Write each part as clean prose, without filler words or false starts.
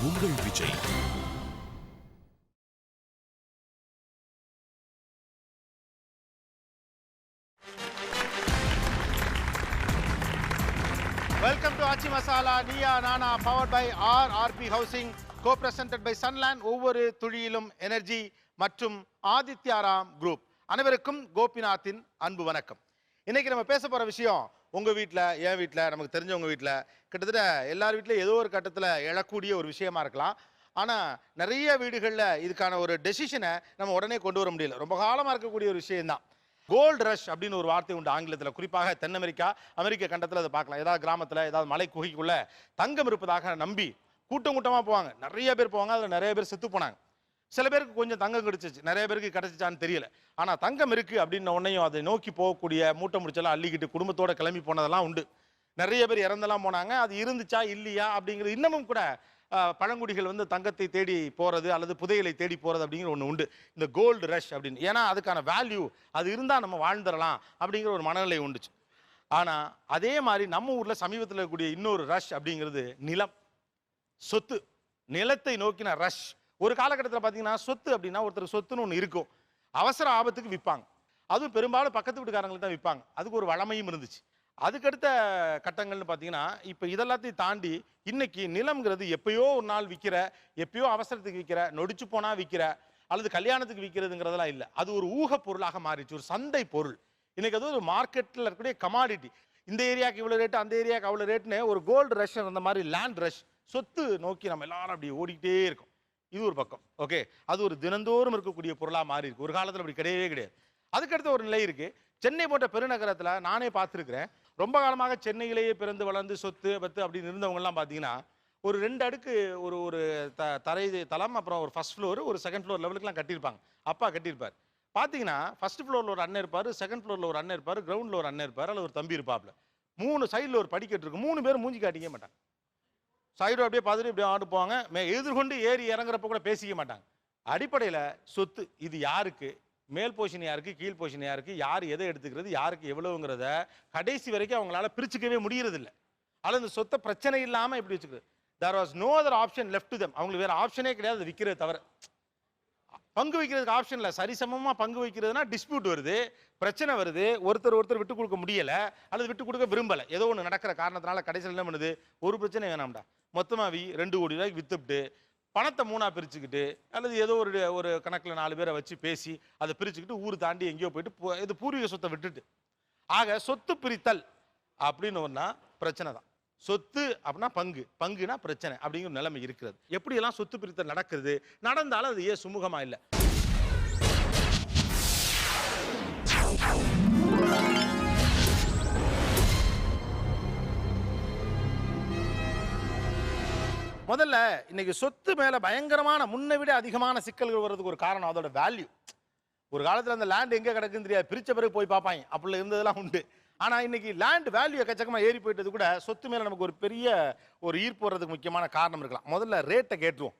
உங்கள் Vijay. Welcome to Achi Masala, Niya Nana, powered by RRP Housing, co-presented by Sunland, ஒவ்வொரு துளியிலும் energy மற்றும் Adityaram group. அனைவருக்கும் கோபிநாத்தின் அன்பு வணக்கம். இன்னைக்கு நம்ம பேச போற விஷயம் உங்க வீட்டில், என் வீட்டில், நமக்கு தெரிஞ்சவங்க வீட்டில், கிட்டத்தட்ட எல்லார் வீட்லையும் ஏதோ ஒரு கட்டத்தில் எழக்கூடிய ஒரு விஷயமா இருக்கலாம். ஆனால் நிறைய வீடுகளில் இதுக்கான ஒரு டெசிஷனை நம்ம உடனே கொண்டு வர முடியல. ரொம்ப காலமாக இருக்கக்கூடிய ஒரு விஷயம்தான். கோல்டு ரஷ் அப்படின்னு ஒரு வார்த்தை உண்டு ஆங்கிலத்தில். குறிப்பாக தென் அமெரிக்கா, அமெரிக்க கண்டத்தில் அதை பார்க்கலாம். ஏதாவது கிராமத்தில், ஏதாவது மலை குகைக்குள்ள தங்கம் இருப்பதாக நம்பி கூட்டம் கூட்டமாக போவாங்க. நிறைய பேர் போவாங்க. அதில் நிறைய பேர் செத்து போனாங்க. சில பேருக்கு கொஞ்சம் தங்கம் கிடைச்சிச்சு, நிறைய பேருக்கு கிடைச்சிச்சான்னு தெரியல. ஆனால் தங்கம் இருக்குது அப்படின்ன உடனேயும் அதை நோக்கி போகக்கூடிய மூட்டை முடிச்செல்லாம் அள்ளிக்கிட்டு குடும்பத்தோடு கிளம்பி போனதெல்லாம் உண்டு. நிறைய பேர் இறந்தெல்லாம் போனாங்க. அது இருந்துச்சா இல்லையா அப்படிங்கிறது இன்னமும் கூட பழங்குடிகள் வந்து தங்கத்தை தேடி போகிறது அல்லது புதையலை தேடி போகிறது அப்படிங்கிற ஒன்று உண்டு, இந்த கோல்டு ரஷ் அப்படின்னு. ஏன்னா அதுக்கான வேல்யூ அது இருந்தால் நம்ம வாழ்ந்துடலாம் அப்படிங்கிற ஒரு மனநிலை உண்டுச்சு. ஆனால் அதே மாதிரி நம்ம ஊரில் சமீபத்தில் இருக்கக்கூடிய இன்னொரு ரஷ் அப்படிங்கிறது நிலம், சொத்து, நிலத்தை நோக்கின ரஷ். ஒரு காலகட்டத்தில் பார்த்தீங்கன்னா சொத்து அப்படின்னா ஒருத்தர் சொத்துன்னு ஒன்று இருக்கும், அவசர ஆபத்துக்கு விற்பாங்க. அதுவும் பெரும்பாலும் பக்கத்து வீட்டுக்காரங்களுக்கு தான் விற்பாங்க. அதுக்கு ஒரு வளமையும் இருந்துச்சு. அதுக்கடுத்த கட்டங்கள்னு பார்த்தீங்கன்னா இப்போ இதெல்லாத்தையும் தாண்டி இன்னைக்கு நிலம்ங்கிறது எப்பயோ ஒரு நாள் விற்கிற, எப்பயோ அவசரத்துக்கு விற்கிற, நொடிச்சு போனால் விற்கிற அல்லது கல்யாணத்துக்கு விற்கிறதுங்கிறதெல்லாம் இல்லை. அது ஒரு ஊக பொருளாக மாறிடுச்சு, ஒரு சந்தை பொருள். இன்னைக்கு அது ஒரு மார்க்கெட்டில் இருக்கக்கூடிய கமாடிட்டி. இந்த ஏரியாவுக்கு இவ்வளோ ரேட்டு, அந்த ஏரியாவுக்கு அவ்வளோ ரேட்டுன்னு ஒரு கோல்டு ரஷ், அந்த மாதிரி லேண்ட் ரஷ், சொத்து நோக்கி நம்ம எல்லாரும் அப்படி ஓடிக்கிட்டே இருக்கோம். இது ஒரு பக்கம். ஓகே, அது ஒரு தினந்தோறும் இருக்கக்கூடிய பொருளாக மாறி இருக்கு. ஒரு காலத்தில் அப்படி கிடையவே கிடையாது. அதுக்கடுத்த ஒரு நிலை இருக்கு. சென்னை போன்ற பெருநகரத்தில் நானே பார்த்துருக்கிறேன். ரொம்ப காலமாக சென்னையிலேயே பிறந்து வளர்ந்து சொத்து பத்து அப்படின்னு இருந்தவங்கலாம் பார்த்தீங்கன்னா ஒரு 2 அடுக்கு ஒரு ஒரு தரை தளம், அப்புறம் ஒரு ஃபர்ஸ்ட் ஃப்ளோர், ஒரு செகண்ட் ஃப்ளோர் லெவலுக்குலாம் கட்டியிருப்பாங்க. அப்பா கட்டியிருப்பார். பார்த்தீங்கன்னா ஃபர்ஸ்ட் ஃப்ளோரில் ஒரு அண்ணன் இருப்பார், செகண்ட் ஃப்ளோரில் ஒரு அண்ணன் இருப்பார், கிரவுண்டில் ஒரு அண்ணன் இருப்பார், அல்லது ஒரு தம்பி இருப்பாப்ல. 3 சைடில் ஒரு படிக்கட்டு இருக்கும். 3 பேரும் மூஞ்சி காட்டிக்க மாட்டாங்க. சைடு அப்படியே பார்த்துட்டு இப்படியே ஆடு போவாங்க. எதிர்கொண்டு ஏறி இறங்குறப்ப கூட பேசிக்க மாட்டாங்க. அடிப்படையில் சொத்து இது யாருக்கு, மேல் போர்ஷன் யாருக்கு, கீழ் போர்ஷன் யாருக்கு, யார் எதை எடுத்துக்கிறது, யாருக்கு எவ்வளவுங்கிறத கடைசி வரைக்கும் அவங்களால பிரிச்சுக்கவே முடியறது இல்லை. ஆனால் இந்த சொத்தை பிரச்சனை இல்லாமல் எப்படி வச்சுக்கிறது. There was no other option left to them. அவங்களுக்கு வேற ஆப்ஷனே கிடையாது அது விற்கிறது தவிர. பங்கு வைக்கிறதுக்கு ஆப்ஷன் இல்லை. சரிசமமாக பங்கு வைக்கிறதுனா டிஸ்பியூட் வருது, பிரச்சனை வருது, ஒருத்தர் விட்டு கொடுக்க முடியலை அல்லது விட்டு கொடுக்க விரும்பலை. ஏதோ ஒன்று நடக்கிற காரணத்தினால கடைசியில் என்ன பண்ணுது, ஒரு பிரச்சனை வேணாம்டா, மொத்தமாக 2 கோடி ரூபாய்க்கு வித்துவிட்டு பணத்தை 3ஆக பிரிச்சுக்கிட்டு அல்லது ஏதோ ஒரு கணக்கில் 4 பேரை வச்சு பேசி அதை பிரிச்சுக்கிட்டு ஊர் தாண்டி எங்கேயோ போயிட்டு இது பூர்வீக சொத்தை விட்டுட்டு. ஆக சொத்து பிரித்தல் அப்படின்னு ஒன்றா பிரச்சனை தான். சொத்து அப்படின்னா பங்கு, பங்குனா பிரச்சனை அப்படிங்கிற நிலைமை இருக்கிறது. எப்படியெல்லாம் சொத்து பிரித்தல் நடக்கிறது, நடந்தாலும் அது ஏன் சுமூகமா இல்லை. முதல்ல இன்னைக்கு சொத்து மேல பயங்கரமான முன்னை விட அதிகமான சிக்கல்கள் வர்றதுக்கு ஒரு காரணம் அதோட வேல்யூ. ஒரு காலத்தில் அந்த லேண்ட் எங்கே கிடக்குன்னு தெரியாது, பிரிச்ச பிறகு போய் பார்ப்பாங்க, அப்படி இருந்ததெல்லாம் உண்டு. ஆனால் இன்னைக்கு லேண்ட் வேல்யூ எக்கச்சக்கமாக ஏறி போயிட்டது கூட சொத்து மேலே நமக்கு ஒரு பெரிய ஒரு ஈர்ப்பு வர்றதுக்கு முக்கியமான காரணம் இருக்கலாம். முதல்ல ரேட்டை கேட்டுருவோம்.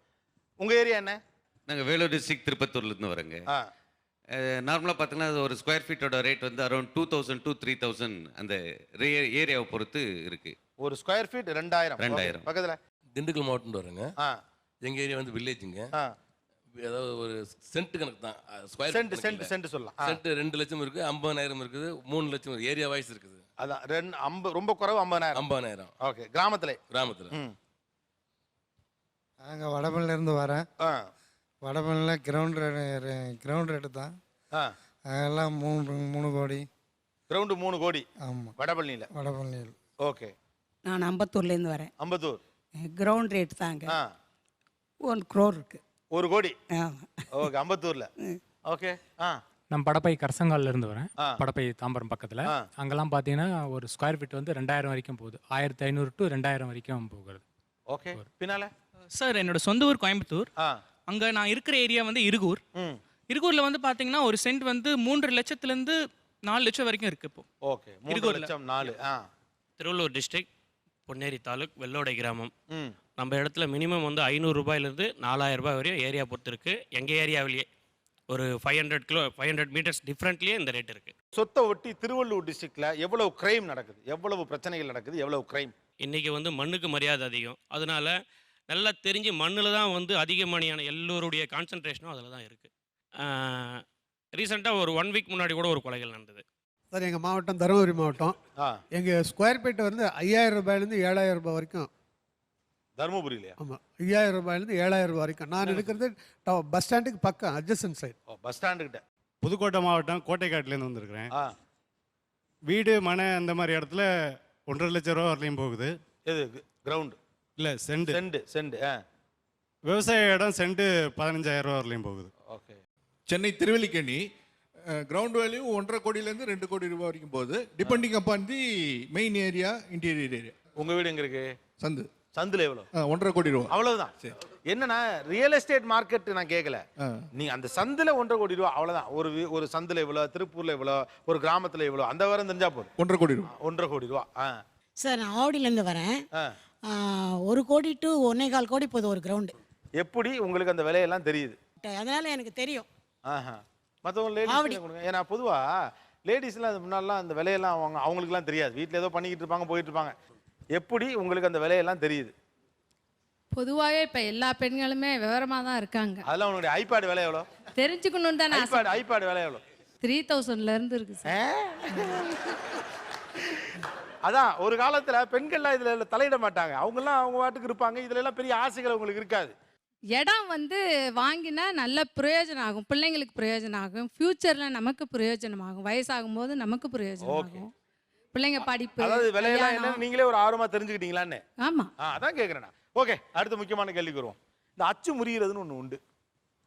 உங்கள் ஏரியா என்ன? நாங்கள் வேலூர் டிஸ்ட்ரிக்ட் திருப்பத்தூர்லேருந்து வரேங்க. நார்மலாக பார்த்தீங்கன்னா ஒரு ஸ்கொயர் ஃபீட்டோட ரேட் வந்து அரௌண்ட் 2000 to 3000 அந்த ஏரியாவை பொறுத்து இருக்கு. ஒரு ஸ்கொயர் ஃபீட் 2000. பக்கத்தில் திண்டுக்கல் மாவட்டம் வருங்க. எங்கள் ஏரியா வந்து வில்லேஜுங்க. ஏதாவது ஒரு சென்ட் கணக்கு தான். ஸ்கொயர் சென்ட் சொல்லலாம். சென்ட் 2 லட்சம் இருக்குது, 50,000 இருக்குது, 3 லட்சம் ஏரியா வைஸ் இருக்குது. அதான் ரொம்ப குறைவு 50,000. ஓகே, கிராமத்தில் நாங்கள் வடபழனிலேருந்து வரேன். வடபழனியில் கிரவுண்ட் ரேட்டு தான். அதெல்லாம் 3 கோடி. கிரவுண்டு 3 கோடி. ஆமாம், வடபழனியில். ஓகே, நான் அம்பத்தூர்லேருந்து வரேன். அம்பத்தூர் கிரவுண்ட் ரேட் தாங்க 1 crore இருக்கு. 1 கோடி. ஓகே, அம்பத்தூர்ல. ஓகே. நான் படப்பை கரசங்காலில் இருந்து வரேன். படப்பை தாம்பரம் பக்கத்தில். அங்கெல்லாம் பார்த்தீங்கன்னா ஒரு ஸ்கொயர் ஃபீட் வந்து 2000 வரைக்கும் போகுது. 1500 to 2000 வரைக்கும் போகிறது. ஓகே. பின்னால சார் என்னோட சொந்த ஊர் கோயம்புத்தூர். அங்கே நான் இருக்கிற ஏரியா வந்து இருகூர். இருகூரில் வந்து பார்த்தீங்கன்னா ஒரு சென்ட் வந்து 3 லட்சத்துலேருந்து 4 லட்சம் வரைக்கும் இருக்கு இப்போ. ஓகே, 3 லட்சம் 4. திருவள்ளூர் டிஸ்ட்ரிக்ட், பொன்னேரி தாலுக், வெள்ளோடை கிராமம். நம்ம இடத்துல மினிமம் வந்து 500 ரூபாயிலிருந்து 4000 ரூபாய் வரையும் ஏரியா பொறுத்து இருக்குது. எங்கள் ஏரியாவிலேயே ஒரு 500 மீட்டர்ஸ் டிஃப்ரெண்ட்லேயே இந்த ரேட் இருக்குது. சொத்தை ஒட்டி திருவள்ளூர் டிஸ்ட்ரிக்டில் எவ்வளவு கிரைம் நடக்குது, எவ்வளவு பிரச்சனைகள் நடக்குது, எவ்வளவு கிரைம்? இன்றைக்கி வந்து மண்ணுக்கு மரியாதை அதிகம். அதனால நல்லா தெரிஞ்சு மண்ணில் தான் வந்து அதிகமணியான எல்லோருடைய கான்சன்ட்ரேஷனும் அதில் தான் இருக்குது. ரீசெண்டாக ஒரு 1 வீக் முன்னாடி கூட ஒரு கொலைகள் நடந்தது. சார் எங்கள் மாவட்டம் தருமபுரி மாவட்டம். எங்கள் ஸ்கொயர் ஃபீட் வந்து 5000 ரூபாயிலேருந்து 7000 ரூபாய் வரைக்கும். தருமபுரியிலையா? ஆமாம், 5000 ரூபாயிலேருந்து 7000 ரூபாய் வரைக்கும். நான் இருக்கிறது பஸ் ஸ்டாண்டுக்கு பக்கம், அட்ஜசன்ட் சைட். பஸ் ஸ்டாண்டுக்கிட்ட. புதுக்கோட்டை மாவட்டம் கோட்டைக்காட்டிலேருந்து வந்திருக்கிறேன். வீடு மனை அந்த மாதிரி இடத்துல 1.5 லட்சம் ரூபா வரலையும் போகுது. எது கிரவுண்டு? இல்லை, செண்டு. செண்டு. விவசாய இடம் செண்டு 15,000 ரூபா வரலையும் போகுது. Okay. Chennai Thiruvallikeni ground value 1.5 கோடியிலேருந்து 2 கோடி ரூபாய் வரைக்கும் போகுது, depending upon the main area, interior area. உங்கள் வீடு எங்கே இருக்கு? சந்துல எவ்வளோ? 1.5 கோடி ரூபா. அவ்வளவுதான். என்னன்னா ரியல் எஸ்டேட் மார்க்கெட் நான் கேட்கல. நீ அந்த சந்துல 1.5 கோடி ரூபா அவ்வளவுதான். ஒரு சந்துல இவ்வளோ, திருப்பூர்ல இவ்வளோ, ஒரு கிராமத்துல இவ்வளோ, அந்த வாரம் தெரிஞ்சா போதும். 1.5 கோடி ரூபா. 1.5 கோடி ரூபா. சார் நான் ஆவடியிலேருந்து வரேன். 1 கோடி டு 1.25 கோடி போகுது ஒரு கிரவுண்டு. எப்படி உங்களுக்கு அந்த விலையெல்லாம் தெரியுது? அதனால எனக்கு தெரியும். மற்றவங்க லேடிஸ் கொடுங்க. ஏன்னா பொதுவா லேடிஸ்லாம் அது முன்னாடிலாம் அந்த விலையெல்லாம் அவங்களுக்குலாம் தெரியாது. வீட்டில் ஏதோ பண்ணிக்கிட்டு இருப்பாங்க, போயிட்டு இருப்பாங்க. எப்படி உங்களுக்கு அந்த விலையெல்லாம் தெரியுது? பொதுவாகவே இப்போ எல்லா பெண்களுமே விவரமாக தான் இருக்காங்க. அதெல்லாம் உங்களுடைய ஐபேட் விலை எவ்வளோ தெரிஞ்சுக்கணும் தானே? ஐபேட் விலை எவ்வளோ? 3000லேருந்து இருக்கு சார். அதான் ஒரு காலத்துல பெண்கள்லாம் இதுல தலையிட மாட்டாங்க. அவங்கெல்லாம் அவங்க வாட்டுக்கு இருப்பாங்க. இதுல எல்லாம் பெரிய ஆசைகள் உங்களுக்கு இருக்காது. இடம் வந்து வாங்கினா நல்ல பிரயோஜனம் ஆகும், பிள்ளைங்களுக்கு பிரயோஜனம் ஆகும், ஃபியூச்சரில் நமக்கு பிரயோஜனம் ஆகும், வயசாகும் போது நமக்கு பிரயோஜனம் ஆகும், பிள்ளைங்க படிப்பு. அதாவது விலையெல்லாம் என்னன்னு நீங்களே ஒரு ஆர்வமா தெரிஞ்சுக்கிட்டீங்களான்னு? ஆமாம், அதான் கேட்குறேன். ஓகே, அடுத்த முக்கியமான கேள்விக்கு வருவோம். இந்த அச்சு முறிகிறதுன்னு ஒன்று உண்டு.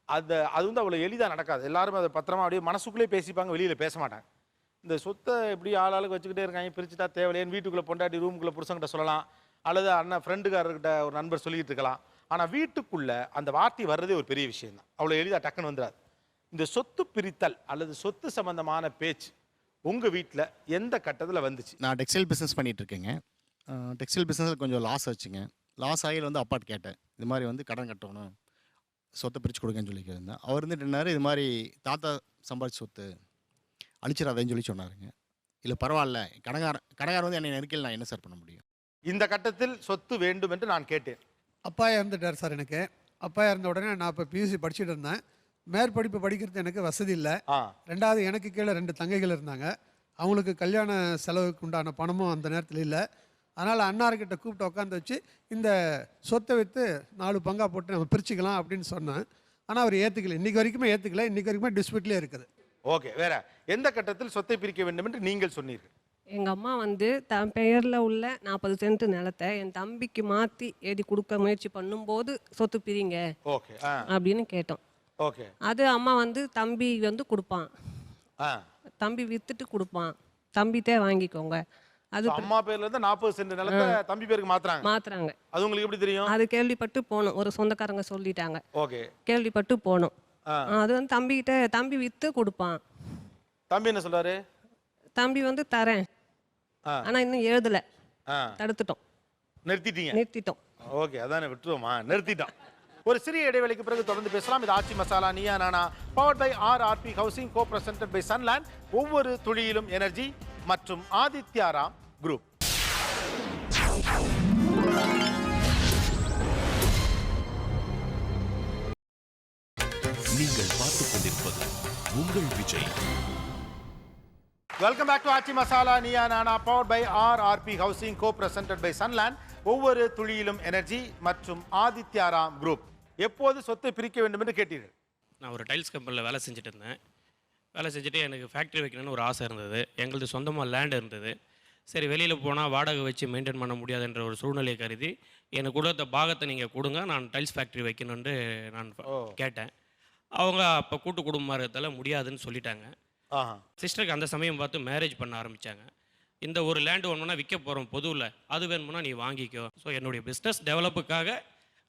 அது வந்து அவ்வளோ எளிதாக நடக்காது. எல்லாருமே அதை பத்திரமா அப்படியே மனசுக்குள்ளே பேசிப்பாங்க, வெளியில் பேச மாட்டாங்க. இந்த சொத்தை எப்படி ஆளாளுக்கு வச்சுக்கிட்டே இருக்காங்க, பிரிச்சுட்டா தேவையில்லைன்னு வீட்டுக்குள்ளே பொண்டாட்டி ரூமுக்குள்ளே புருஷங்கிட்ட சொல்லலாம், அல்லது அண்ணன் ஃப்ரெண்டுக்காரர்கிட்ட ஒரு நண்பர் சொல்லிக்கிட்டு இருக்கலாம். ஆனால் வீட்டுக்குள்ளே அந்த வார்த்தை வர்றதே ஒரு பெரிய விஷயம் தான். அவ்வளோ எளிதாக டக்குன்னு வந்துடாது. இந்த சொத்து பிரித்தல் அல்லது சொத்து சம்பந்தமான பேச்சு உங்கள் வீட்டில் எந்த கட்டத்தில் வந்துச்சு? நான் டெக்ஸ்டைல் பிஸ்னஸ் பண்ணிகிட்டு இருக்கேங்க. டெக்ஸ்டைல் பிஸ்னஸில் கொஞ்சம் லாஸ் ஆச்சுங்க. லாஸ் ஆகியில் வந்து அப்பாட்ட கேட்டேன், இது மாதிரி வந்து கடன் கட்டணும், சொத்தை பிரித்து கொடுங்கன்னு சொல்லி கேட்டிருந்தேன். அவர் வந்துட்டு என்னாரு, இது மாதிரி தாத்தா சம்பாதிச்ச சொத்து அழிச்சிடாதேன்னு சொல்லி சொன்னாருங்க. இல்லை பரவாயில்ல, கடைக்காரர் வந்து என்னை நெருக்கல், நான் என்ன சார் பண்ண முடியும்? இந்த கட்டத்தில் சொத்து வேண்டும் என்று நான் கேட்டேன். அப்பா இறந்துட்டார் சார். எனக்கு அப்பா இறந்த உடனே நான் இப்போ பியூசி படிச்சுட்டு இருந்தேன். மேற்படிப்பு படிக்கிறது எனக்கு வசதி இல்லை. ரெண்டாவது எனக்கு கீழே 2 தங்கைகள் இருந்தாங்க. அவங்களுக்கு கல்யாண செலவுக்கு உண்டான பணமும் அந்த நேரத்தில் இல்லை. அதனால் அண்ணார்கிட்ட கூப்பிட்டு உட்காந்து வச்சு இந்த சொத்தை விற்று 4 பங்காக போட்டு நம்ம பிரிச்சுக்கலாம் அப்படின்னு சொன்னேன். ஆனால் அவர் ஏற்றுக்கல. இன்றைக்கி வரைக்குமே ஏற்றுக்கல. இன்றைக்கி வரைக்குமே டிஸ்பியூட்லேயே இருக்குது. ஓகே, வேற எந்த கட்டத்தில் சொத்தை பிரிக்க வேண்டும் என்று நீங்கள் சொன்னீர்கள்? எங்கள் அம்மா வந்து தன் பெயரில் உள்ள 40 சென்ட் நிலத்தை என் தம்பிக்கு மாற்றி எழுதி கொடுக்க முயற்சி பண்ணும்போது சொத்து பிரிங்க அப்படின்னு கேட்டோம். ஓகே, அது அம்மா வந்து தம்பி வந்து கொடுப்பான், தம்பி வித்துட்டு கொடுப்பான், தம்பித்தே வாங்கிக்கோங்க. அது அம்மா பேர்ல இருந்து 40 சென்ட் நிலத்தை தம்பி பேருக்கு மாத்துறாங்க. அது உங்களுக்கு எப்படி தெரியும்? அது கேள்விப்பட்டு போனோம், ஒரு சொந்தக்காரங்க சொல்லிட்டாங்க. ஓகே, கேள்விப்பட்டு போனோம். அது வந்து தம்பி வித்து கொடுப்பான். தம்பி என்ன சொல்றாரு? தம்பி வந்து தரேன், ஆனா இன்னும் எழுதல, தடுத்துட்டோம், நிறுத்திட்டோம். ஓகே, அதானே விட்டுருவோமா, நிறுத்திட்டோம். ஒரு சிறிய இடைவெளிக்கு பிறகு தொடர்ந்து பேசலாம். இது ஆச்சி Masala Neeya Naana, powered by RRP housing, co presented by Sunland, ஒவ்வொரு துளியிலும் எனர்ஜி மற்றும் ஆதித்யாராம் குரூப். நீங்கள் பார்த்துக் கொண்டிருப்பது உங்கள் Vijay. Welcome back to Aachi Masala Neeya Naana, powered by RRP housing, co presented by Sunland, ஒவ்வொரு துளியிலும் எனர்ஜி மற்றும் ஆதித்யாராம் குரூப். எப்போது சொத்தை பிரிக்க வேண்டும் என்று கேட்டீர்கள்? நான் ஒரு டைல்ஸ் கம்பெனியில் வேலை செஞ்சுட்டு இருந்தேன். வேலை செஞ்சுட்டு எனக்கு ஃபேக்ட்ரி வைக்கணும்னு ஒரு ஆசை இருந்தது. எங்களது சொந்தமாக லேண்ட் இருந்தது. சரி, வெளியில் போனால் வாடகை வச்சு மெயின்டைன் பண்ண முடியாதுன்ற ஒரு சூழ்நிலையை கருதி எனக்கு கூட இந்த பாகத்தை நீங்கள் கொடுங்க, நான் டைல்ஸ் ஃபேக்ட்ரி வைக்கணுன்ட்டு நான் கேட்டேன். அவங்க அப்போ கூட்டு குடும்பமாக இருக்கிறதால முடியாதுன்னு சொல்லிட்டாங்க. சிஸ்டருக்கு அந்த சமயம் பார்த்து மேரேஜ் பண்ண ஆரம்பித்தாங்க. இந்த ஒரு லேண்டு வேணும்னா விற்க போகிறோம் பொதுவில், அது வேணும்னா நீ வாங்கிக்கோ. ஸோ என்னுடைய பிஸ்னஸ் டெவலப்புக்காக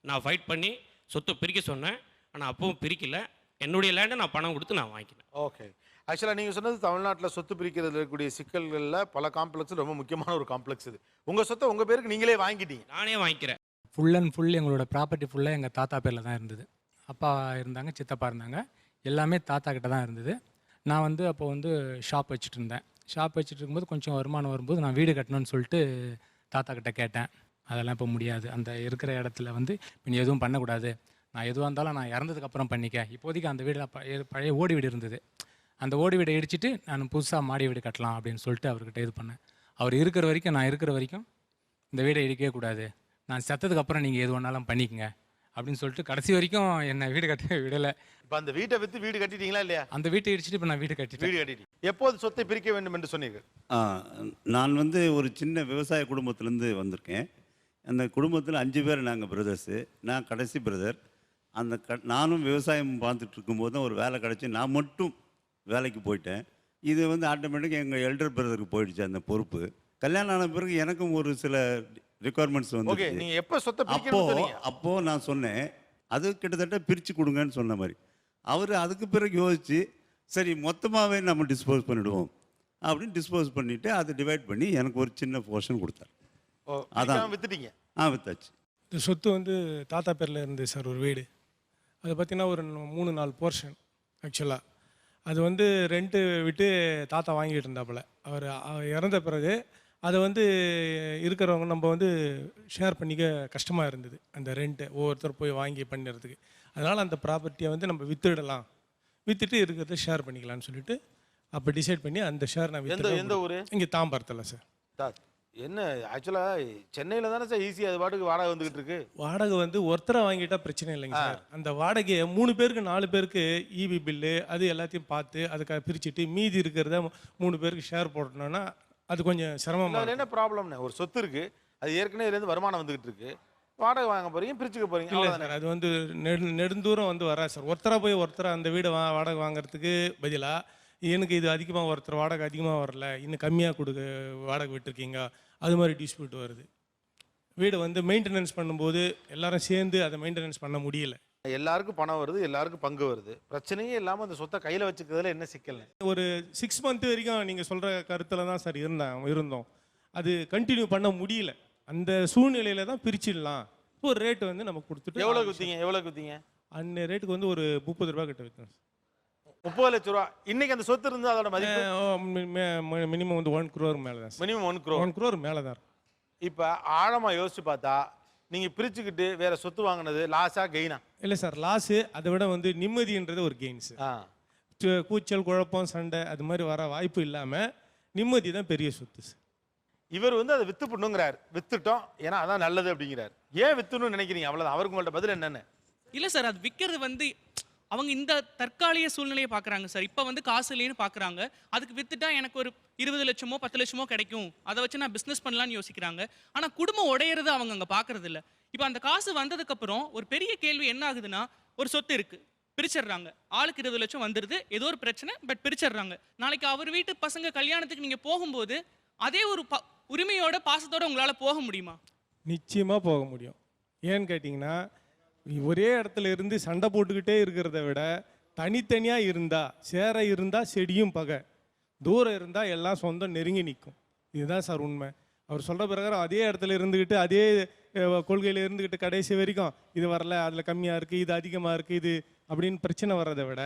நான் ஃபைட் பண்ணி சொத்து பிரிக்க சொன்னேன். ஆனால் அப்பவும் பிரிக்கல. என்னுடைய லேண்டை நான் பணம் கொடுத்து நான் வாங்கிக்கினேன். ஓகே, ஆக்சுவலாக நீங்கள் சொன்னது தமிழ்நாட்டில் சொத்து பிரிக்கிறதுல இருக்கக்கூடிய சிக்கல்களில் பல காம்ப்ளெக்ஸ் ரொம்ப முக்கியமான ஒரு காம்ப்ளெக்ஸ் இது. உங்கள் சொத்தை உங்கள் பேருக்கு நீங்களே வாங்கிட்டீங்க? நானே வாங்கிக்கிறேன். ஃபுல் அண்ட் ஃபுல் எங்களோட ப்ராப்பர்ட்டி ஃபுல்லாக எங்கள் தாத்தா பேரில் தான் இருந்தது. அப்பா இருந்தாங்க, சித்தப்பா இருந்தாங்க, எல்லாமே தாத்தா கிட்ட தான் இருந்தது. நான் வந்து அப்போ வந்து ஷாப் வச்சுட்டு இருந்தேன். ஷாப் வச்சுட்டு இருக்கும்போது கொஞ்சம் வருமானம் வரும்போது நான் வீடு கட்டணும்னு சொல்லிட்டு தாத்தா கிட்ட கேட்டேன். அதெல்லாம் இப்போ முடியாது. அந்த இருக்கிற இடத்துல வந்து இப்போ நீ எதுவும் பண்ணக்கூடாது, நான் எதுவாக இருந்தாலும் நான் இறந்ததுக்கப்புறம் பண்ணிக்க. இப்போதைக்கு அந்த வீடு பழைய ஓடி வீடு இருந்தது, அந்த ஓடி வீடை இடிச்சிட்டு நான் புதுசாக மாடி வீடு கட்டலாம் அப்படின்னு சொல்லிட்டு அவர்கிட்ட இது பண்ணேன். அவர் இருக்கிற வரைக்கும், நான் இருக்கிற வரைக்கும் இந்த வீடை இடிக்கவே கூடாது, நான் செத்ததுக்கப்புறம் நீங்கள் எது வேணாலும் பண்ணிக்கங்க அப்படின்னு சொல்லிட்டு கடைசி வரைக்கும் என்னை வீடு கட்ட விடலை. இப்போ அந்த வீட்டை விற்று வீடு கட்டிட்டீங்களா இல்லையா? அந்த வீட்டை இடிச்சிட்டு இப்போ நான் வீடு கட்டிட்டேன். வீடு கட்டிட்டீங்க. எப்போது சொத்தை பிரிக்க வேண்டும் என்று சொன்னீர்கள்? நான் வந்து ஒரு சின்ன விவசாய குடும்பத்திலேருந்து வந்திருக்கேன். அந்த குடும்பத்தில் 5 பேர் நாங்கள் பிரதர்ஸு, நான் கடைசி பிரதர். அந்த நானும் விவசாயம் பார்த்துட்டு இருக்கும்போது தான் ஒரு வேலை கிடச்சி நான் மட்டும் வேலைக்கு போயிட்டேன். இது வந்து ஆட்டோமேட்டிக்காக எங்கள் எல்டர் பிரதருக்கு போயிடுச்சு அந்த பொறுப்பு. கல்யாணம் ஆன பிறகு எனக்கும் ஒரு சில ரிக்குவயர்மெண்ட்ஸ் வந்து நீங்கள் எப்போ சொத்தை பிரிக்கணும்? அப்போது நான் சொன்னேன் அது கிட்டத்தட்ட பிரித்து கொடுங்கன்னு சொன்ன மாதிரி. அவர் அதுக்கு பிறகு யோசித்து சரி மொத்தமாகவே நம்ம டிஸ்போஸ் பண்ணிவிடுவோம் அப்படின்னு டிஸ்போஸ் பண்ணிவிட்டு அதை டிவைட் பண்ணி எனக்கு ஒரு சின்ன போர்ஷன் கொடுத்தார். அதான் வித்துட்டீங்க? வித்தாச்சு. இந்த சொத்து வந்து தாத்தா பேரில் இருந்தது சார், ஒரு வீடு. அது பார்த்திங்கன்னா ஒரு 3-4 போர்ஷன் ஆக்சுவலாக. அது வந்து ரெண்ட்டு விட்டு தாத்தா வாங்கிட்டு இருந்தாப்புல. அவர் இறந்த பிறகு அதை வந்து இருக்கிறவங்க நம்ம வந்து ஷேர் பண்ணிக்க கஷ்டமாக இருந்தது, அந்த ரெண்ட்டு ஒவ்வொருத்தர் போய் வாங்கி பண்ணுறதுக்கு. அதனால் அந்த ப்ராப்பர்ட்டியை வந்து நம்ம விற்றுடலாம், விற்றுட்டு இருக்கிறத ஷேர் பண்ணிக்கலாம்னு சொல்லிட்டு அப்போ டிசைட் பண்ணி அந்த ஷேர் நான் எந்த ஊர்? இங்கே தாம்பரத்தில் சார். என்ன ஆக்சுவலாக சென்னையில் தானே சார் ஈஸியாக அது பாட்டுக்கு வாடகை வந்துக்கிட்டு இருக்கு. வாடகை வந்து ஒருத்தரை வாங்கிட்டா பிரச்சனை இல்லைங்க சார். அந்த வாடகையை 3 பேருக்கு 4 பேருக்கு இபி பில்லு அது எல்லாத்தையும் பார்த்து அதுக்காக பிரிச்சுட்டு மீதி இருக்கிறத 3 பேருக்கு ஷேர் போடணும்னா அது கொஞ்சம் சிரமமாக. என்ன ப்ராப்ளம்னு ஒரு சொத்து இருக்கு, அது ஏற்கனவே இதுலேருந்து வருமானம் வந்துகிட்டு இருக்கு, வாடகை வாங்க போறீங்க, பிரிச்சுக்க போறீங்க. இல்லை சார், அது வந்து நெடுந்தூரம் வந்து வரா சார். ஒருத்தராக போய் ஒருத்தரை அந்த வீடை வாடகை வாங்குறதுக்கு பதிலாக எனக்கு இது அதிகமாக ஒருத்தர் வாடகை அதிகமாக வரல, இன்னும் கம்மியாக வாடகை விட்டுருக்கீங்க, அது மாதிரி டிஸ்பியூட் வருது. வீடை வந்து மெயின்டெனன்ஸ் பண்ணும்போது எல்லாரும் சேர்ந்து அதை மெயின்டெனன்ஸ் பண்ண முடியல. எல்லாருக்கும் பணம் வருது, எல்லாருக்கும் பங்கு வருது, பிரச்சனையே இல்லாமல் அந்த சொத்தை கையில் வச்சுக்கிறதுல என்ன சிக்கல்? ஒரு 6 மந்த் வரைக்கும் நீங்கள் சொல்கிற கருத்தில் தான் சார் இருந்தோம். அது கண்டினியூ பண்ண முடியல. அந்த சூழ்நிலையில் தான் பிரிச்சிடலாம். ஒரு ரேட்டு வந்து நம்ம கொடுத்துட்டு. எவ்வளோ குத்திங்க? அந்த ரேட்டுக்கு வந்து ஒரு 30 ரூபா கிட்ட விற்றோம். 30 லட்ச ரூபா. இன்னைக்கு அந்த சொத்து இருந்து அதோட மதிப்பு மினிமம் வந்து 1 crore மேலே தான். மினிமம் 1 crore மேலே தான். இப்போ ஆழமாக யோசிச்சு பார்த்தா நீங்கள் பிரிச்சுக்கிட்டு வேற சொத்து வாங்கினது லாஸா கெயினா? இல்லை சார், லாஸு. அதை விட வந்து நிம்மதின்றது ஒரு கெயின்ஸு. கூச்சல் குழப்பம் சண்டை அது மாதிரி வர வாய்ப்பு இல்லாமல் நிம்மதி தான் பெரிய சொத்து சார். இவர் வந்து அதை வித்து பண்ணுங்கிறார். வித்துட்டோம் ஏன்னா அதான் நல்லது அப்படிங்கிறார். ஏன் வித்துன்னு நினைக்கிறீங்க? அவ்வளோதான். அவருக்கு உங்கள்ட்ட பதில் என்னென்ன? இல்லை சார், அது விற்கிறது வந்து அவங்க இந்த தற்காலிக சூழ்நிலையை பார்க்குறாங்க சார். இப்போ வந்து காசு இல்லைன்னு பார்க்குறாங்க. அதுக்கு வித்துட்டா எனக்கு ஒரு 20 லட்சமோ 10 லட்சமோ கிடைக்கும், அதை வச்சு நான் பிஸ்னஸ் பண்ணலான்னு யோசிக்கிறாங்க. ஆனால் குடும்பம் உடையிறது அவங்க அங்கே பார்க்கறது இல்லை. இப்போ அந்த காசு வந்ததுக்கப்புறம் ஒரு பெரிய கேள்வி என்ன ஆகுதுன்னா, ஒரு சொத்து இருக்குது, பிரிச்சிடுறாங்க. ஆளுக்கு 20 லட்சம் வந்துடுது, ஏதோ ஒரு பிரச்சனை, பட் பிரிச்சிடுறாங்க. நாளைக்கு அவர் வீட்டு பசங்க கல்யாணத்துக்கு நீங்கள் போகும்போது அதே ஒரு உரிமையோட பாசத்தோட உங்களால் போக முடியுமா? நிச்சயமாக போக முடியும். ஏன்னு கேட்டிங்கன்னா, ஒரே இடத்துல இருந்து சண்டை போட்டுக்கிட்டே இருக்கிறத விட தனித்தனியாக இருந்தால் செடியும் பகை, தூரம் இருந்தால் எல்லாம் சொந்தம் நெருங்கி நிற்கும். இதுதான் சார் உண்மை. அவர் சொல்கிற பிரகாரம் அதே இடத்துல இருந்துக்கிட்டு அதே கொள்கையில் இருந்துக்கிட்டு கடைசி வரைக்கும் இது வரல, அதில் கம்மியாக இருக்குது, இது அதிகமாக இருக்குது, இது அப்படின்னு பிரச்சனை வர்றதை விட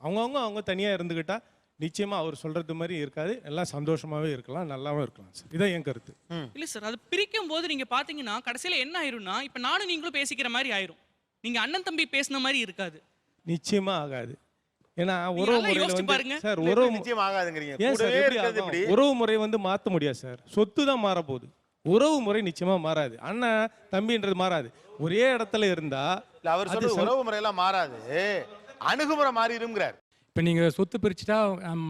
அவங்க தனியாக இருந்துக்கிட்டால் நிச்சயமாக அவர் சொல்கிறது மாதிரி இருக்காது, எல்லாம் சந்தோஷமாகவே இருக்கலாம், நல்லாவும் இருக்கலாம் சார். இதான் என் கருத்து. இல்லை சார், அது பிரிக்கும் போது நீங்கள் பார்த்தீங்கன்னா கடைசியில் என்ன ஆயிரும்னா, இப்போ நானும் நீங்களும் பேசிக்கிற மாதிரி ஆயிரும். நீங்கள் அண்ணன் தம்பி பேசின மாதிரி இருக்காது. நிச்சயமாக ஆகாது. ஏன்னா உறவு முறையில் வந்து சார் உறவு முறை வந்து மாற்ற முடியாது சார். சொத்து தான் மாறப்போகுது, உறவு முறை நிச்சயமாக மாறாது. அண்ணன் தம்பின்றது மாறாது. ஒரே இடத்துல இருந்தா அவர் சொல்ற உறவு முறையெல்லாம் மாறாது, அணுகுமுறை மாறிடும்ங்கிறார். இப்போ நீங்கள் சொத்து பிரிச்சுட்டா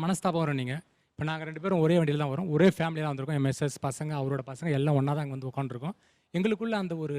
மனஸ்தாபம் வரும். நீங்கள் இப்போ நாங்கள் 2 பேரும் ஒரே வண்டியில் தான் வரோம், ஒரே ஃபேமிலியில் தான் வந்திருக்கோம். என் மிஸ்ஸஸ் பசங்க அவரோட பசங்க எல்லாம் ஒன்றா தான் அங்கே வந்து உட்காந்துருக்கோம். எங்களுக்குள்ள அந்த ஒரு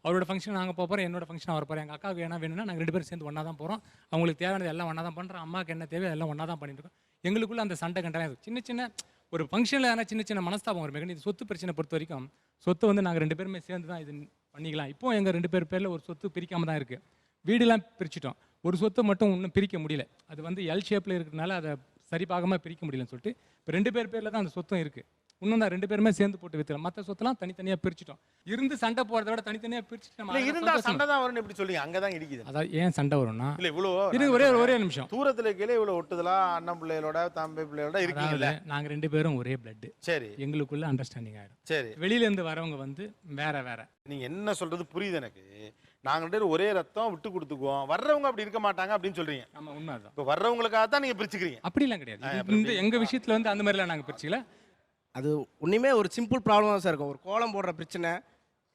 அவரோட ஃபங்க்ஷன் நாங்கள் போகிறோம், என்னோட ஃபங்க்ஷன் அவர் போகிறோம். எங்கள் அக்காவுக்கு என்ன வேணும்னா நாங்கள் 2 பேரும் சேர்ந்து ஒன்றா தான் போகிறோம். அவங்களுக்கு தேவையானது எல்லாம் ஒன்றா தான் பண்ணுறோம். அம்மாவுக்கு என்ன தேவை எல்லாம் ஒன்றா தான் பண்ணிட்டு இருக்கோம். எங்களுக்குள்ள அந்த சண்டை கண்டெல்லாம் சின்ன சின்ன ஒரு ஃபங்க்ஷனில் ஆனால் சின்ன மனஸ்தாபம் வரும். இது சொத்து பிரச்சனை பொறுத்த வரைக்கும் சொத்து வந்து நாங்கள் 2 பேருமே சேர்ந்து தான் இது பண்ணிக்கலாம். இப்போ எங்கள் 2 பேர் பேரில் ஒரு சொத்து பிரிக்காமல் தான் இருக்குது. வீடெல்லாம் பிரிச்சிட்டோம், ஒரு சொத்தை மட்டும் இன்னும் பிரிக்க முடியல. அது வந்து எல் ஷேப்பில் இருக்கிறதுனால அதை சரிபாகமாக பிரிக்க முடியலன்னு சொல்லிட்டு இப்போ 2 பேர் பேரில் தான் அந்த சொத்தும் இருக்குது. இன்னும் தான் 2 பேருமே சேர்ந்து போட்டு வித்துறோம். மற்ற சொத்தெல்லாம் தனித்தனியாக பிரிச்சிட்டோம். இருந்து சண்டை போகிறத விட தனித்தனியாக பிரிச்சுட்டு நம்ம இல்ல இருந்தா சண்டை தான் வரும்னு எப்படி சொல்றீங்க? அங்கதான் இடிக்குது. அதாவது ஏன் சண்டை வரும்னா இல்ல இவ்வளோ ஒரே நிமிஷம் தூரத்துல கீழே இவ்வளவு ஒட்டுதலா அண்ணன் பிள்ளைகளோட தம்பி பிள்ளைகளோட இருக்கீங்கல்ல. நாங்கள் 2 பேரும் ஒரே பிளட். சரி. எங்களுக்குள்ள அண்டர்ஸ்டாண்டிங் ஆகிடும். சரி. வெளியிலேருந்து வரவங்க வந்து வேற. நீங்க என்ன சொல்றது புரியுது எனக்கு. நாங்க 2 பேரும் ஒரே ரத்தம் விட்டு கொடுத்துக்குவோம். வர்றவங்க அப்படி இருக்க மாட்டாங்க அப்படின்னு சொல்றீங்க. ஆமா உண்மைதான். இப்போ வர்றவங்களுக்காக தான் நீங்க பிரிச்சுக்கிறீங்க. அப்படிலாம் கிடையாது. இந்த எங்க விஷயத்துல வந்து அந்த மாதிரிலாம் நாங்கள் பிரிச்சுக்கல. அது ஒன்றுமே ஒரு சிம்பிள் ப்ராப்ளம் தான் சார் இருக்கும். ஒரு கோலம் போடுற பிரச்சனை,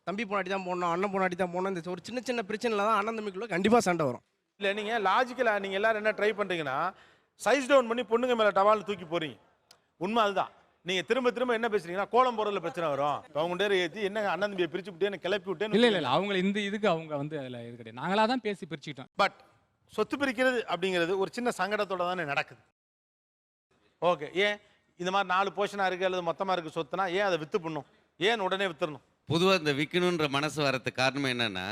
தம்பி பொண்டாட்டி தான் போடணும், அண்ணன் பொண்டாட்டி தான் போடணும், இந்த ஒரு சின்ன சின்ன பிரச்சனைல தான் அண்ணன் தம்பிக்குள்ள கண்டிப்பாக சண்டை வரும். இல்லை நீங்கள் லாஜிக்கலாக நீங்கள் எல்லாரும் என்ன ட்ரை பண்ணுறீங்கன்னா சைஸ் டவுன் பண்ணி பொண்ணுங்க மேலே டவால் தூக்கி போகிறீங்க. உண்மை அதுதான். நீங்கள் திரும்ப என்ன பேசுறீங்கன்னா கோலம் போடுறதுல பிரச்சனை வரும். அவங்க டேர் ஏற்றி என்ன அண்ணன் தம்பியை பிரிச்சு விட்டு கிளப்பி விட்டேன்னு. இல்லை அவங்க இந்த இதுக்கு அவங்க வந்து அதில் இது கிடையாது. நாங்களாக தான் பேசி பிரிச்சுக்கிட்டோம். பட் சொத்து பிரிக்கிறது அப்படிங்கிறது ஒரு சின்ன சங்கடத்தோட தானே நடக்குது. ஓகே, ஏன் இந்த மாதிரி 4 போர்ஷனாக இருக்குது அல்லது மொத்தமாக இருக்குது சொத்துனா ஏன் அதை விற்று பண்ணும்? ஏன் உடனே வித்துறணும்? பொதுவாக இந்த விற்கணுன்ற மனசு வரதுக்கு காரணம் என்னன்னா,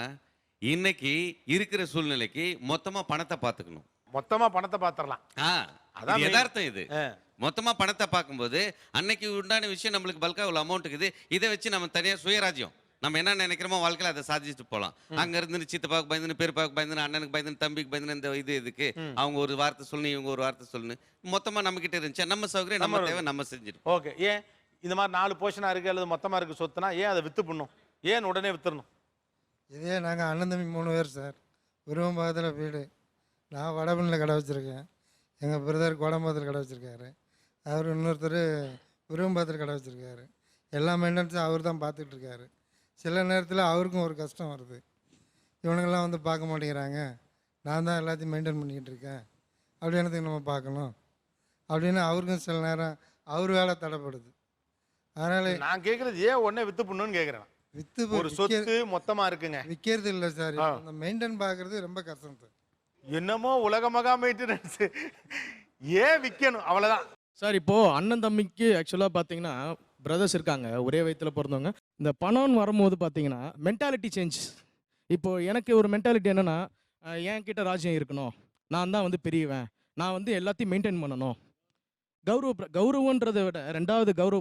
இன்னைக்கு இருக்கிற சூழ்நிலைக்கு மொத்தமாக பணத்தை பார்த்துக்கணும். மொத்தமாக பணத்தை பார்த்துடலாம். அதான் யதார்த்தம். இது மொத்தமாக பணத்தை பார்க்கும்போது அன்னைக்கு உண்டான விஷயம் நம்மளுக்கு பல்கா இவ்வளோ அமௌண்ட் இருக்குது, இதை வச்சு நம்ம தனியாக சுயராஜ்யம் நம்ம என்ன நினைக்கிறோமோ வாழ்க்கையில் அதை சாதிச்சுட்டு போகலாம். அங்கே இருந்து சித்தப்பாவுக்கு பயந்துன்னு, பெருப்பாவுக்கு பயந்துன்னு, அண்ணனுக்கு பயந்துன்னு, தம்பிக்கு பயந்துன்னு, இந்த இது எதுக்கு அவங்க ஒரு வார்த்தை சொல்லணும், இவங்க ஒரு வார்த்தை சொல்லணும். மொத்தமாக நம்மக்கிட்ட இருந்துச்சு, நம்ம சௌகரியம் நம்ம தேவை நம்ம செஞ்சிடும். ஓகே, ஏன் இந்த மாதிரி 4 போர்ஷனாக இருக்குது அல்லது மொத்தமாக இருக்குது சொத்துனா ஏன் அதை விற்று பண்ணும்? ஏன் உடனே வித்துறணும்? இதே நாங்கள் அண்ணன் தம்பி 3 பேர் சார். விருவம்பாக்கத்தில் வீடு. நான் வடபழனியில் கடை வச்சுருக்கேன். எங்கள் பிரதர் கோடம்பாக்கத்தில் கடை வச்சுருக்காரு. அவர் இன்னொருத்தர் விருவம்பாக்கத்தில் கடை வச்சுருக்காரு. எல்லா மெயின்டெனன்ஸும் அவர் தான் பார்த்துட்ருக்காரு. சில நேரத்தில் அவருக்கும் ஒரு கஷ்டம் வருது. இவனுங்கெல்லாம் வந்து பார்க்க மாட்டேங்கிறாங்க, நான் தான் எல்லாத்தையும் மெயின்டைன் பண்ணிக்கிட்டு இருக்கேன், அப்படின்றதுக்கு நம்ம பார்க்கணும் அப்படின்னு அவருக்கும் சில நேரம் அவர் வேலை தடைப்படுது. அதனால் நான் கேட்குறது ஏன் உடனே விற்று பண்ணுன்னு கேட்குறேன். விற்று ஒரு சொத்து மொத்தமாக இருக்குங்க, விற்கிறது இல்லை சார். அந்த மெயின்டைன் பார்க்குறது ரொம்ப கஷ்டம் சார். என்னமோ உலகமாக மெயின்டெனன்ஸ் ஏன் விற்கணும் அவ்வளோதான் சார். இப்போது அண்ணன் தம்பிக்கு ஆக்சுவலாக பார்த்தீங்கன்னா பிரதர்ஸ் இருக்காங்க, ஒரே வயிற்றில் பிறந்தவங்க. இந்த பணம்னு வரும்போது பார்த்தீங்கன்னா மென்டாலிட்டி சேஞ்ச். இப்போது எனக்கு ஒரு மென்டாலிட்டி என்னென்னா, என்கிட்ட ராஜ்யம் இருக்கணும், நான் தான் வந்து பெரியவன், நான் வந்து எல்லாத்தையும் மெயின்டைன் பண்ணணும். கௌரவன்றதை விட 2வது கௌரவ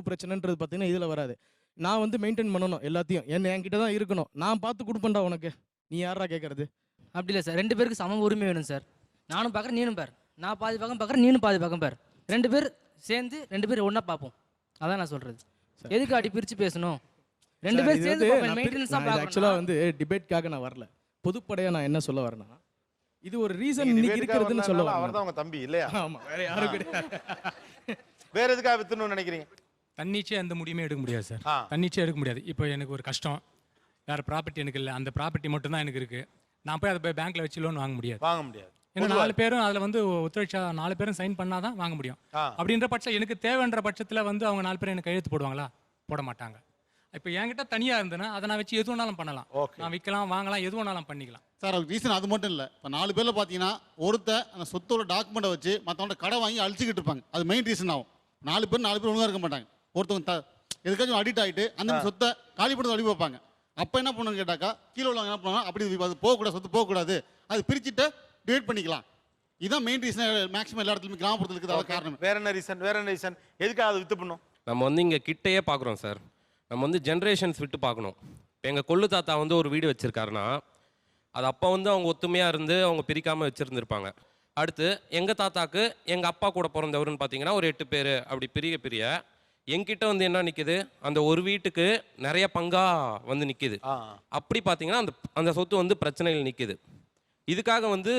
பிரச்சனைன்றது பார்த்தீங்கன்னா இதில் வராது. நான் வந்து மெயின்டைன் பண்ணணும் எல்லாத்தையும், என்கிட்ட தான் இருக்கணும், நான் பார்த்து கொடுப்பேன்டா உனக்கு, நீ யாரா கேட்குறது? அப்படி இல்லை சார். 2 பேருக்கு சம உரிமை வேணும் சார். நானும் பார்க்குறேன், நீனும் பார். நான் பாதி பக்கம் பார்க்குறேன், நீனும் பாதி பக்கம் பார். 2 பேர் சேர்ந்து 2 பேர் ஒன்றா பார்ப்போம். அதான் நான் சொல்கிறது. எதுக்கு அடி பிரித்து பேசணும்? 2 பேர் சேர்ந்து ஆக்சுவலாக வந்து டிபேட்காக நான் வரல. பொதுப்படையாக நான் என்ன சொல்ல வரேன்னா, இது ஒரு ரீசன் இன்னைக்கு இருக்கிறதுன்னு சொல்ல வரேன். அவர்தான் உங்க தம்பி இல்லையா? ஆமாம், வேற யாரும் கிடையாது. வேற எதுக்காக வித்துணும்னு நினைக்கிறீங்க? தன்னிச்சையாக எந்த முடியுமே எடுக்க முடியாது சார். தன்னிச்சையாக எடுக்க முடியாது. இப்போ எனக்கு ஒரு கஷ்டம், வேறு ப்ராப்பர்ட்டி எனக்கு இல்லை, அந்த ப்ராப்பர்ட்டி மட்டும்தான் எனக்கு இருக்குது. நான் போய் அதை போய் பேங்க்கில் வச்சு லோன் வாங்க முடியாது. ஏன்னா 4 பேரும் அதில் வந்து ஒத்துழைச்சா 4 பேரும் சைன் பண்ணால் தான் வாங்க முடியும். அப்படின்ற பட்சம் எனக்கு தேவைன்ற பட்சத்தில் வந்து அவங்க 4 பேரும் எனக்கு கையெழுத்து போடுவாங்களா? போட மாட்டாங்க. இப்போ என்கிட்ட தனியாக இருந்தேன்னா அதை நான் வச்சு எது வேணாலும் பண்ணலாம். நான் விற்கலாம், வாங்கலாம், எது வேணாலும் பண்ணிக்கலாம் சார். அதுக்கு ரீசன் அது மட்டும் இல்லை. இப்போ 4 பேரில் பார்த்தீங்கன்னா அந்த சொத்தோட டாக்குமெண்ட்டை வச்சு மற்றவங்க கடை வாங்கி அழிச்சிக்கிட்டு இருப்பாங்க. அது மெயின் ரீசன் ஆகும். 4 பேர் ஒழுங்காக இருக்க மாட்டாங்க. ஒருத்தவங்க எதுக்காச்சும் அடிக்ட் ஆகிட்டு அந்த சொத்தை காலி பண்ணி அடி வைப்பாங்க. அப்போ என்ன பண்ணணும்னு கேட்டாக்கா, கீழே உள்ளவங்க என்ன பண்ணுவாங்க, அப்படி அது போகக்கூடாது, சொத்து போகக்கூடாது, அது பிரிச்சுட்டு டிவைட் பண்ணிக்கலாம். இதுதான் மெயின் ரீசன். மேக்ஸிமம் எல்லா இடத்துலையும் கிராமப்புறத்தில் இருக்குது. அது காரணம். வேற என்ன ரீசன்? எதுக்காக அதை வித்து பண்ணும்? நம்ம வந்து இங்கே கிட்டையே பார்க்குறோம் சார். நம்ம வந்து ஜென்ரேஷன்ஸ் விட்டு பார்க்கணும். இப்போ எங்கள் கொள்ளு தாத்தா வந்து ஒரு வீடு வச்சுருக்காருன்னா, அது அப்போ வந்து அவங்க ஒத்துமையாக இருந்து அவங்க பிரிக்காமல் வச்சுருந்துருப்பாங்க. அடுத்து எங்கள் தாத்தாக்கு எங்கள் அப்பா கூட பிறந்தவருன்னு பார்த்தீங்கன்னா ஒரு 8 பேர். அப்படி பிரிய என்கிட்ட வந்து என்ன நிற்குது, அந்த ஒரு வீட்டுக்கு நிறைய பங்காக வந்து நிற்கிது. அப்படி பார்த்தீங்கன்னா அந்த சொத்து வந்து பிரச்சனைகள் நிற்கிது. இதுக்காக வந்து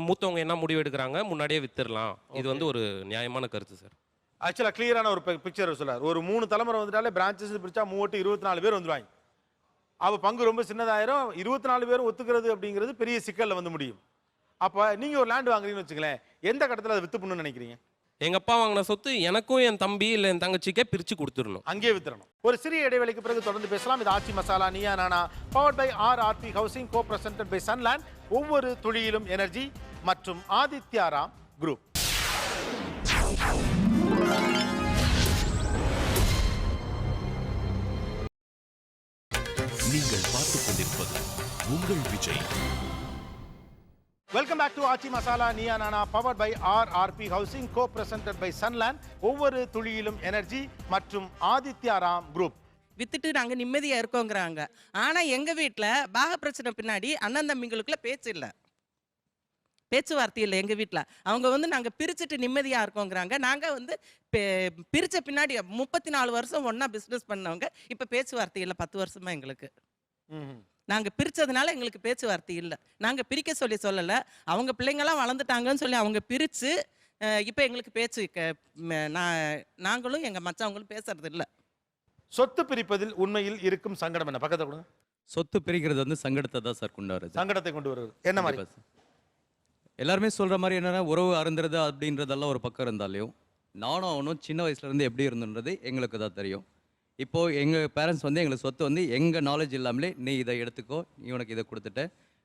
மூத்தவங்க என்ன முடிவு எடுக்கிறாங்க, முன்னாடியே வித்துடலாம். இது வந்து ஒரு நியாயமான கருத்து சார். ஆக்சுவலாக கிளியரான ஒரு பிக்சர் சொல்லார். ஒரு 3 தலைமுறை வந்துட்டாலே பிரான்ச்சஸ் பிரிச்சா 24 பேர் வந்துடுவாங்க. அப்போ பங்கு ரொம்ப சின்னதாயிரும். 24 பேரும் ஒத்துக்கிறது அப்படிங்கிறது பெரிய சிக்கலில் வந்து முடியும். அப்போ நீங்கள் ஒரு லேண்ட் வாங்குறீங்கன்னு வச்சுங்களேன், எந்த கட்டத்தில் அதை வித்து பண்ணணும்னு நினைக்கிறீங்க? எங்கள் அப்பா வாங்கின சொத்து எனக்கும் என் தம்பி இல்லை என் தங்கச்சிக்கே பிரித்து கொடுத்துடணும், அங்கேயே வித்துறணும். ஒரு சிறிய இடைவெளிக்கு பிறகு தொடர்ந்து பேசலாம். இது ஆச்சி Masala Neeya Naana, powered by RRP housing, co presented by Sunland, ஒவ்வொரு துளியிலும் எனர்ஜி மற்றும் ஆதித்யாராம் குரூப். நீங்கள் பார்த்துக் கொண்டிருப்பது உங்கள் Vijay. Welcome back to Aachi Masala Neeya Naana powered by RRP housing co presented by Sunland ஒவ்வொரு துளியிலும் எனர்ஜி மற்றும் ஆதித்யாராம் குரூப். வித்துட்டு நாங்க நிம்மதியா இருக்கோங்கிறாங்க. ஆனா எங்க வீட்டுல பாக பிரச்சனை பின்னாடி அண்ணன் தம்பிங்களுக்குள்ள பேச்சு இல்லை, பேச்சுவார்த்தை இல்லை எங்க வீட்டுல. அவங்க வந்து நாங்க பிரிச்சுட்டு நிம்மதியா இருக்கோங்கிறாங்க. நாங்க வந்து பிரிச்ச பின்னாடி 34 வருஷம் ஒன்னா பிசினஸ் பண்ணவங்க. இப்ப பேச்சுவார்த்தை இல்லை 10 வருஷமா எங்களுக்கு. நாங்க பிரிச்சதுனால எங்களுக்கு பேச்சுவார்த்தை இல்லை. நாங்க பிரிக்க சொல்லல, அவங்க பிள்ளைங்கெல்லாம் வளர்ந்துட்டாங்கன்னு சொல்லி அவங்க பிரிச்சு இப்ப எங்களுக்கு பேச்சு நாங்களும் எங்க மச்சவங்களும் பேசுறது இல்லை. சொத்து பிரிப்பதில் உண்மையில் இருக்கும் சங்கடம் என்ன? பக்கத்துல கொடுங்க. சொத்து பிரிக்கிறது வந்து சங்கடத்தை தான் சார் கொண்டு வருது. சங்கடத்தை கொண்டு வருது என்ன மாதிரி? எல்லாருமே சொல்ற மாதிரி என்னன்னா உறவு அருந்துறது அப்படின்றதெல்லாம் ஒரு பக்கம் இருந்தாலையும் நானும் அவனும் சின்ன வயசுல இருந்து எப்படி இருந்துன்றது எங்களுக்கு தான் தெரியும். இப்போ எங்க பேரண்ட்ஸ் வந்து எங்களுக்கு சொத்து வந்து எங்க நாலேஜ் இல்லாமலே நீ இதை எடுத்துக்கோ, நீ உனக்கு இதை கொடுத்துட்ட,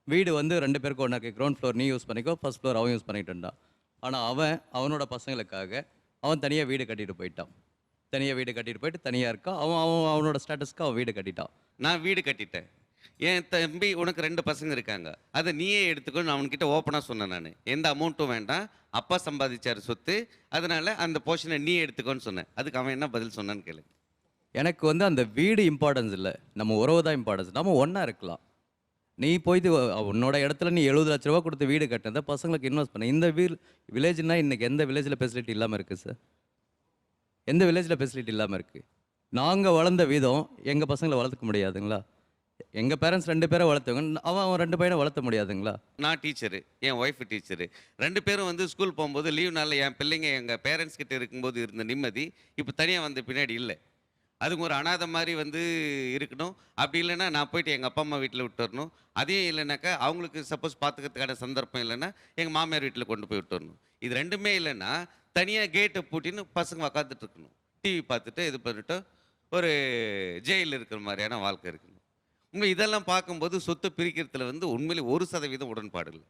வீடு வந்து 2 பேருக்கும் ஒன்றாக்கு, கிரவுண்ட் ஃப்ளோர் நீ யூஸ் பண்ணிக்கோ, ஃபர்ஸ்ட் ஃப்ளோர் அவன் யூஸ் பண்ணிட்டு இருந்தான். ஆனால் அவனோட பசங்களுக்காக அவன் தனியாக வீடு கட்டிட்டு போயிட்டான். தனியாக வீடு கட்டிட்டு போயிட்டு தனியாக இருக்கான். அவனோட ஸ்டேட்டஸ்க்கு அவன் வீடு கட்டிட்டான். நான் வீடு கட்டிட்டேன், என் தம்பி உனக்கு 2 பசங்க இருக்காங்க, அதை நீயே எடுத்துக்கோன்னு அவன்கிட்ட ஓப்பனாக சொன்னேன். நான் எந்த அமௌண்ட்டும் வேண்டாம், அப்பா சம்பாதிச்சார் சொத்து, அதனால அந்த போர்ஷனை நீ எடுத்துக்கோன்னு சொன்னேன். அதுக்கு அவன் என்ன பதில் சொன்னான்னு கேளு. எனக்கு வந்து அந்த வீடு இம்பார்ட்டன்ஸ் இல்லை, நம்ம உறவு தான் இம்பார்ட்டன்ஸ். நம்ம ஒன்றா இருக்கலாம். நீ போயிட்டு உன்னோட இடத்துல நீ 70 லட்ச ரூபா கொடுத்து வீடு கட்டினதை பசங்களுக்கு இன்வெஸ்ட் பண்ண. இந்த வில்லேஜ்னா இன்னைக்கு எந்த வில்லேஜில் ஃபெசிலிட்டி இல்லாமல் இருக்குது சார்? எந்த வில்லேஜில் ஃபெசிலிட்டி இல்லாமல் இருக்குது? நாங்கள் வளர்ந்த விதம் எங்கள் பசங்களை வளர்த்துக்க முடியாதுங்களா? எங்கள் பேரண்ட்ஸ் 2 பேரை வளர்த்தவங்க, அவன் 2 பையனை வளர்த்த முடியாதுங்களா? நான் டீச்சரு, என் ஒய்ஃபு டீச்சரு, 2 பேரும் வந்து ஸ்கூல் போகும்போது லீவ் நாளில் என் பிள்ளைங்க எங்கள் பேரண்ட்ஸ் கிட்ட இருக்கும்போது இருந்த நிம்மதி இப்போ தனியாக வந்த பின்னாடி இல்லை. அதுக்கு ஒரு அனாதை மாதிரி வந்து இருக்கணும். அப்படி இல்லைன்னா நான் போயிட்டு எங்கள் அப்பா அம்மா வீட்டில் விட்டு வரணும். அதையும் இல்லைனாக்கா அவங்களுக்கு சப்போஸ் பார்த்துக்கிறதுக்கான சந்தர்ப்பம் இல்லைன்னா எங்கள் மாமியார் வீட்டில் கொண்டு போய் விட்டு வரணும். இது 2மே இல்லைன்னா தனியாக கேட்டை பூட்டின்னு பசங்க உக்காந்துட்டு இருக்கணும், டிவி பார்த்துட்டு இது பண்ணிட்டு ஒரு ஜெயிலில் இருக்கிற மாதிரியான வாழ்க்கை இருக்கணும். உண்மை இதெல்லாம் பார்க்கும்போது சொத்து பிரிக்கிறதுல வந்து உண்மையிலே 1% உடன்பாடு இல்லை.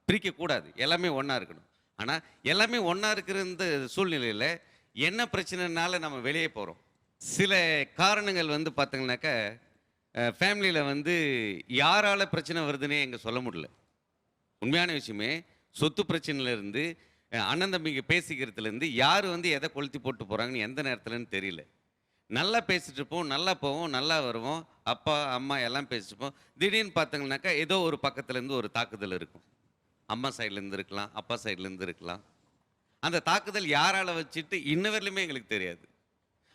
பிரிக்கக்கூடாது, எல்லாமே ஒன்றா இருக்கணும். ஆனால் எல்லாமே ஒன்றா இருக்கிற இந்த சூழ்நிலையில் என்ன பிரச்சனைனால நம்ம வெளியே போகிறோம்? சில காரணங்கள் வந்து பார்த்தீங்கன்னாக்கா ஃபேமிலியில் வந்து யாரால் பிரச்சனை வருதுன்னே எங்கே சொல்ல முடியல. உண்மையான விஷயமே சொத்து பிரச்சனையிலேருந்து அண்ணன் தம்பிங்க பேசிக்கிறதுலேருந்து யார் வந்து எதை கொளுத்தி போட்டு போகிறாங்கன்னு எந்த நேரத்துலன்னு தெரியல. நல்லா பேசிட்டு இருப்போம், நல்லா போவோம், நல்லா வருவோம், அப்பா அம்மா எல்லாம் பேசிட்டுப்போம். திடீர்னு பார்த்தீங்கன்னாக்கா ஏதோ ஒரு பக்கத்துலேருந்து ஒரு தாக்குதல் இருக்கும். அம்மா சைட்லேருந்து இருக்கலாம், அப்பா சைட்லேருந்து இருக்கலாம். அந்த தாக்குதல் யாரால் வச்சுட்டு இன்ன வரலையுமே எங்களுக்கு தெரியாது.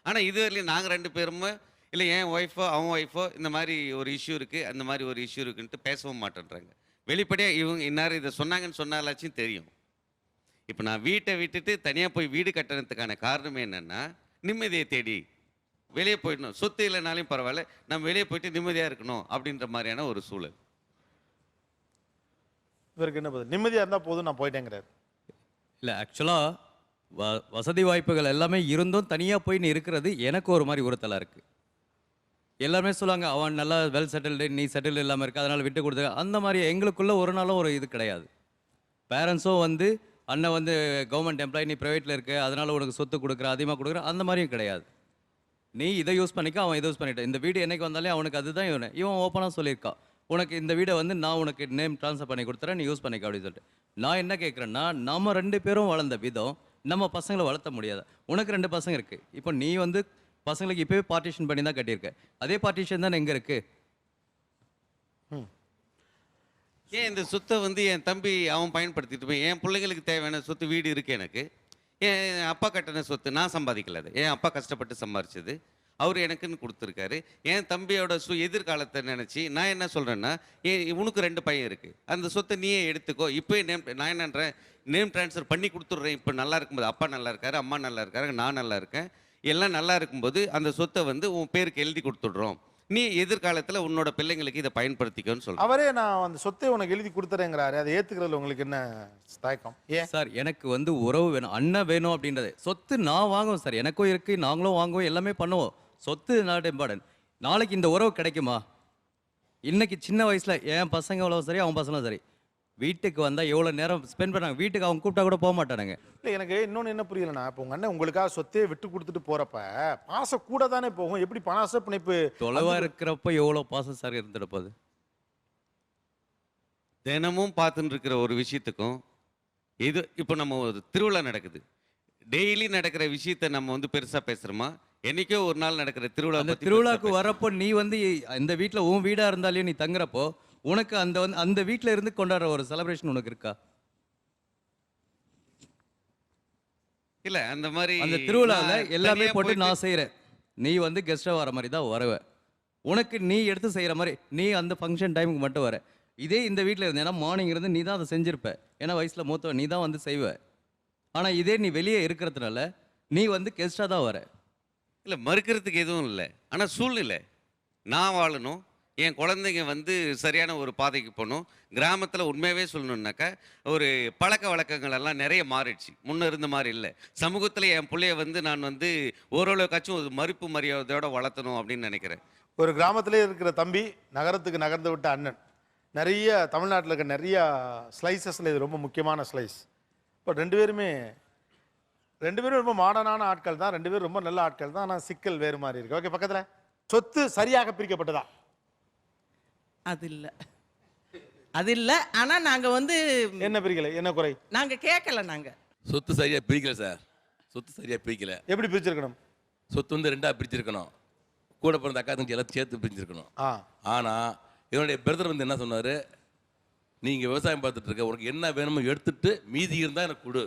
ஆனால் இதுவரையிலையும் நாங்கள் 2 பேருமே இல்லை என் ஒய்ஃபோ அவன் ஒய்ஃபோ இந்த மாதிரி ஒரு இஷ்யூ இருக்குது, அந்த மாதிரி ஒரு இஷ்யூ இருக்குன்ட்டு பேசவும் மாட்டேன்றாங்க. வெளிப்படையாக இவங்க இன்னார் இதை சொன்னாங்கன்னு சொன்னாலாச்சும் தெரியும். இப்போ நான் வீட்டை விட்டுட்டு தனியாக போய் வீடு கட்டுறதுக்கான காரணமே என்னென்னா நிம்மதியை தேடி வெளியே போயிடணும். சொத்து இல்லைனாலையும் பரவாயில்ல, நம்ம வெளியே போயிட்டு நிம்மதியாக இருக்கணும் அப்படின்ற மாதிரியான ஒரு சூழல். இவருக்கு என்ன பதில்? நிம்மதியாக இருந்தால் போதும், நான் போயிட்டேங்கிறார். இல்லை ஆக்சுவலாக வசதி வாய்ப்புகள் எல்லாமே இருந்தும் தனியாக போய் நீ இருக்கிறது எனக்கு ஒரு மாதிரி உறுத்தலாக இருக்குது. எல்லாருமே சொல்லுவாங்க அவன் நல்லா வெல் செட்டில்டு, நீ செட்டில் இல்லாமல் இருக்க, அதனால் விட்டு கொடுத்து. அந்த மாதிரி எங்களுக்குள்ளே ஒரு நாளும் ஒரு இது கிடையாது. பேரண்ட்ஸும் வந்து அண்ணன் வந்து கவர்மெண்ட் எம்ப்ளாயி, நீ ப்ரைவேட்டில் இருக்க, அதனால் உனக்கு சொத்து கொடுக்குற, அதிகமாக கொடுக்குற, அந்த மாதிரியும் கிடையாது. நீ இதை யூஸ் பண்ணிக்க, அவன் இதை யூஸ் பண்ணிட்டான். இந்த வீடு என்னைக்கு வந்தாலே அவனுக்கு அதுதான் இவன் ஓப்பனாக சொல்லியிருக்கான், உனக்கு இந்த வீடை வந்து நான் உனக்கு நேம் ட்ரான்ஸ்ஃபர் பண்ணி கொடுத்துறேன், நீ யூஸ் பண்ணிக்க அப்படின்னு சொல்லிட்டு. நான் என்ன கேட்குறேன்னா, நம்ம 2 பேரும் வளர்ந்த விதம் நம்ம பசங்களை வளர்த்த முடியாது. உனக்கு 2 பசங்க இருக்குது, இப்போ நீ வந்து பசங்களுக்கு இப்போவே பார்ட்டிஷன் பண்ணி தான் கட்டியிருக்க, அதே பார்ட்டிஷன் தான் எங்கே இருக்குது? ஏன் இந்த சொத்தை வந்து என் தம்பி அவன் பயன்படுத்திட்டு போய் என் பிள்ளைங்களுக்கு தேவையான சொத்து வீடு இருக்குது எனக்கு. என் அப்பா கட்டின சொத்து நான் சம்பாதிக்கல, அது என் அப்பா கஷ்டப்பட்டு சம்பாரிச்சது, அவர் எனக்குன்னு கொடுத்துருக்காரு. என் தம்பியோட எதிர்காலத்தை நினச்சி நான் என்ன சொல்கிறேன்னா, உனக்கு 2 பையன் இருக்குது, அந்த சொத்தை நீயே எடுத்துக்கோ. இப்போ நான் என்னன்றேன், நேம் ட்ரான்ஸ்ஃபர் பண்ணி கொடுத்துட்றேன். இப்போ நல்லா இருக்கும்போது அப்பா நல்லா இருக்காரு, அம்மா நல்லா இருக்காரு, நான் நல்லா இருக்கேன், எல்லாம் நல்லா இருக்கும்போது அந்த சொத்தை வந்து உன் பேருக்கு எழுதி கொடுத்துட்றோம். நீ எதிர்காலத்தில் உன்னோட பிள்ளைங்களுக்கு இதை பயன்படுத்திக்கோன்னு சொல்கிறேன். அவரே நான் அந்த சொத்தை உனக்கு எழுதி கொடுத்துறேங்கிறாரு, அதை ஏற்றுக்கிறதுல உங்களுக்கு என்ன தயக்கம்? ஏன் சார் எனக்கு வந்து உறவு வேணும், அண்ணன் வேணும் அப்படின்றது. சொத்து நான் வாங்குவோம் சார், எனக்கும் இருக்குது, நாங்களும் வாங்குவோம், எல்லாமே பண்ணுவோம். சொத்து நாட் இம்பார்ட்டன்ட். நாளைக்கு இந்த உறவு கிடைக்குமா? இன்னைக்கு சின்ன வயசில் என் பசங்க எவ்வளோ சரி, அவன் பசங்களும் சரி, வீட்டுக்கு வந்தால் எவ்வளோ நேரம் ஸ்பெண்ட் பண்ணாங்க, வீட்டுக்கு அவங்க கூப்பிட்டா கூட போக மாட்டானுங்க. இல்லை எனக்கு இன்னொன்று என்ன புரியலண்ணா, இப்போ உங்கள் அண்ணன் உங்களுக்காக சொத்தையே விட்டு கொடுத்துட்டு போகிறப்ப பாசம் கூட தானே போகும், எப்படி பணாச பிணைப்பு தொலைவாக இருக்கிறப்ப எவ்வளோ பாசம் சார் இருந்துட்டு போகுது. தினமும் பார்த்துட்டு இருக்கிற ஒரு விஷயத்துக்கும் இது இப்போ நம்ம ஒரு திருவிழா நடக்குது, டெய்லி நடக்கிற விஷயத்தை நம்ம வந்து பெருசாக பேசுகிறோமா? என்னைக்கோ ஒரு நாள் நடக்கிற திருவிழா அந்த பத்தி திருவிழாக்கு வரப்போ நீ வந்து இந்த வீட்டில் உன் வீடாக இருந்தாலே நீ தங்குறப்போ உனக்கு அந்த வீட்டில் இருந்து கொண்டாடுற ஒரு செலிப்ரேஷன் உனக்கு இருக்கா? இல்ல அந்த மாதிரி அந்த திருவிழாவில் நான் எல்லாமே தனியா போட்டு போயிட்டு- நான் செய்கிறேன், நீ வந்து கெஸ்ட்டாக வர மாதிரி தான் வருவ. உனக்கு நீ எடுத்து செய்கிற மாதிரி நீ அந்த ஃபங்க்ஷன் டைமுக்கு மட்டும் வர. இதே இந்த வீட்டில் இருந்தேன்னா மார்னிங் இருந்து நீ தான் அதை செஞ்சிருப்ப, ஏன்னா வயசில் மூத்தவன் நீ தான் வந்து செய்வ. ஆனால் இதே நீ வெளியே இருக்கிறதுனால நீ வந்து கெஸ்ட்டாக தான் வர. இல்லை மறுக்கிறதுக்கு எதுவும் இல்லை, ஆனால் சூழ்நிலை. நான் வாழணும், என் குழந்தைங்க வந்து சரியான ஒரு பாதைக்கு போகணும். கிராமத்தில் உண்மையாகவே சொல்லணுன்னாக்கா ஒரு பழக்க வழக்கங்கள் எல்லாம் நிறைய மாறிடுச்சு, முன்ன இருந்த மாதிரி இல்லை. சமூகத்தில் என் பிள்ளைய வந்து நான் வந்து ஓரளவுக்காச்சும் ஒரு மறுப்பு மரியாதையோட வளர்த்தணும் அப்படின்னு நினைக்கிறேன். ஒரு கிராமத்திலே இருக்கிற தம்பி நகரத்துக்கு நகர்ந்து விட்ட அண்ணன். நிறைய தமிழ்நாட்டில் இருக்க நிறைய ஸ்லைசஸில் இது ரொம்ப முக்கியமான ஸ்லைஸ். இப்போ ரெண்டு பேரும் ரொம்ப மாடர்னான ஆட்கள் தான், ரெண்டு பேரும் ரொம்ப நல்ல ஆட்கள் தான். ஆனால் சிக்கல் வேறு மாதிரி இருக்கு. ஓகே, பக்கத்தில் சொத்து சரியாக பிரிக்கப்பட்டதா? அது இல்லை. ஆனால் நாங்கள் வந்து என்ன பிரிக்கல, என்ன குறை? நாங்கள் கேட்கல. நாங்கள் சொத்து சரியாக பிரிக்கல சார், சொத்து சரியாக பிரிக்கல. எப்படி பிரிச்சிருக்கணும்? சொத்து வந்து 2ஆக பிரிச்சிருக்கணும், கூட பிறந்த அக்கா தங்கச்சி எல்லாம் சேர்த்து பிரிச்சிருக்கணும். ஆனால் என்னுடைய பிரதர் வந்து என்ன சொன்னார், நீங்கள் விவசாயம் பார்த்துட்டு இருக்க, உனக்கு என்ன வேணுமோ எடுத்துட்டு மீதி இருந்தால் எனக்கு கொடு,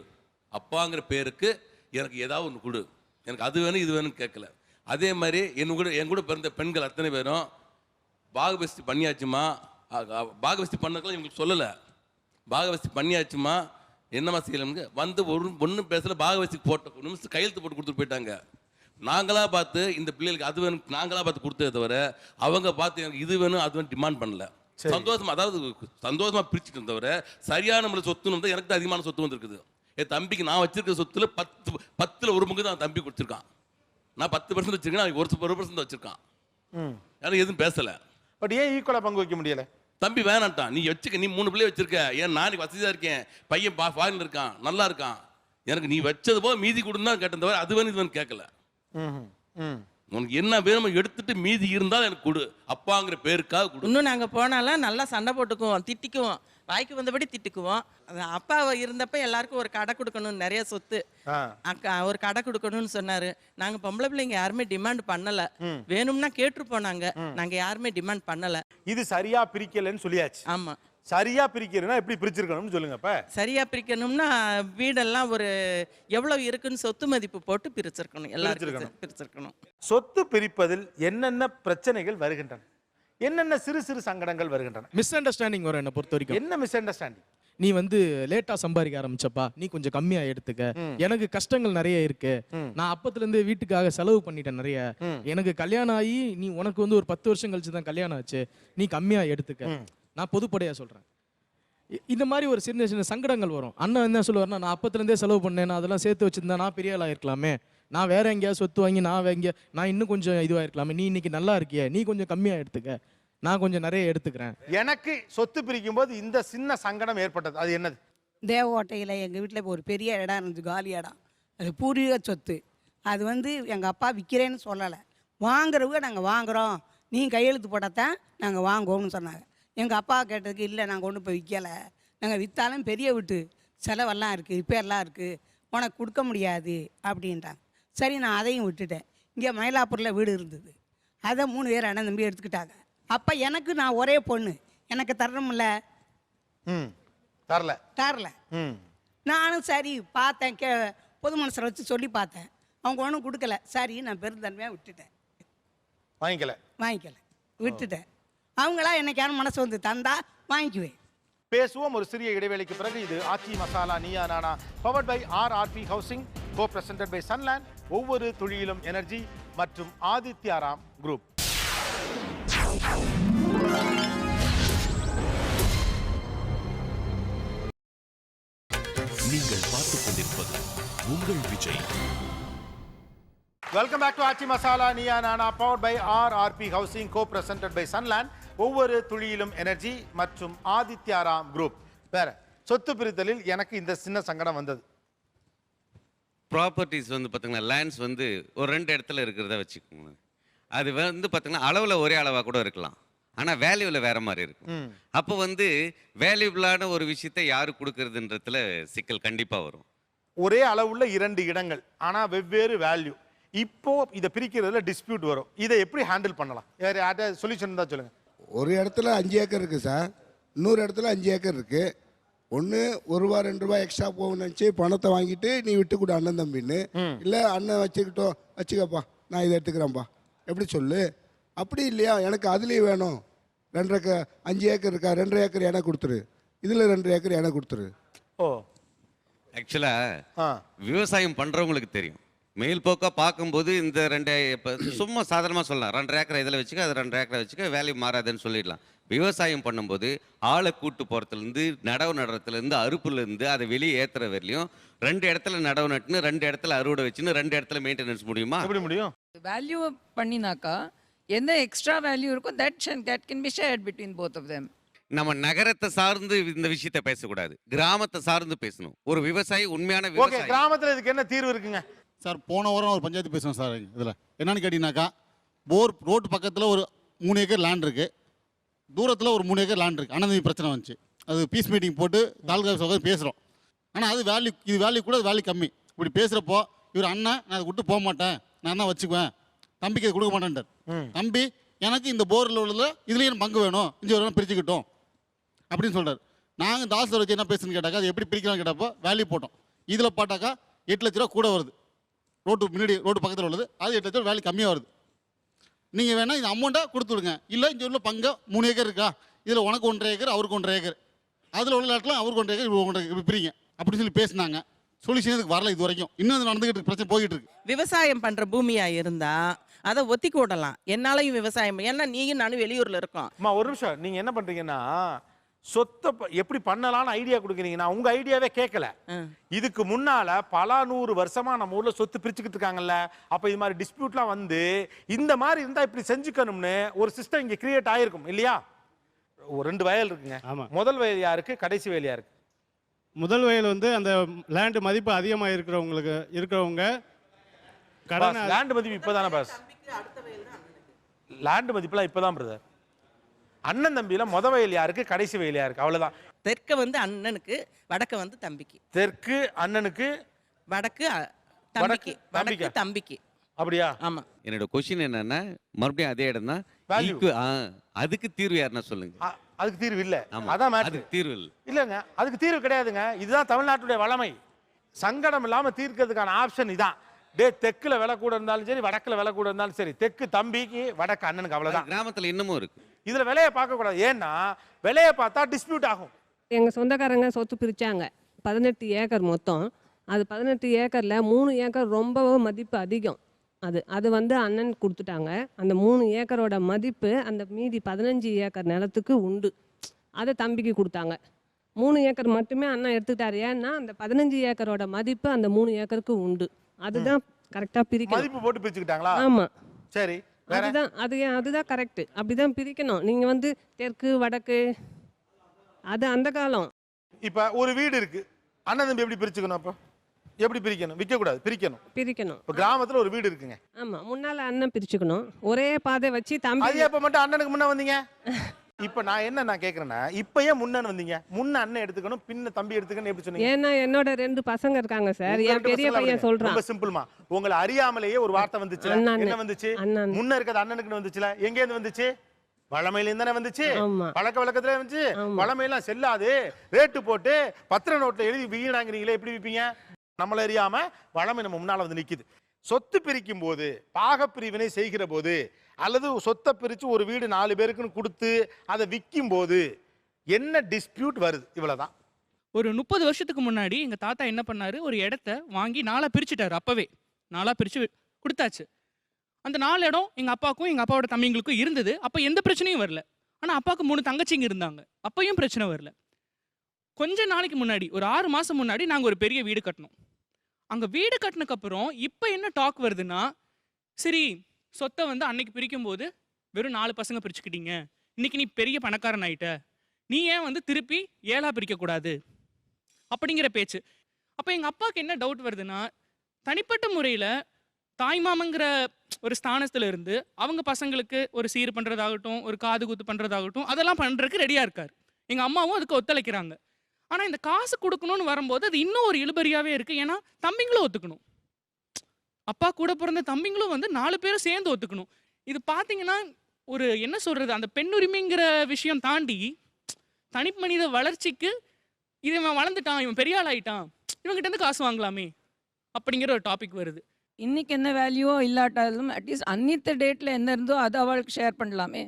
அப்பாங்கிற பேருக்கு எனக்கு ஏதாவது ஒன்று கொடு, எனக்கு அது வேணும் இது வேணும்னு கேட்கல. அதே மாதிரி என் கூட பிறந்த பெண்கள் அத்தனை பேரும் பாகவஸ்தி பண்ணியாச்சுமா, பாகவஸ்தி பண்ணதுக்கெல்லாம் இவங்களுக்கு சொல்லலை, பாகவஸ்தி பண்ணியாச்சுமா என்னம்மா செய்யலாம்னு வந்து ஒன்றும் பேசல, பாகவஸ்திக்கு போட்ட நிமிஷம் கையெழுத்து போட்டு கொடுத்துட்டு போயிட்டாங்க. நாங்களாக பார்த்து இந்த பிள்ளைகளுக்கு அது வேணும் நாங்களாக பார்த்து கொடுத்ததே தவிர அவங்க பார்த்து எனக்கு இது வேணும் அது வேணும் டிமாண்ட் பண்ணல. சந்தோஷமா, அதாவது சந்தோஷமா பிரிச்சுட்டு தவிர சரியான முறையில் சொத்து வந்து எனக்கு தான் அதிகமான சொத்து வந்துருக்குது. என் தம்பிக்கு நான் வச்சிருக்க சொத்துல 10ல் 1 பங்கு தான் தம்பி கொடுத்துருக்கான். நான் 10% வச்சிருக்கேன், அவன் 1% வச்சிருக்கான். யாரும் எதுவும் பேசல. பட் ஏன் ஈக்குவலாக பங்கு வைக்க முடியல? தம்பி வேணான்ட்டான், நீ வச்சுக்க, நீ 3 பிள்ளைய வச்சிருக்க, ஏன் நான் வசதியாக இருக்கேன், பையன் ஃபாரின்ல இருக்கான் நல்லா இருக்கான், எனக்கு நீ வச்சது போக மீதி கொடுன்னு தான் கேட்டேன் தவிர அது வேணும் இது வேணும் கேட்கல. உனக்கு என்ன வேணுமோ எடுத்துட்டு மீதி இருந்தால் எனக்கு கொடு, அப்பாங்கிற பேருக்காக கொடு. இன்னும் நாங்கள் போனாலும் நல்லா சண்டை போட்டுக்குவோம், திட்டிக்குவோம், வாய்க்கு வந்தபடி திட்டுக்குவோம். அப்பா இருந்தப்ப எல்லாருக்கும் ஒரு கடை கொடுக்கணும், நிறைய சொத்து, அக்கா ஒரு கடை கொடுக்கணும்னு சொன்னாரு. நாங்கள் பொம்பளை பிள்ளைங்க யாருமே டிமாண்ட் பண்ணல, வேணும்னா கேட்டுருப்போம். நாங்கள் யாருமே டிமாண்ட் பண்ணல. இது சரியா பிரிக்கலன்னு சொல்லியாச்சு. ஆமா, சரியா பிரிக்கிறதுனா எப்படி பிரிச்சிருக்கணும்னு சொல்லுங்க. இப்ப சரியா பிரிக்கணும்னா வீடெல்லாம் ஒரு எவ்வளவு இருக்குன்னு சொத்து மதிப்பு போட்டு பிரிச்சிருக்கணும், எல்லாரும் பிரிச்சிருக்கணும். சொத்து பிரிப்பதில் என்னென்ன பிரச்சனைகள் வருகின்றன, என்னென்ன சிறு சிறு சங்கடங்கள் வருகின்றன? மிஸ் அண்டர்ஸ்டாண்டிங் வரும் என்னை பொறுத்த வரைக்கும். என்ன மிஸ் அண்டர்ஸ்டாண்டிங்? நீ வந்து லேட்டா சம்பாதிக்க ஆரம்பிச்சப்பா, நீ கொஞ்சம் கம்மியா எடுத்துக்க, எனக்கு கஷ்டங்கள் நிறைய இருக்கு, நான் அப்பத்துல இருந்து வீட்டுக்காக செலவு பண்ணிட்டேன் நிறைய, எனக்கு கல்யாணம் ஆகி நீ உனக்கு வந்து ஒரு 10 வருஷம் கழிச்சு தான் கல்யாணம் ஆச்சு, நீ கம்மியா எடுத்துக்க. நான் பொதுப்படையா சொல்றேன். இந்த மாதிரி ஒரு சின்ன சின்ன சங்கடங்கள் வரும். அண்ணன் என்ன சொல்லுவார்னா, நான் அப்பத்துலேருந்தே செலவு பண்ணேன், நான் அதெல்லாம் சேர்த்து வச்சிருந்தா நான் பெரிய ஆளாக இருக்கலாமே, நான் வேற எங்கேயாவது சொத்து வாங்கி நான் இன்னும் கொஞ்சம் இதுவாக இருக்கலாமே, நீ இன்னைக்கு நல்லா இருக்கிய, நீ கொஞ்சம் கம்மியாக எடுத்துக்க, நான் கொஞ்சம் நிறைய எடுத்துக்கிறேன். எனக்கு சொத்து பிரிக்கும் போது இந்த சின்ன சங்கடம் ஏற்பட்டது, அது என்னது? தேவகோட்டையில் எங்கள் வீட்டில் இப்போ ஒரு பெரிய இடம் இருந்துச்சு, காலி இடம், அது பூர்வீக சொத்து. அது வந்து எங்கள் அப்பா விற்கிறேன்னு சொல்லலை, வாங்குறவங்க நாங்கள் வாங்குகிறோம், நீ கையெழுத்து போட்டால் நாங்கள் வாங்குவோம்னு சொன்னாங்க. எங்கள் அப்பா கேட்டதுக்கு இல்லை, நாங்கள் கொண்டு போய் விற்கலை, நாங்கள் விற்றாலும் பெரிய வீட்டு செலவெல்லாம் இருக்குது, ரிப்பேர்லாம் இருக்குது, உனக்கு கொடுக்க முடியாது அப்படின்ட்டாங்க. சரி, நான் அதையும் விட்டுட்டேன். இங்கே மயிலாப்பூரில் வீடு இருந்தது, அதை 3 பேர் அண்ணன் தம்பி எடுத்துக்கிட்டாங்க. அப்போ எனக்கு நான் ஒரே பொண்ணு, எனக்கு தரணும்ல, தரல. நானும் சரி பார்த்தேன், பொது மனசில் வச்சு சொல்லி பார்த்தேன், அவங்க ஒன்றும் கொடுக்கல. சரி, நான் பெருந்தன்மையாக விட்டுட்டேன், வாங்கிக்கல விட்டுட்டேன். அவங்களா என்னைக்கான மனசு வந்து தந்தா வாங்கிக்குவேன். பேசுவோம் ஒரு சிறிய இடைவேளைக்கு பிறகு. இது ஆச்சி Masala Neeya Naana, powered by RRP housing, co presented by Sunland, ஒவ்வொரு துளியிலும் எனர்ஜி மற்றும் ஆதித்யாராம் குரூப். நீங்கள் பார்த்துக் கொண்டிருப்பது உங்கள் Vijay. Welcome back to Aachi Masala Neeya Naana, powered by RRP housing, co presented by Sunland, ஒவ்வொரு துளியிலும் எனர்ஜி மற்றும் ஆதித்யாராம் குரூப். வேற சொத்து பிரித்தலில் எனக்கு இந்த சின்ன சங்கடம் வந்தது. ப்ராப்பர்ட்டிஸ் வந்து பார்த்தீங்கன்னா லேண்ட்ஸ் வந்து ஒரு 2 இடத்துல இருக்கிறத வச்சுக்கோங்க. அது வந்து பார்த்தீங்கன்னா அளவில் ஒரே அளவாக கூட இருக்கலாம். ஆனால் வேல்யூவில் வேற மாதிரி இருக்கும். அப்போ வந்து வேல்யூபிளான ஒரு விஷயத்தை யாரு கொடுக்கறதுன்றதுல சிக்கல் கண்டிப்பாக வரும். ஒரே அளவுள்ள 2 இடங்கள் ஆனா வெவ்வேறு வேல்யூ. இப்போ இதை பிரிக்கிறதுல டிஸ்பியூட் வரும். இதை எப்படி ஹேண்டில் பண்ணலாம்? வேற யார்ட்ட சொல்யூஷன் தான் சொல்லுங்க. ஒரு இடத்துல 5 ஏக்கர் இருக்குது சார், இன்னொரு இடத்துல 5 ஏக்கர் இருக்குது. ஒன்று ₹1 ₹2 எக்ஸ்ட்ரா போகணும்னு நினச்சி பணத்தை வாங்கிட்டு நீ விட்டு கொடு அண்ணன் தம்பின்னு, இல்லை அண்ணன் வச்சுக்கிட்டோம் வச்சுக்கப்பா நான் இதை எடுத்துக்கிறேன்ப்பா எப்படி சொல்லு. அப்படி இல்லையா, எனக்கு அதுலேயும் வேணும் 5 ஏக்கர் இருக்கா, 2 ஏக்கர் எனக்கு கொடுத்துரு, இதில் 2 ஏக்கர் எனக்கு கொடுத்துரு. ஓ ஆக்சுவலாக விவசாயம் பண்ணுறவங்களுக்கு தெரியும். மேல் போக்காக பார்க்கும்போது இந்த 2 இப்போ சும்மா சாதாரணமாக சொல்லலாம் 2 ஏக்கரை இதில் வச்சுக்க, அது 2 ஏக்கரை வச்சுக்க, வேல்யூ மாறாதுன்னு சொல்லிடலாம். விவசாயம் பண்ணும்போது ஆளை கூட்டு போகிறதுலேருந்து நடவு நடுறதுலேருந்து அறுப்புலேருந்து அதை வெளியே ஏற்றுற வரையிலையும் 2 இடத்துல நடவு நட்டுன்னு 2 இடத்துல அறுவடை வச்சுன்னு 2 இடத்துல மெயின்டெனன்ஸ் முடியுமா? எப்படி முடியும்? வேல்யூ பண்ணினாக்கா எந்த எக்ஸ்ட்ரா வேல்யூ இருக்கோ that can be shared between both of them. நம்ம நகரத்தை சார்ந்து இந்த விஷயத்தை பேசக்கூடாது, கிராமத்தை சார்ந்து பேசணும். ஒரு விவசாயி உண்மையான ஓகே, விவசாயி. கிராமத்தில் இதுக்கு என்ன தீர்வு இருக்குங்க? சார் போன வாரம் ஒரு பஞ்சாயத்து பேசுவோம் சார். இதில் என்னன்னு கேட்டிங்கனாக்கா, ரோட்டு பக்கத்தில் ஒரு 3 ஏக்கர் லேண்ட் இருக்குது, தூரத்தில் ஒரு 3 ஏக்கர் லேண்ட் இருக்குது. அனந்தமி பிரச்சனை வந்துச்சு, அது பீஸ் மீட்டிங் போட்டு தாலுகா சோதனை பேசுகிறோம். ஆனால் அது வேல்யூ, இது வேல்யூ கூட வேல்யூ கம்மி. இப்படி பேசுகிறப்போ இவர் அண்ணன் நான் அதை விட்டு போக மாட்டேன், நான் தான் வச்சுக்குவேன், தம்பிக்கு அதை கொடுக்க மாட்டேன்ட்டார். தம்பி எனக்கு இந்த போரில் உள்ளதில் இதுலேயும் பங்கு வேணும், இஞ்சி ஒரு பிரிச்சுக்கிட்டோம் அப்படின்னு சொல்கிறார். நாங்கள் தாசர் வச்சு என்ன பேசுன்னு கேட்டாக்கா, அது எப்படி பிரிக்கலாம்னு கேட்டப்போ வேல்யூ போட்டோம். இதில் பார்த்தாக்கா 8 லட்ச ரூபா கூட வருது, ரோட்டு பக்கத்தில் உள்ளது, அது 8 லட்ச ரூபா வேல்யூ கம்மியாக வருது. நீங்கள் வேணால் இந்த அமௌண்ட்டாக கொடுத்துடுங்க, இல்லை இங்கே உள்ள பங்கு 3 ஏக்கர் இருக்கா, இதில் உனக்கு 1.5 ஏக்கர் அவருக்கு 1.5 ஏக்கர், அதில் உள்ள இடத்துல அவருக்கு 1.5 ஏக்கர் இவருக்கு 1.5 ஏக்கர் பிரிங்க அப்படின்னு சொல்லி பேசினாங்க. சொல்யூஷன் இதுக்கு வரல இது வரைக்கும், இன்னும் நடந்துகிட்டு பிரச்சனை போய்கிட்டு இருக்கு. விவசாயம் பண்ற பூமியா இருந்தா அதை ஒத்திக்கு விடலாம். என்னாலையும் விவசாயம், ஏன்னா நீயும் நானும் வெளியூர்ல இருக்கோம். அம்மா ஒரு நிமிஷம், நீங்க என்ன பண்றீங்கன்னா சொத்தை எப்படி பண்ணலாம்னு ஐடியா கொடுக்குறீங்கன்னா உங்க ஐடியாவே கேட்கல. இதுக்கு முன்னால பல 100 வருஷமா நம்ம ஊர்ல சொத்து பிரிச்சுக்கிட்டு இருக்காங்கல்ல, அப்ப இது மாதிரி டிஸ்பியூட்லாம் வந்து இந்த மாதிரி இருந்தா இப்படி செஞ்சுக்கணும்னு ஒரு சிஸ்டம் இங்க கிரியேட் ஆயிருக்கும் இல்லையா? 2 வயல் இருக்குங்க. முதல் வயல் யாருக்கு, கடைசி வயல் யாருக்கு? முதல் வயல் வந்து அந்த லேண்டு மதிப்பு அதிகமாக இருக்கிறவங்க கடன். லேண்ட் மதிப்பு இப்போதானே பாஸ்? லேண்ட் மதிப்புலாம் இப்போதான் பிரதர். அண்ணன் தம்பியில முத வயல் யாருக்கு, கடைசி வயல் யாருக்கு, அவ்வளவுதான். தெற்க வந்து அண்ணனுக்கு, வடக்க வந்து தம்பிக்கு. தெற்கு அண்ணனுக்கு, வடக்கு தம்பிக்கு. வடக்கு தம்பிக்கு. அப்படியா? ஆமா. என்னோட கொஸ்டின் என்னன்னா, மறுபடியும் அதே இடம் தான். அதுக்கு தீர்வு யாருன்னா சொல்லுங்க. அதுக்கு தீர்வு இல்ல, அதான் அதுக்கு தீர்வு இல்லை. இல்லைங்க, அதுக்கு தீர்வு கிடையாதுங்க. இதுதான் தமிழ்நாட்டுடைய வளமை. சங்கடம் இல்லாம தீர்க்கிறதுக்கான ஆப்ஷன் இதான். தெற்குல விலை கூட இருந்தாலும் சரி, வடக்குல விலை கூட இருந்தாலும் சரி, தெற்கு தம்பிக்கு, வடக்கு அண்ணனுக்கு, அவ்வளவுதான். கிராமத்துல இன்னமும் இருக்கு. இதுல விலையை பார்க்க கூடாது, ஏன்னா விலையை பார்த்தா டிஸ்பியூட் ஆகும். எங்கள் சொந்தக்காரங்க சொத்து பிரித்தாங்க, 18 ஏக்கர் மொத்தம். அது 18 ஏக்கரில் 3 ஏக்கர் ரொம்பவும் மதிப்பு அதிகம். அது வந்து அண்ணன் கொடுத்துட்டாங்க. அந்த 3 ஏக்கரோட மதிப்பு அந்த மீதி 15 ஏக்கர் நிலத்துக்கு உண்டு. அதை தம்பிக்கு கொடுத்தாங்க. 3 ஏக்கர் மட்டுமே அண்ணன் எடுத்துக்கிட்டாரு. ஏன்னா அந்த 15 ஏக்கரோட மதிப்பு அந்த 3 ஏக்கருக்கு உண்டு. அதுதான் கரெக்டாக பிரிக்கணும். மதிப்பு போட்டு பிரிச்சுக்கிட்டாங்களா? ஆமாம். சரி, அதுதான் கரெக்ட். அப்படிதான் பிரிக்கணும். நீங்க வந்து தெற்கு வடக்கு, அது அந்த காலம். இப்ப ஒரு வீடு இருக்கு, அண்ணன் தம்பி எப்படி பிரிச்சுக்கணும்? அப்ப எப்படி பிரிக்கணும்? விற்க கூடாது, பிரிக்கணும். இப்ப கிராமத்துல ஒரு வீடு இருக்குங்க. ஆமா, முன்னால அண்ணன் பிரிச்சுக்கணும். ஒரே பாதை வச்சு தம்பி. அது எப்ப மட்டும் அண்ணனுக்கு முன்ன வந்தீங்க? இப்ப நான் கேக்குறேன்னா, இப்ப ஏன் முன்னன்னு வந்தீங்க? முன்ன அண்ணன் எடுத்துக்கணும், பின்ன தம்பி எடுத்துக்கணும் எப்படி சொன்னீங்க? ஏன்னா என்னோட 2 பசங்க இருக்காங்க சார். என் பெரிய பையன் சொல்றான். ரொம்ப சிம்பிள்மா, உங்களை அறியாமலேயே ஒரு வார்த்தை வந்துச்சு. என்ன வந்துச்சு? முன்ன இருக்கிறது அண்ணனுக்கு வந்துச்சுல. எங்க இருந்து வந்துச்சு? வளமையில இருந்தானே வந்துச்சு. பழக்க வழக்கத்துல வந்துச்சு. வளமையெல்லாம் செல்லாது, ரேட்டு போட்டு பத்திர நோட்ல எழுதி வீணாங்கிறீங்களே, எப்படி விற்பீங்க? நம்மள அறியாம வளமை நம்ம முன்னால வந்து நிக்குது. சொத்து பிரிக்கும் போது, பாகப்பிரிவினை செய்கிற போது, அல்லது சொத்தை பிரித்து ஒரு வீடு 4 பேருக்குன்னு கொடுத்து அதை விற்கும் போது என்ன டிஸ்பியூட் வருது? இவ்வளவுதான். ஒரு 30 வருஷத்துக்கு முன்னாடி எங்க தாத்தா என்ன பண்ணாரு, ஒரு இடத்த வாங்கி 4 பிரிச்சுட்டாரு. அப்பவே 4 பிரிச்சு கொடுத்தாச்சு. அந்த 4 இடம் எங்க அப்பாவுக்கும் எங்க அப்பாவோட தம்பிங்களுக்கும் இருந்தது. அப்ப எந்த பிரச்சனையும் வரல. ஆனா அப்பாவுக்கு 3 தங்கச்சிங்க இருந்தாங்க, அப்பயும் பிரச்சனை வரல. கொஞ்ச நாளைக்கு முன்னாடி, ஒரு 6 மாசம் முன்னாடி நாங்க ஒரு பெரிய வீடு கட்டணும். அங்க வீடு கட்டினக்கு அப்புறம் இப்ப என்ன டாக் வருதுன்னா, சரி சொத்தை வந்து அன்னைக்கு பிரிக்கும் போது வெறும் 4 பசங்க பிரிச்சுக்கிட்டீங்க, இன்னைக்கு நீ பெரிய பணக்காரன் ஆயிட்ட, நீ ஏன் வந்து திருப்பி 7ஆ பிரிக்க கூடாது அப்படிங்கிற பேச்சு. அப்ப எங்க அப்பாவுக்கு என்ன டவுட் வருதுன்னா, தனிப்பட்ட முறையில தாய்மாமங்கிற ஒரு ஸ்தானத்துல இருந்து அவங்க பசங்களுக்கு ஒரு சீர் பண்றதாகட்டும், ஒரு காது குத்து பண்றதாகட்டும், அதெல்லாம் பண்றதுக்கு ரெடியா இருக்காரு. எங்க அம்மாவும் அதுக்கு ஒத்துழைக்கிறாங்க. ஆனா இந்த காசு கொடுக்கணும்னு வரும்போது அது இன்னும் ஒரு இழுபறியாவே இருக்கு. ஏன்னா தம்பிங்களும் ஒத்துக்கணும், அப்பா கூட பிறந்த தம்பிங்களும் வந்து 4 பேரும் சேர்ந்து ஒத்துக்கணும். இது பாத்தீங்கன்னா ஒரு என்ன சொல்றது, அந்த பெண்ணுரிமைங்கிற விஷயம் தாண்டி தனி மனித வளர்ச்சிக்கு இவன் வளர்ந்துட்டான், இவன் பெரிய ஆள் ஆயிட்டான், இவங்கிட்ட இருந்து காசு வாங்கலாமே அப்படிங்கிற ஒரு டாபிக் வருது. இன்னைக்கு என்ன வேல்யூவோ இல்லாட்டாலும் அட்லீஸ்ட் அன்னித்த டேட்டில் என்ன இருந்தோ அதை அவளுக்கு ஷேர் பண்ணலாமே.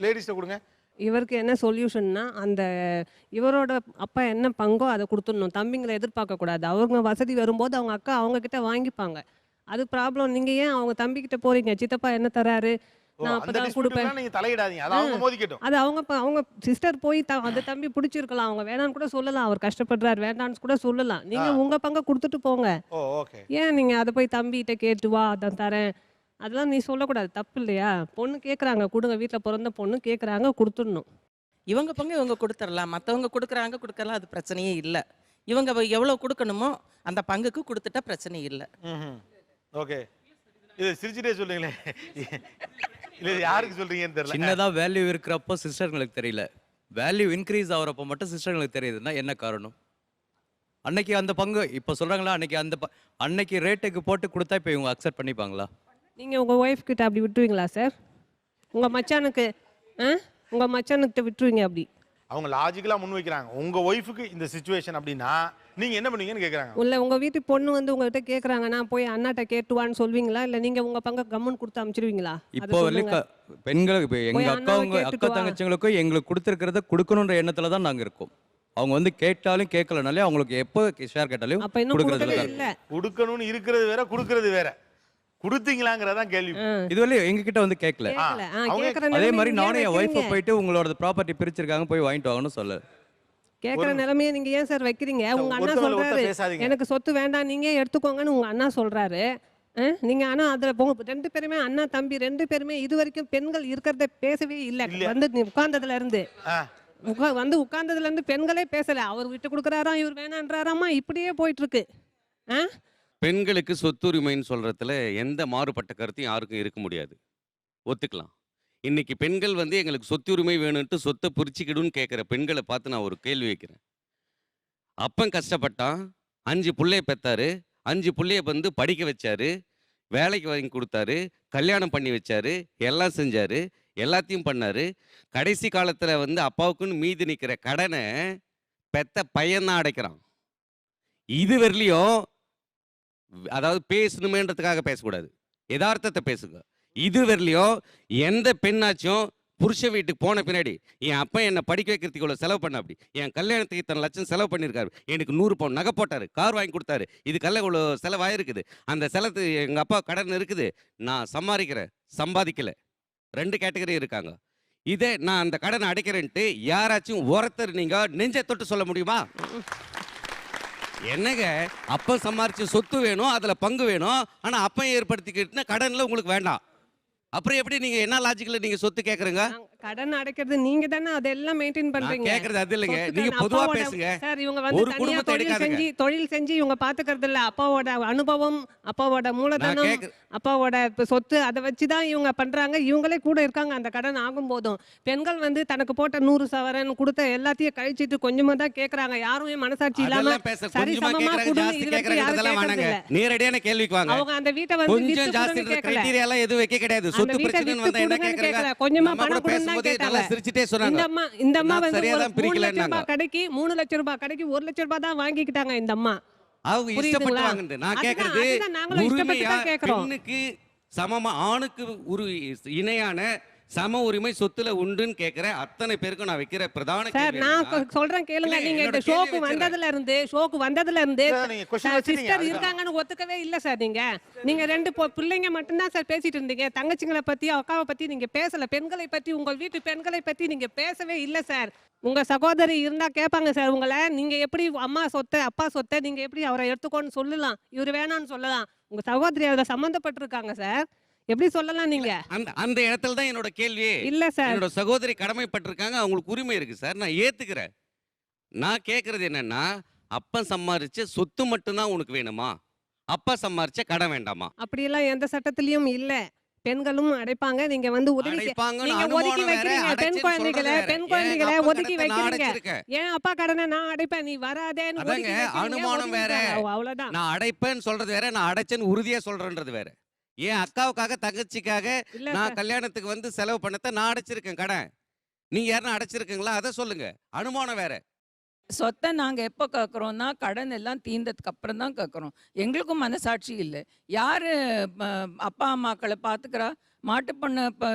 லேடிஸ்ட கொடுங்க. இவருக்கு என்ன சொல்யூஷன்னா, அந்த இவரோட அப்பா என்ன பங்கோ அதை கொடுத்துடணும், தம்பிங்களை எதிர்பார்க்கக்கூடாது. அவங்க வசதி வரும்போது அவங்க அக்கா அவங்க கிட்ட வாங்கிப்பாங்க. அது ப்ராப்ளம். நீங்கள் ஏன் அவங்க தம்பிக்கிட்ட போகிறீங்க? சித்தப்பா என்ன தராரு, நான் அந்த அப்பதான் dispute கொடுப்பேன். எல்லாம் நீங்க தலையிடாதீங்க, அது அவங்க மோதிக்கட்டும். அது அவங்க சிஸ்டர் போய் அந்த தம்பி பிடிச்சிருக்கலாம், அவங்க வேணான்னு கூட சொல்லலாம், அவர் கஷ்டப்படுறாரு வேண்டான்னு கூட சொல்லலாம். நீங்க உங்க பங்கை கொடுத்துட்டு போங்க. ஓ ஓகே. ஏன் நீங்க அதை போய் தம்பிகிட்ட கேட்டு வா அதான் தரேன், அதெல்லாம் நீ சொல்லக்கூடாது, தப்பு இல்லையா? பொண்ணு கேட்குறாங்க கொடுங்க, வீட்டில் பிறந்த பொண்ணு கேட்குறாங்க, கொடுத்துடணும். இவங்க பங்கு இவங்க கொடுத்துடலாம், மற்றவங்க கொடுக்குறாங்க கொடுக்கலாம், அது பிரச்சனையே இல்லை. இவங்க எவ்வளோ கொடுக்கணுமோ அந்த பங்குக்கு கொடுத்துட்டா பிரச்சனை இல்லை. ஓகே. இது சிரிச்சுட்டே சொல்றீங்களே, இல்லை யாருக்கு சொல்றீங்கன்னு தெரியல. சின்னதாக வேல்யூ இருக்கிறப்போ சிஸ்டர்களுக்கு தெரியல, வேல்யூ இன்க்ரீஸ் ஆகிறப்போ மட்டும் சிஸ்டர்களுக்கு தெரியுதுன்னா என்ன காரணம்? அன்னைக்கு அந்த பங்கு இப்போ சொல்கிறாங்களா, அன்னைக்கு ரேட்டுக்கு போட்டு கொடுத்தா இப்போ இவங்க அக்செப்ட் பண்ணிப்பாங்களா? நீங்கள் உங்கள் ஒய்ஃப் கிட்ட அப்படி விட்டுருவீங்களா சார்? உங்கள் மச்சானுக்கு உங்கள் மச்சானுக்கிட்ட விட்டுருவீங்க அப்படி? அவங்க லாஜிக்கலாக முன் வைக்கிறாங்க. உங்க ஒய்ஃபுக்கு இந்த சிச்சுவேஷன் அப்படின்னா நீங்க என்ன பண்ணுவீங்கன்னு கேட்குறாங்க. இல்லை உங்கள் வீட்டு பொண்ணு வந்து உங்கள்கிட்ட கேட்குறாங்க, நான் போய் அண்ணாட்ட கேட்டுவான்னு சொல்வீங்களா, இல்லை நீங்கள் உங்கள் பங்கு கம்முன்னு கொடுத்து அனுப்பிச்சிடுவீங்களா? இப்போ வரைக்கும் பெண்களுக்கு இப்போ எங்கள் அக்கா தங்கச்சிங்களுக்கும் எங்களுக்கு கொடுத்துருக்கிறத கொடுக்கணுன்ற எண்ணத்தில் தான் நாங்கள் இருக்கோம். அவங்க வந்து கேட்டாலும் கேட்கலனாலே அவங்களுக்கு எப்போ ஷேர் கேட்டாலும் கொடுக்கறது கொடுக்கணும்னு இருக்கிறது வேற, கொடுக்கறது வேற. கொடுத்தீங்களாங்கிறதான் கேள்வி. இதுவரையும் எங்ககிட்ட வந்து கேட்கல. அதே மாதிரி நானும் என் ஒய்ஃபை போயிட்டு உங்களோட ப்ராப்பர்ட்டி பிரிச்சிருக்காங்க போய் வாங்கிட்டு வாங்கன்னு சொல்ல கேட்குற நிலைமையை நீங்க ஏன் சார் வைக்கிறீங்க? உங்க அண்ணா சொல்றாரு எனக்கு சொத்து வேண்டாம் நீங்க எடுத்துக்கோங்கன்னு உங்க அண்ணா சொல்றாரு. நீங்க ஆனா அதுல 2 பேருமே அண்ணா தம்பி 2 பேருமே இது வரைக்கும் பெண்கள் இருக்கிறத பேசவே இல்லை. வந்து உட்கார்ந்ததுல இருந்து உட்கார்ந்ததுல இருந்து பெண்களே பேசல. அவர் விட்டு கொடுக்குறாராம், இவர் வேணான்றாராமா, இப்படியே போயிட்டு இருக்கு. பெண்களுக்கு சொத்துரிமைன்னு சொல்றதுல எந்த மாறுபட்ட கருத்தையும் யாருக்கும் இருக்க முடியாது, ஒத்துக்கலாம். இன்னைக்கு பெண்கள் வந்து எங்களுக்கு சொத்துரிமை வேணும்ட்டு சொத்தை பிரிச்சுக்கிடுன்னு கேட்குற பெண்களை பார்த்து நான் ஒரு கேள்வி வைக்கிறேன். அப்பன் கஷ்டப்பட்டான், 5 பிள்ளைய பெற்றாரு, 5 பிள்ளைய வந்து படிக்க வச்சாரு, வேலைக்கு வாங்கி கொடுத்தாரு, கல்யாணம் பண்ணி வச்சாரு, எல்லாம் செஞ்சாரு, எல்லாத்தையும் பண்ணாரு. கடைசி காலத்தில் வந்து அப்பாவுக்குன்னு மீதி நிற்கிற கடனை பெத்த பையன்தான் அடைக்கிறான். இது வரலையும் அதாவது பேசணுமேன்றதுக்காக பேசக்கூடாது, யதார்த்தத்தை பேசுங்க. இது வரலையும் எந்த பெண்ணாச்சும் புருஷ வீட்டுக்கு போன பின்னாடி என் அப்பா என்னை படிக்க வைக்கிறதுக்கு இவ்வளோ செலவு பண்ண, அப்படி என் கல்யாணத்துக்கு இத்தனை லட்சம் செலவு பண்ணியிருக்காரு, எனக்கு 100 பவுன் நகை போட்டார், கார் வாங்கி கொடுத்தாரு, இதுக்கெல்லாம் இவ்வளோ செலவாயிருக்குது, அந்த செலவு எங்கள் அப்பா கடன் இருக்குது, நான் சம்பாதிக்கலை. 2 கேட்டகரி இருக்காங்க. இதே நான் அந்த கடனை அடைக்கிறேன்ட்டு யாராச்சும் ஒருத்தர் நீங்கள் நெஞ்சை தொட்டு சொல்ல முடியுமா? என்னங்க அப்ப சம்பாரிச்ச சொத்து வேணும், அதுல பங்கு வேணும், ஆனா அப்ப ஏற்படுத்திக்கிட்டு கடன்ல உங்களுக்கு வேண்டாம். அப்புறம் எப்படி நீங்க என்ன லாஜிக்கல நீங்க சொத்து கேக்குறீங்க? கடன் அடைக்கிறது நீங்க தானே அதெல்லாம் மெயின்டைன் பண்றீங்க. கேக்குறது அது இல்லங்க, நீங்க பொதுவா பேசுங்க. சார் இவங்க வந்து தனியா தொழில் செஞ்சு இவங்க பாத்துக்கிறது இல்ல. அப்பாவோட அனுபவம், அப்பாவோட மூலதனம், அப்பாவோட சொத்து அதை வச்சுதான் இவங்க பண்றாங்க. இவங்களே கூட இருக்காங்க அந்த கடன் ஆகும் போதும். பெண்கள் வந்து தனக்கு போட்ட 100 சவரன் கொடுத்த எல்லாத்தையும் கழிச்சிட்டு கொஞ்சமா தான் கேக்குறாங்க. யாரும் மனசாட்சி இல்லாம சரிசமமா நேரடியான கேள்விக்கு வாங்க. அவங்க அந்த வீட்டை வந்து கொஞ்சம் ஜாஸ்தி கிரைட்டீரியா எல்லாம் எதுவும் வைக்க கிடையாது. சொத்து பிரச்சனை வந்தா என்ன கேக்குறாங்க? கொஞ்சமா பணம் கொடுங்க. சிரிச்சிட்டே சொன்னாங்க. இந்த அம்மா வந்து 3 லட்சம் ரூபாய் கடைக்கு 3 லட்சம் ரூபாய் கடைக்கு 1 லட்சம் ரூபாய் தான் வாங்கிக்கிட்டாங்க இந்த அம்மா. அவங்க இஷ்டப்பட்டு வாங்குது. நான் கேக்குறது பெண்ணுக்கு சமமா ஆணுக்கு ஒரு இணையான சம உரிமை சொத்துல உண்டுன்னு கேக்குற அத்தனை பேருக்கு நான் வைக்கிற பிரதான சார் நான் சொல்றேன் கேளுங்க. நீங்க இந்த ஷோக்கு வந்ததுல இருந்து சிஸ்டர் இருக்காங்கன்னு ஒத்துக்கவே இல்ல சார். நீங்க 2 பிள்ளைங்க மட்டும்தான் சார் பேசிட்டு இருந்தீங்க. தங்கச்சிங்களை பத்தி அக்காவை பத்தி நீங்க பேசல. பெண்களை பத்தி உங்கள் வீட்டு பெண்களை பத்தி நீங்க பேசவே இல்ல சார். உங்க சகோதரி இருந்தா கேட்பாங்க சார் உங்களை. நீங்க எப்படி அம்மா சொத்தை அப்பா சொத்தை நீங்க எப்படி அவரை எடுத்துக்கோன்னு சொல்லலாம், இவரு வேணான்னு சொல்லலாம். உங்க சகோதரி அதுல சம்பந்தப்பட்டிருக்காங்க சார், எப்படி சொல்லலாம் நீங்க? அந்த இடத்துல தான் என்னோட கேள்வி இல்ல சார். என்னோட சகோதரி கடமைப்பட்டிருக்காங்க, அவங்களுக்கு உரிமை இருக்கு சார், நான் ஏத்துக்கிறேன். நான் கேட்கறது என்னன்னா, அப்பன் சம்பாரிச்ச சொத்து மட்டும்தான் உனக்கு வேணுமா, அப்பா சம்பாரிச்ச கடன் வேண்டாமா? அப்படியெல்லாம் எந்த சட்டத்திலயும் இல்ல. பெண்களும் அடைப்பாங்க. நீங்க வந்து அடைப்பாங்கன்னு நீங்க ஒதுக்கி அனுமானம் வேற, வைக்கிறீங்க. அடைச்சேன்னு சொல்றது வேற. பெண் என் குழந்தைகளை அப்பா ஒதுக்கி கடனை நான் வைக்கிறீங்க. அடைச்சிருக்கேன். என் அப்பா கடனை நான் அடைப்பேன், நீ வராதேன்னு அதாங்க ஒதுக்கி வைக்கிறீங்க, அனுமானம் ஒதுக்கி வேற. வைக்கிறாங்க. அவ்வளவுதான். நான் அடைப்பேன்னு சொல்றது வேற, நான் அடைச்சேன்னு உறுதியா சொல்றேன்றது வேற. என் அக்காவுக்காக தங்கச்சிக்காக இல்ல நான் சார். கல்யாணத்துக்கு வந்து செலவு பண்ணத்தை நான் அடைச்சிருக்கேன் கடன். நீங்க யாரும் அடைச்சிருக்கீங்களா? அதை சொல்லுங்க. அனுமானம் வேற. சொத்தை நாங்கள் எப்போ கேட்குறோன்னா கடன் எல்லாம் தீர்ந்ததுக்கு அப்புறம் தான் கேட்குறோம். எங்களுக்கும் மனசாட்சி இல்லை. யார் அப்பா அம்மாக்களை பார்த்துக்கிறா? மாட்டு பொண்ணை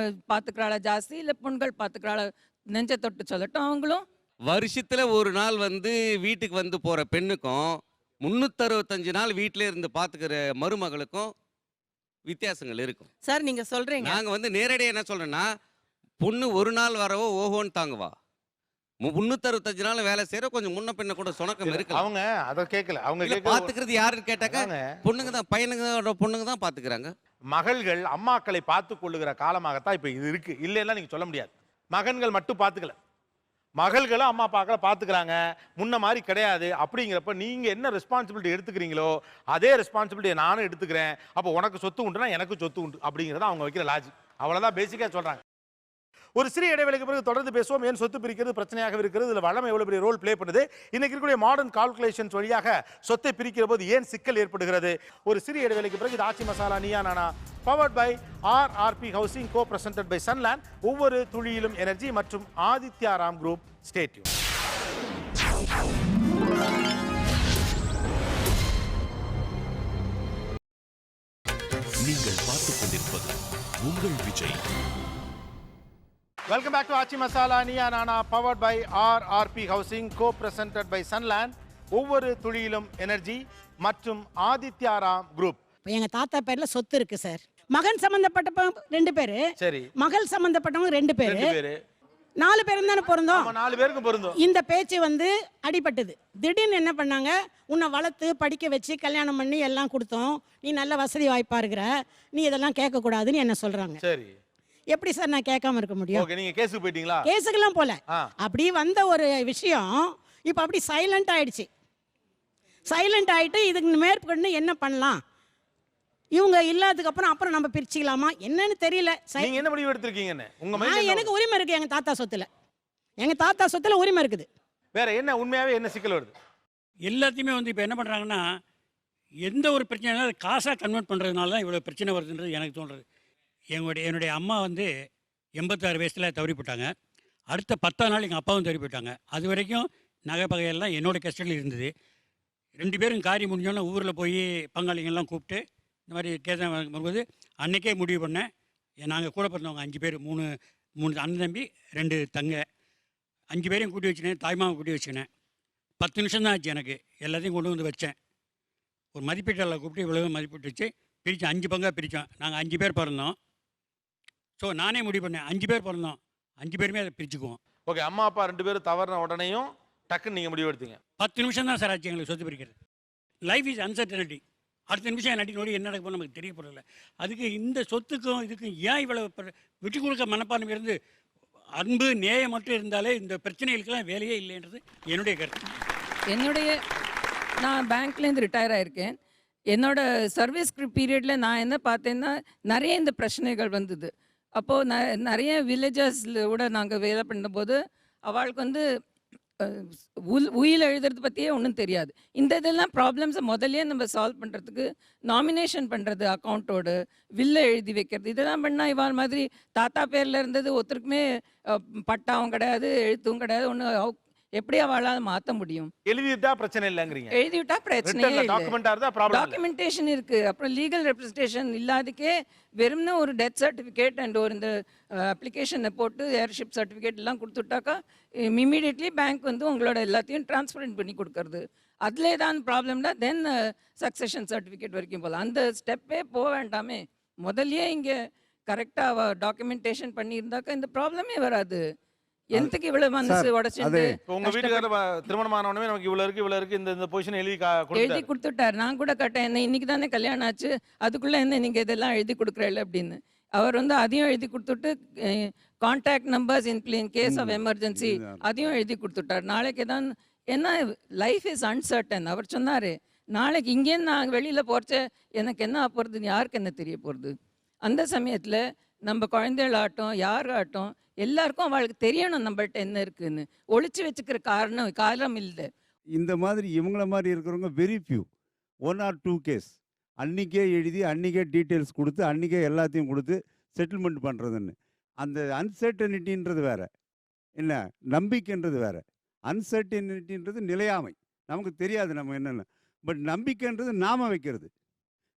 பார்த்துக்கிறாளா ஜாஸ்தி, இல்லை பொண்கள் பார்த்துக்கிறாளா? நெஞ்ச தொட்டு சொல்லட்டும் அவங்களும். வருஷத்துல ஒரு நாள் வந்து வீட்டுக்கு வந்து போற பெண்ணுக்கும் 365 நாள் வீட்டிலே இருந்து பாத்துக்கிற மருமகளுக்கும் வித்தியாசங்கள் இருக்கும். சார் நீங்க சொல்றீங்க. நாங்க வந்து நேரடியாக என்ன சொல்றேன்னா, பொண்ணு ஒரு நாள் வரவோ ஓஹோன்னு தாங்குவா. 365 நாள் வேலை செய்யற கொஞ்சம் முன்ன பின்ன கூட சுணக்கம் இருக்கு. அவங்க அதை கேட்கல. அவங்க பாத்துக்கிறது யாருன்னு கேட்டாக்க பொண்ணுங்க தான், பையனுங்க தான், பொண்ணுங்க தான் பாத்துக்கிறாங்க. மகள்கள் அம்மாக்களை பார்த்து கொள்ளுகிற காலமாகத்தான் இப்ப இது இருக்கு. இல்லைன்னா நீங்க சொல்ல முடியாது. மகன்கள் மட்டும் பார்த்துக்கல, மகள்களும் அம்மா அப்பாக்களை பார்த்துக்கிறாங்க. முன்ன மாதிரி கிடையாது. அப்படிங்கிறப்ப நீங்க என்ன ரெஸ்பான்சிபிலிட்டி எடுத்துக்கிறீங்களோ அதே ரெஸ்பான்சிபிலிட்டியை நானும் எடுத்துக்கிறேன். அப்போ உனக்கு சொத்து உண்டுனா எனக்கு சொத்து உண்டு அப்படிங்கிறத அவங்க வைக்கிற லாஜிக். அவ்வளவுதான் பேசிக்கா சொல்றாங்க. ஒரு சிறிய இடைவெளிக்கு பிறகு தொடர்ந்து பேசுவோம். ஏன் சொத்து பிரிக்கிறது பிரச்சனையாக இருக்கிறது, இதில் வளம் எவ்வளவு பெரிய ரோல் ப்ளே பண்ணுது, இன்னைக்கு இருக்கக்கூடிய மாடர்ன் கால்குலேஷன்ஸ் வழியாக சொத்தை பிரிக்கிற போது ஏன் சிக்கல் ஏற்படுகிறது. ஒரு சிறிய இடைவெளிக்கு பிறகு இது ஆச்சி Masala Neeya Naana, powered by RRP housing, co presented by Sunland, ஒவ்வொரு துளியிலும் எனர்ஜி மற்றும் Aditya Ram group. Stay tuned. நீங்கள் பார்த்துக் கொண்டிருப்பது உங்கள் Vijay. Welcome back to Aachi Masala Neeya Naana, powered by RRP housing, co presented by Sunland, ஒவ்வொரு துளியிலும் எனர்ஜி மற்றும் ஆதித்யா ராம் குரூப். எங்க தாத்தா பேர்ல சொத்து இருக்கு சார். மகன் சம்பந்தப்பட்ட 2 பேரு, சரி, மகள் சம்பந்தப்பட்டவங்க 2 பேரு, 2 பேரு, 4 பேரும் தானே பிறந்தோம். 4 பேருக்கு பொருந்தும். இந்த பேச்சு வந்து அடிபட்டது. திடீர்னு என்ன பண்ணாங்க, உன்னை வளர்த்து படிக்க வச்சு கல்யாணம் பண்ணி எல்லாம் கொடுத்தோம், நீ நல்ல வசதி வாய்ப்பா இருக்கிற, நீ இதெல்லாம் கேட்க கூடாதுன்னு என்ன சொல்றாங்க. சரி, எப்படி சார் நான் கேட்காம இருக்க முடியும்? ஓகே, நீங்க கேஸுக்கு போயிட்டீங்களா? கேஸுக்கெல்லாம் போல. அப்படி வந்த ஒரு விஷயம் இப்போ அப்படி சைலண்ட் ஆயிடுச்சு. சைலண்ட் ஆயிட்டு இதுக்கு மேற்கொண்டு என்ன பண்ணலாம், இவங்க இல்லாததுக்கு அப்புறம் நம்ம பிரிச்சுக்கலாமா என்னன்னு தெரியல. நீங்க என்ன முடிவு எடுத்திருக்கீங்கன்னு உங்க மைண்ட்ல? எனக்கு உரிமை இருக்கு எங்க தாத்தா சொத்துல. எங்க தாத்தா சொத்துல உரிமை இருக்குது. வேற என்ன உண்மையாவே என்ன சிக்கல் வருது? எல்லாத்தையுமே வந்து இப்போ என்ன பண்ணுறாங்கன்னா, எந்த ஒரு பிரச்சனைனாலும் காசாக கன்வெர்ட் பண்ணுறதுனால தான் இவ்வளோ பிரச்சனை வருதுன்றது எனக்கு தோன்றுறது. என்னுடைய அம்மா வந்து 86 வயசில் தவறி போட்டாங்க. அடுத்த 10 நாள் எங்கள் அப்பாவும் தவறி போயிட்டாங்க. அது வரைக்கும் நகை பகையெல்லாம் என்னோட கஸ்டடியில் இருந்தது. 2 பேரும் காரியம் முடிஞ்சோன்னா ஊரில் போய் பங்காளிங்கெல்லாம் கூப்பிட்டு இந்த மாதிரி கேஸ் வரும்போது அன்றைக்கே முடிவு பண்ணேன். நாங்கள் கூட பிறந்தவங்க 5 பேர், 3 அண்ணன் தம்பி 2 தங்க, 5 பேரையும் கூட்டி வச்சுனேன். தாய்மாவை கூட்டி வச்சுக்கினேன். 10 நிமிஷம் தான் ஆச்சு எனக்கு. எல்லாத்தையும் கொண்டு வந்து வச்சேன். ஒரு மதிப்பீட்டாளர் கூப்பிட்டு இவ்வளவு மதிப்பீட்டு வச்சு பிரித்து 5 பங்காக பிரித்தோம். நாங்கள் 5 பேர் பிறந்தோம். ஸோ நானே முடிவு பண்ணேன், 5 பேர் பிறந்தோம், 5 பேருமே அதை பிரிச்சுக்குவோம். ஓகே, அம்மா அப்பா 2 பேரும் தவறின உடனேயும் டக்குன்னு நீங்கள் முடிவு எடுத்தீங்க. 10 நிமிஷம் தான் சார் ஆச்சு எங்களுக்கு சொத்து பிரிக்கிறது. Life is uncertainty. அடுத்த நிமிஷம் நடி நோடி என்ன நடக்கும் நமக்கு தெரியப்படல. அதுக்கு இந்த சொத்துக்கும் இதுக்கும் ஏன் இவ்வளோ விட்டு கொடுக்க மனப்பான்மை இருந்து அன்பு நேயம் மட்டும் இருந்தாலே இந்த பிரச்சனைகளுக்கெல்லாம் வேலையே இல்லைன்றது என்னுடைய கருத்து. நான் பேங்க்லேருந்து ரிட்டையர் ஆகிருக்கேன். என்னோட சர்வீஸ் பீரியடில் நான் என்ன பார்த்தேன்னா நிறைய இந்த பிரச்சனைகள் வந்தது. அப்போது நிறைய வில்லேஜஸில் கூட நாங்கள் வேலை பண்ணும்போது அவளுக்கு வந்து உயில் எழுதுறது பற்றியே ஒன்றும் தெரியாது. இந்த இதெல்லாம் ப்ராப்ளம்ஸை முதல்ல நம்ம சால்வ் பண்ணுறதுக்கு நாமினேஷன் பண்ணுறது, அக்கௌண்ட்டோடு வில்லை எழுதி வைக்கிறது, இதெல்லாம் பண்ணால் இவாள் மாதிரி தாத்தா பேரில் இருந்தது ஒருத்தருக்குமே பட்டாவும் கிடையாது, எழுத்தும் கிடையாது, ஒன்று எப்படி அவளால் மாற்ற முடியும்? எழுதிட்டா பிரச்சனை இல்லைங்கிறீங்க. எழுதிவிட்டா பிரச்சனையே இல்லை. டாக்குமெண்டேஷன் இருக்கு. அப்புறம் லீகல் ரெப்ரஸன்டேஷன் இல்லாதக்கே வெறும்னா ஒரு டெத் சர்டிஃபிகேட் அண்ட் ஒரு இந்த அப்ளிகேஷனை போட்டு ஏர்ஷிப் சர்டிஃபிகேட் எல்லாம் கொடுத்துட்டாக்கா இமீடியட்லி பேங்க் வந்து உங்களோட எல்லாத்தையும் டிரான்ஸ்பரண்ட் பண்ணி கொடுக்கறது. அதிலே தான் ப்ராப்ளம்னா தென் சக்சஷன் சர்டிஃபிகேட் வரைக்கும் போகலாம். அந்த ஸ்டெப்பே போக வேண்டாமே. முதல்லையே இங்கே கரெக்டாக டாக்குமெண்டேஷன் பண்ணியிருந்தாக்கா இந்த ப்ராப்ளமே வராது. எந்தக்கு இவ்வளவு மனசு உடைச்சிட்டு உங்க வீட்டுக்கார திருமணமானவனே நமக்கு இவ்வளவு இருக்கு இந்த பொசிஷன் எழுதி கொடுத்துட்டார். நான் கூட கேட்டேன், என்ன இன்னைக்கு தானே கல்யாணம் ஆச்சு, அதுக்குள்ள என்ன நீங்க இதெல்லாம் எழுதி கொடுக்குறீல்ல அப்படின்னு. அவர் வந்து அதையும் எழுதி கொடுத்துட்டு contact numbers in case of emergency அதையும் எழுதி கொடுத்துட்டார். நாளைக்கு தான் என்ன லைஃப் இஸ் அன்சர்டன். அவர் சொன்னாரு நாளைக்கு இங்கேருந்து நான் வெளியில் போகிறச்ச எனக்கு என்ன போகிறது, யாருக்கு என்ன தெரிய போகிறது? அந்த சமயத்தில் நம்ம குழந்தைகளாகட்டும் யாராகட்டும் எல்லாருக்கும் அவளுக்கு தெரியணும் நம்மள்ட்ட என்ன இருக்குன்னு. ஒளிச்சு வச்சுக்கிற காலம் இல்லை. இந்த மாதிரி இவங்கள மாதிரி இருக்கிறவங்க வெரி ஃபியூ, 1 or 2 கேஸ். அன்றைக்கே எழுதி அன்றைக்கே டீட்டெயில்ஸ் கொடுத்து அன்றைக்கே எல்லாத்தையும் கொடுத்து செட்டில்மெண்ட் பண்ணுறதுன்னு. அந்த அன்சர்டனிட்டின்றது வேறு, என்ன நம்பிக்கைன்றது வேறு. அன்சர்டனிட்டின்றது நிலையாமை, நமக்கு தெரியாது நம்ம என்னென்ன. பட் நம்பிக்கைன்றது நாம் வைக்கிறது.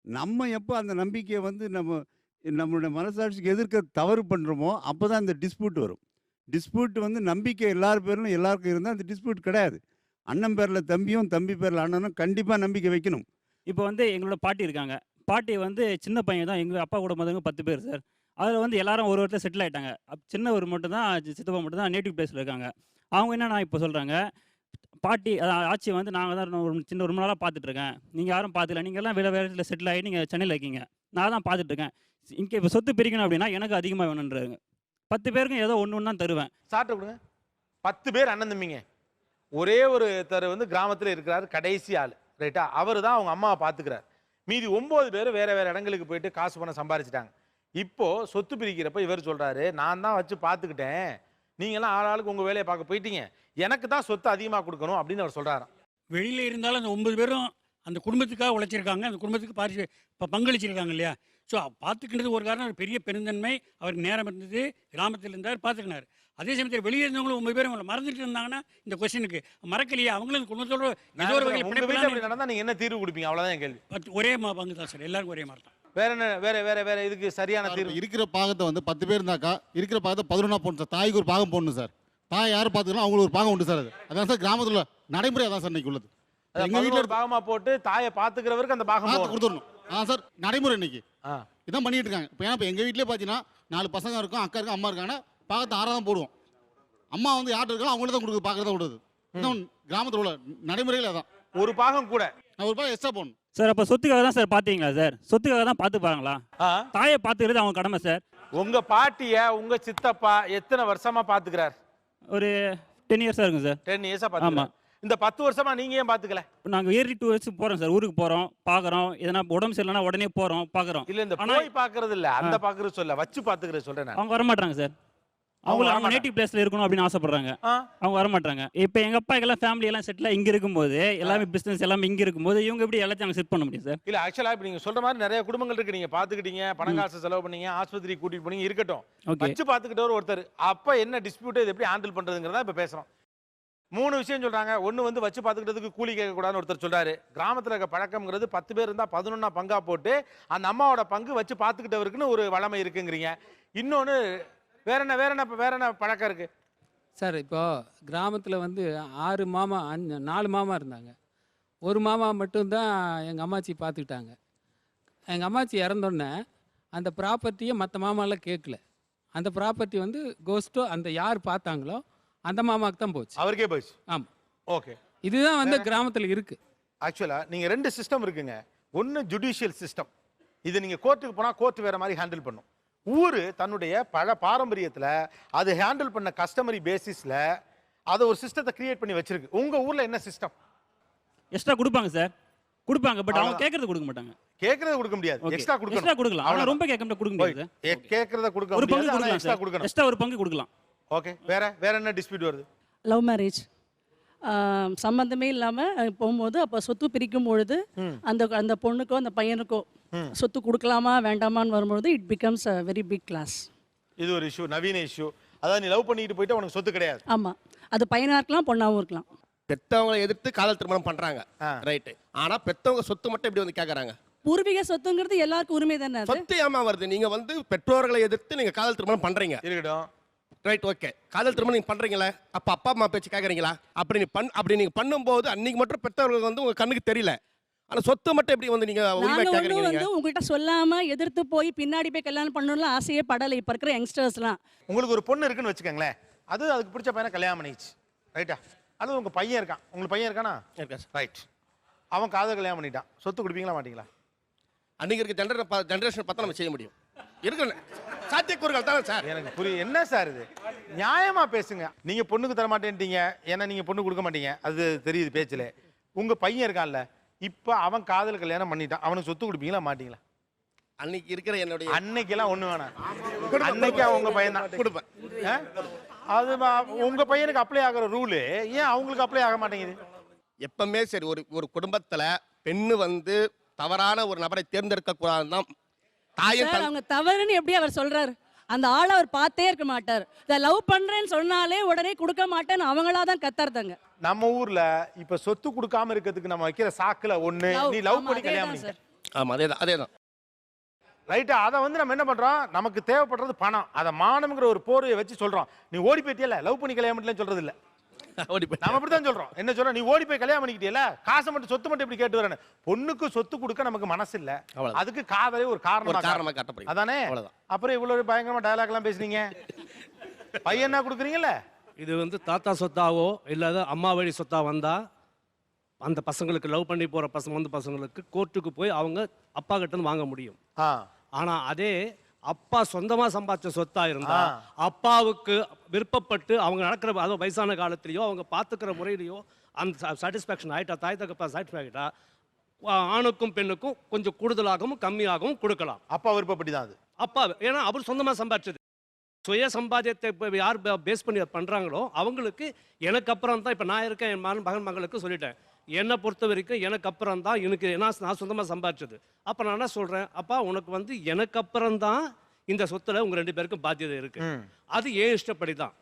நம்ம எப்போ அந்த நம்பிக்கையை வந்து நம்மளுடைய மனசாட்சிக்கு எதிர்க்க தவறு பண்ணுறோமோ அப்போ தான் இந்த டிஸ்பியூட் வரும். டிஸ்பியூட் வந்து நம்பிக்கை எல்லார் பேரிலும் எல்லாருக்கும் இருந்தால் அந்த டிஸ்பியூட் கிடையாது. அண்ணன் பேரில் தம்பியும் தம்பி பேரில் அண்ணனும் கண்டிப்பாக நம்பிக்கை வைக்கணும். இப்போ வந்து எங்களோட பாட்டி இருக்காங்க. பாட்டி வந்து சின்ன பையன் தான். எங்கள் அப்பா கூட மொத்தங்க 10 பேர் சார். அதில் வந்து எல்லாரும் ஒரு இடத்துல செட்டில் ஆகிட்டாங்க. சின்னவர் மட்டும் தான், சித்தப்பா மட்டும் தான் நேட்டிவ் பிளேஸில் இருக்காங்க. அவங்க என்னன்னா இப்போ சொல்கிறாங்க, பாட்டி ஆட்சியை வந்து நாங்கள் தான் ரொம்ப நாளாக பார்த்துட்ருக்கேன், நீங்கள் யாரும் பார்த்துக்கல, நீங்கள் எல்லாம் வேறு இடத்துல செட்டில் ஆகி நீங்கள் சென்னையில் இருக்கீங்க, நான் தான் பார்த்துட்ருக்கேன். இங்கே இப்போ சொத்து பிரிக்கணும் அப்படின்னா எனக்கு அதிகமாக வேணுன்றாங்க. 10 பேருக்கும் ஏதோ ஒன்று தான் தருவேன். சாப்பிட்டு கொடுங்க. 10 பேர் அண்ணன் தம்பிங்க. ஒரே ஒருத்தர் வந்து கிராமத்தில் இருக்கிறாரு, கடைசி ஆள், ரைட்டா? அவர் தான் அவங்க அம்மாவை பார்த்துக்கிறார். மீதி 9 பேர் வேறு வேறு இடங்களுக்கு போயிட்டு காசு பணம் சம்பாரிச்சிட்டாங்க. இப்போது சொத்து பிரிக்கிறப்ப இவர் சொல்கிறாரு, நான் தான் வச்சு பார்த்துக்கிட்டேன், நீங்களாம் ஆளாளுக்கு உங்கள் வேலையை பார்க்க போயிட்டீங்க, எனக்கு தான் சொத்து அதிகமாக கொடுக்கணும் அப்படின்னு அவர் சொல்கிறாராம். வெளியில் இருந்தாலும் அந்த 9 பேரும் அந்த குடும்பத்துக்காக உழைச்சிருக்காங்க, அந்த குடும்பத்துக்கு இப்போ பங்களிச்சிருக்காங்க இல்லையா? ஸோ பார்த்துக்கின்றது ஒரு காரணம், ஒரு பெரிய பெருந்தன்மை, அவருக்கு நேரம் இருந்தது, கிராமத்தில் இருந்தார், பார்த்துக்கினார். அதே சமயத்தில் வெளியே இருந்தவங்களும் 9 பேரும் அவங்களை மறந்துட்டு இருந்தாங்கன்னா இந்த கொஸ்டினுக்கு மறக்கலையா? அவங்களும் குடும்பத்தோட ஏதோ ஒரு வகையில் நடந்தால் நீங்கள் என்ன தீர்வு கொடுப்பீங்க? அவ்வளோதான் என் கேள்வி. ஒரே பங்கு தான் சார், எல்லாருக்கும் ஒரே மாதிரி தான். வேற என்ன வேற இதுக்கு சரியான தீர்வு? இருக்கிற பாகத்தை வந்து 10 பேர் இருந்தாக்கா இருக்கிற பாகத்தை 11 போடணும் சார். தாய்க்கு ஒரு பாகம் போடணும் சார். தாய் யார் பார்த்துக்கலாம் அவங்களுக்கு ஒரு பாகம் உண்டு சார். அதான் சார் கிராமத்தில் நடைமுறை, அதான் சார் இன்னைக்கு உள்ளது. எங்கள் வீட்டில் ஒரு பாகமாக போட்டு தாயை பார்த்துக்கிறவருக்கு அந்த பாகம் கொடுத்துடணும். சார் நடைமுறை இன்னைக்கு இதான் பண்ணிட்டு இருக்காங்க. இப்போ ஏன்னா இப்போ எங்கள் வீட்டிலே பார்த்தீங்கன்னா 4 பசங்க இருக்கும், அக்கா இருக்கும், அம்மா இருக்காங்கன்னா பாகத்தை 6 தான் போடுவோம். அம்மா வந்து யார்கிட்ட இருக்காலும் அவங்கள தான் கொடுக்குது, பார்க்கறத விடுது. இன்னும் கிராமத்தில் உள்ள நடைமுறையில் அதான் ஒரு பாகம் கூட ஒரு பாகம் எக்ஸ்ட்ரா போடணும் சார். அப்போ சொத்துக்காக தான் சார் பார்த்தீங்களா சார்? சொத்துக்காக தான் பார்த்துப்பாங்களா? தாயை பார்த்துக்கிறது அவங்க கடமை சார். உங்க பாட்டிய உங்க சித்தப்பா எத்தனை வருஷமா பாத்துக்கிறார்? ஒரு 10 இயர்ஸாக இருக்கும் சார். 10 இயர்ஸா பாத்துக்கலாம். இந்த 10 வருஷமா நீங்க ஏன் பாத்துக்கல? நாங்கள் இயர்லி 2 இயர்ஸ் போகிறோம் சார். ஊருக்கு போகிறோம், பார்க்குறோம். எதனா உடம்பு சரியில்லைனா உடனே போகிறோம், பார்க்குறோம். இல்ல இந்த போய் பார்க்கறது இல்ல, அந்த பார்க்கறது சொல்ல, வச்சு பார்த்துக்கிறது சொல்றேன். அவங்க வரமாட்டாங்க சார். அவங்க நேட்டிவ் பிளேஸ்ல இருக்கணும் அப்படின்னு ஆசைப்படுறாங்க, அவங்க வரமாட்டாங்க. இப்போ எங்க அப்பா எல்லாம் ஃபேமிலி எல்லாம் செட்டில் இங்க இருக்கும்போது, எல்லாமே பிசினஸ் எல்லாமே இங்க இருக்கும்போது இவங்க எப்படி எல்லாத்தையும் அங்கே செட் பண்ண முடியும் சார்? இல்ல ஆக்சுவலா இப்போ நீங்க சொல்ற மாதிரி நிறைய குடும்பங்கள் இருக்கு, நீங்க பாத்துக்கிட்டீங்க, பணம் காசு செலவு பண்ணீங்க, ஆஸ்பத்திரி கூட்டிட்டு போனீங்க, இருக்கட்டும். வச்சு பாத்துக்கிட்டவர் ஒருத்தர், அப்ப என்ன டிஸ்பியூட், இது எப்படி ஹேண்டில் பண்றதுங்கிறதா இப்ப பேசுறோம். 3 விஷயம் சொல்றாங்க. ஒன்னு வந்து வச்சு பாத்துக்கிட்டதுக்கு கூலி கேட்க கூடாதுன்னு ஒருத்தர் சொல்றாரு. கிராமத்துல இருக்க பழக்கம்ங்கிறது 10 பேர் இருந்தா 11 பங்கா போட்டு அந்த அம்மாவோட பங்கு வச்சு பாத்துக்கிட்டவருக்குன்னு ஒரு வளமை இருக்குங்கிறீங்க. இன்னொன்னு வேற என்ன பழக்கம் இருக்கு சார்? இப்போ கிராமத்தில் வந்து 4 மாமா இருந்தாங்க. ஒரு மாமா மட்டும்தான் எங்கள் அம்மாச்சி பார்த்துக்கிட்டாங்க. எங்கள் அம்மாச்சி இறந்தோடனே அந்த ப்ராப்பர்ட்டியை மற்ற மாமாலாம் கேட்கல. அந்த ப்ராப்பர்ட்டி வந்து கோஸ்டோ அந்த யார் பார்த்தாங்களோ அந்த மாமாவுக்கு தான் போச்சு. அவருக்கே போச்சு. ஆமாம். ஓகே, இதுதான் வந்து கிராமத்தில் இருக்குது. ஆக்சுவலா நீங்கள் 2 சிஸ்டம் இருக்குங்க. ஒன்று ஜுடிஷியல் சிஸ்டம், இது நீங்கள் கோர்ட்டுக்கு போனால் கோர்ட் வேற மாதிரி ஹேண்டில் பண்ணும். ஊர் தன்னுடைய பாரம்பரியத்தில் அது ஹேண்டில் பண்ண கஸ்டமரி பேசிஸில் அதை ஒரு சிஸ்டத்தை கிரியேட் பண்ணி வச்சிருக்கு. உங்கள் ஊரில் என்ன சிஸ்டம்? எக்ஸ்ட்ரா கொடுப்பாங்க சார், கொடுப்பாங்க. பட் அவங்க கேட்கறது கொடுக்க மாட்டாங்க. கேட்கறது கொடுக்க முடியாது, எக்ஸ்ட்ரா கொடுக்கலாம். ஆனால் ரொம்ப கேட்க முடியாது. கேட்கறத கொடுக்க ஒரு பங்கு கொடுக்கலாம், எக்ஸ்ட்ரா கொடுக்கணும். எக்ஸ்ட்ரா ஒரு பங்கு கொடுக்கலாம். ஓகே, வேற என்ன டிஸ்பியூட் வருது? லவ் மேரேஜ் சம்பந்தமே இல்லாமல் போகும்போது அப்போ சொத்து பிரிக்கும் பொழுது அந்த பொண்ணுக்கோ அந்த பையனுக்கோ சொத்து கொடுக்கலாமா வேண்டாமான்னு வரும்பொழுது it becomes a very big class. இது ஒரு இஷ்யூ, நவீன இஷ்யூ. அதான் நீ லவ் பண்ணிட்டு போயிட்டு உனக்கு சொத்து கிடையாது. ஆமாம், அது பையனாக இருக்கலாம், பொண்ணாகவும் இருக்கலாம். பெற்றவங்களை எதிர்த்து காதல் திருமணம் பண்ணுறாங்க, ரைட்டு. ஆனால் பெற்றவங்க சொத்து மட்டும் எப்படி வந்து கேட்குறாங்க? பூர்வீக சொத்துங்கிறது எல்லாருக்கும் உரிமை தானே. சொத்து ஏமா வருது? நீங்கள் வந்து பெற்றோர்களை எதிர்த்து நீங்கள் காதல் திருமணம் பண்ணுறீங்க, இருக்கட்டும், ரைட், ஓகே. காதல் திருமணம் நீங்கள் பண்ணுறீங்களே, அப்போ அப்பா அம்மா பேச்சு கேட்குறீங்களா? அப்படி நீங்கள் பண்ணும்போது அன்னைக்கு மட்டும் பெற்றவர்கள் வந்து உங்கள் கண்ணுக்கு தெரியல, ஆனால் சொத்து மட்டும் எப்படி வந்து நீங்கள் உரிமை கேட்குறீங்க? வந்து உங்கள்கிட்ட சொல்லாமல் எதிர்த்து போய் பின்னாடி போய் கல்யாணம் பண்ணணும்லாம் ஆசையே படலை இப்போ இருக்கிற யங்ஸ்டர்ஸ்லாம். உங்களுக்கு ஒரு பொண்ணு இருக்குன்னு வச்சுக்கோங்களேன், அதுக்கு பிடிச்ச பையனை கல்யாணம் பண்ணிச்சு, ரைட்டா? அது உங்கள் பையன் இருக்கான், உங்களுக்கு பையன் இருக்கானா? இருக்கா சார், ரைட். அவன் காதல் கல்யாணம் பண்ணிட்டான், சொத்து கொடுப்பீங்களா மாட்டீங்களா? அன்னைக்கு இருக்க ஜென்ரேஷன் பார்த்தா நம்ம செய்ய முடியும், இருக்கு சாத்தியக்கூறுகள் தானே சார். எனக்கு புரியும். என்ன சார் இது? நியாயமா பேசுங்க. நீங்கள் பொண்ணுக்கு தர மாட்டேன்ட்டீங்க, ஏன்னா நீங்கள் பொண்ணு கொடுக்க மாட்டீங்க, அது தெரியுது பேச்சில். உங்கள் பையன் இருக்கான்ல, இப்போ அவன் காதல் கல்யாணம் பண்ணிட்டான், அவனுக்கு சொத்து கொடுப்பீங்களா மாட்டீங்களா? அன்னைக்கு இருக்கிற என்னுடைய அன்னைக்கெல்லாம் ஒண்ணு வேணாம், அன்னைக்கு உங்க பையன் தான் கொடுப்பேன். அது உங்க பையனுக்கு அப்ளை ஆகிற ரூலு ஏன் அவங்களுக்கு அப்ளை ஆக மாட்டேங்குது? எப்பவுமே சரி, ஒரு குடும்பத்துல பெண்ணு வந்து தவறான ஒரு நபரை தேர்ந்தெடுக்க கூடாதுதான் தாயும் சார், அவங்க தவறுன்னு எப்படி அவர் சொல்றாரு? அந்த ஆளை அவர் பார்த்தே இருக்க மாட்டார். இதை லவ் பண்றேன்னு சொன்னாலே உடனே கொடுக்க மாட்டேன்னு அவங்களா தான் கத்தறதாங்க. நம்ம ஊர்ல இப்ப சொத்து கொடுக்காம இருக்கிறதுக்கு நம்ம வைக்கிற சாக்குல ஒண்ணு, நீ லவ் பண்ணி கல்யாணம் பண்ணிக்க. ஆமா, அதேதான் ரைட்டா? அதை வந்து நம்ம என்ன பண்றோம், நமக்கு தேவைப்படுறது பணம், அதை மானம்ங்கிற ஒரு போர்வையை வச்சு சொல்றோம். நீ ஓடி போயிட்டியல, லவ் பண்ணி கல்யாணம் பண்ணலன்னு சொல்றது இல்ல, நம்ம அப்படித்தான் சொல்றோம். என்ன சொல்றோம், நீ ஓடி போய் கல்யாணம் பண்ணிக்கிட்டியல, காசை மட்டும் சொத்து மட்டும் இப்படி கேட்டு வரேன். பொண்ணுக்கு சொத்து கொடுக்க நமக்கு மனசு இல்ல, அதுக்கு காதலே ஒரு காரணமா காட்டப்படுது. அதானே? அப்புறம் இவ்வளவு பயங்கரமா டயலாக் எல்லாம் பேசுறீங்க. பையனா கொடுக்குறீங்கல்ல, இது வந்து தாத்தா சொத்தாவோ இல்லாத அம்மா வழி சொத்தா வந்தா அந்த பசங்களுக்கு லவ் பண்ணி போற பசங்களுக்கு கோர்ட்டுக்கு போய் அவங்க அப்பா கிட்ட இருந்து வாங்க முடியும். ஆனா அதே அப்பா சொந்தமா சம்பாதிச்ச சொத்தா இருந்தா அப்பாவுக்கு விருப்பப்பட்டு அவங்க நடக்கிற அதோ வயசான காலத்திலயோ அவங்க பார்த்துக்கிற முறையிலையோ அந்த சாட்டிஸ்ஃபேக்ஷன் ஆயிட்டா, தாய் தகப்பா சாட்டிஸ்ஃபை ஆகிட்டா, ஆணுக்கும் பெண்ணுக்கும் கொஞ்சம் கூடுதலாகவும் கம்மியாகவும் கொடுக்கலாம். அப்பா விருப்பப்படி தான் அது. அப்பா ஏன்னா அவர் சொந்தமா சம்பாதிச்சது, சுய சம்பாத்தியத்தை இப்போ யார் பேஸ் பண்ணி பண்ணுறாங்களோ அவங்களுக்கு எனக்கு அப்புறம் தான். இப்போ நான் இருக்கேன், என் மகன் மகளுக்கு சொல்லிட்டேன், என்னை பொறுத்த வரைக்கும் எனக்கு அப்புறம் தான் எனக்கு, நான் சொந்தமாக சம்பாதிச்சது. அப்போ நான் என்ன சொல்கிறேன், அப்பா உனக்கு வந்து எனக்கு அப்புறம் தான் இந்த சொத்துல உங்கள் 2 பேருக்கும் பாத்தியதை இருக்கு, அது ஏன் இஷ்டப்படி தான்.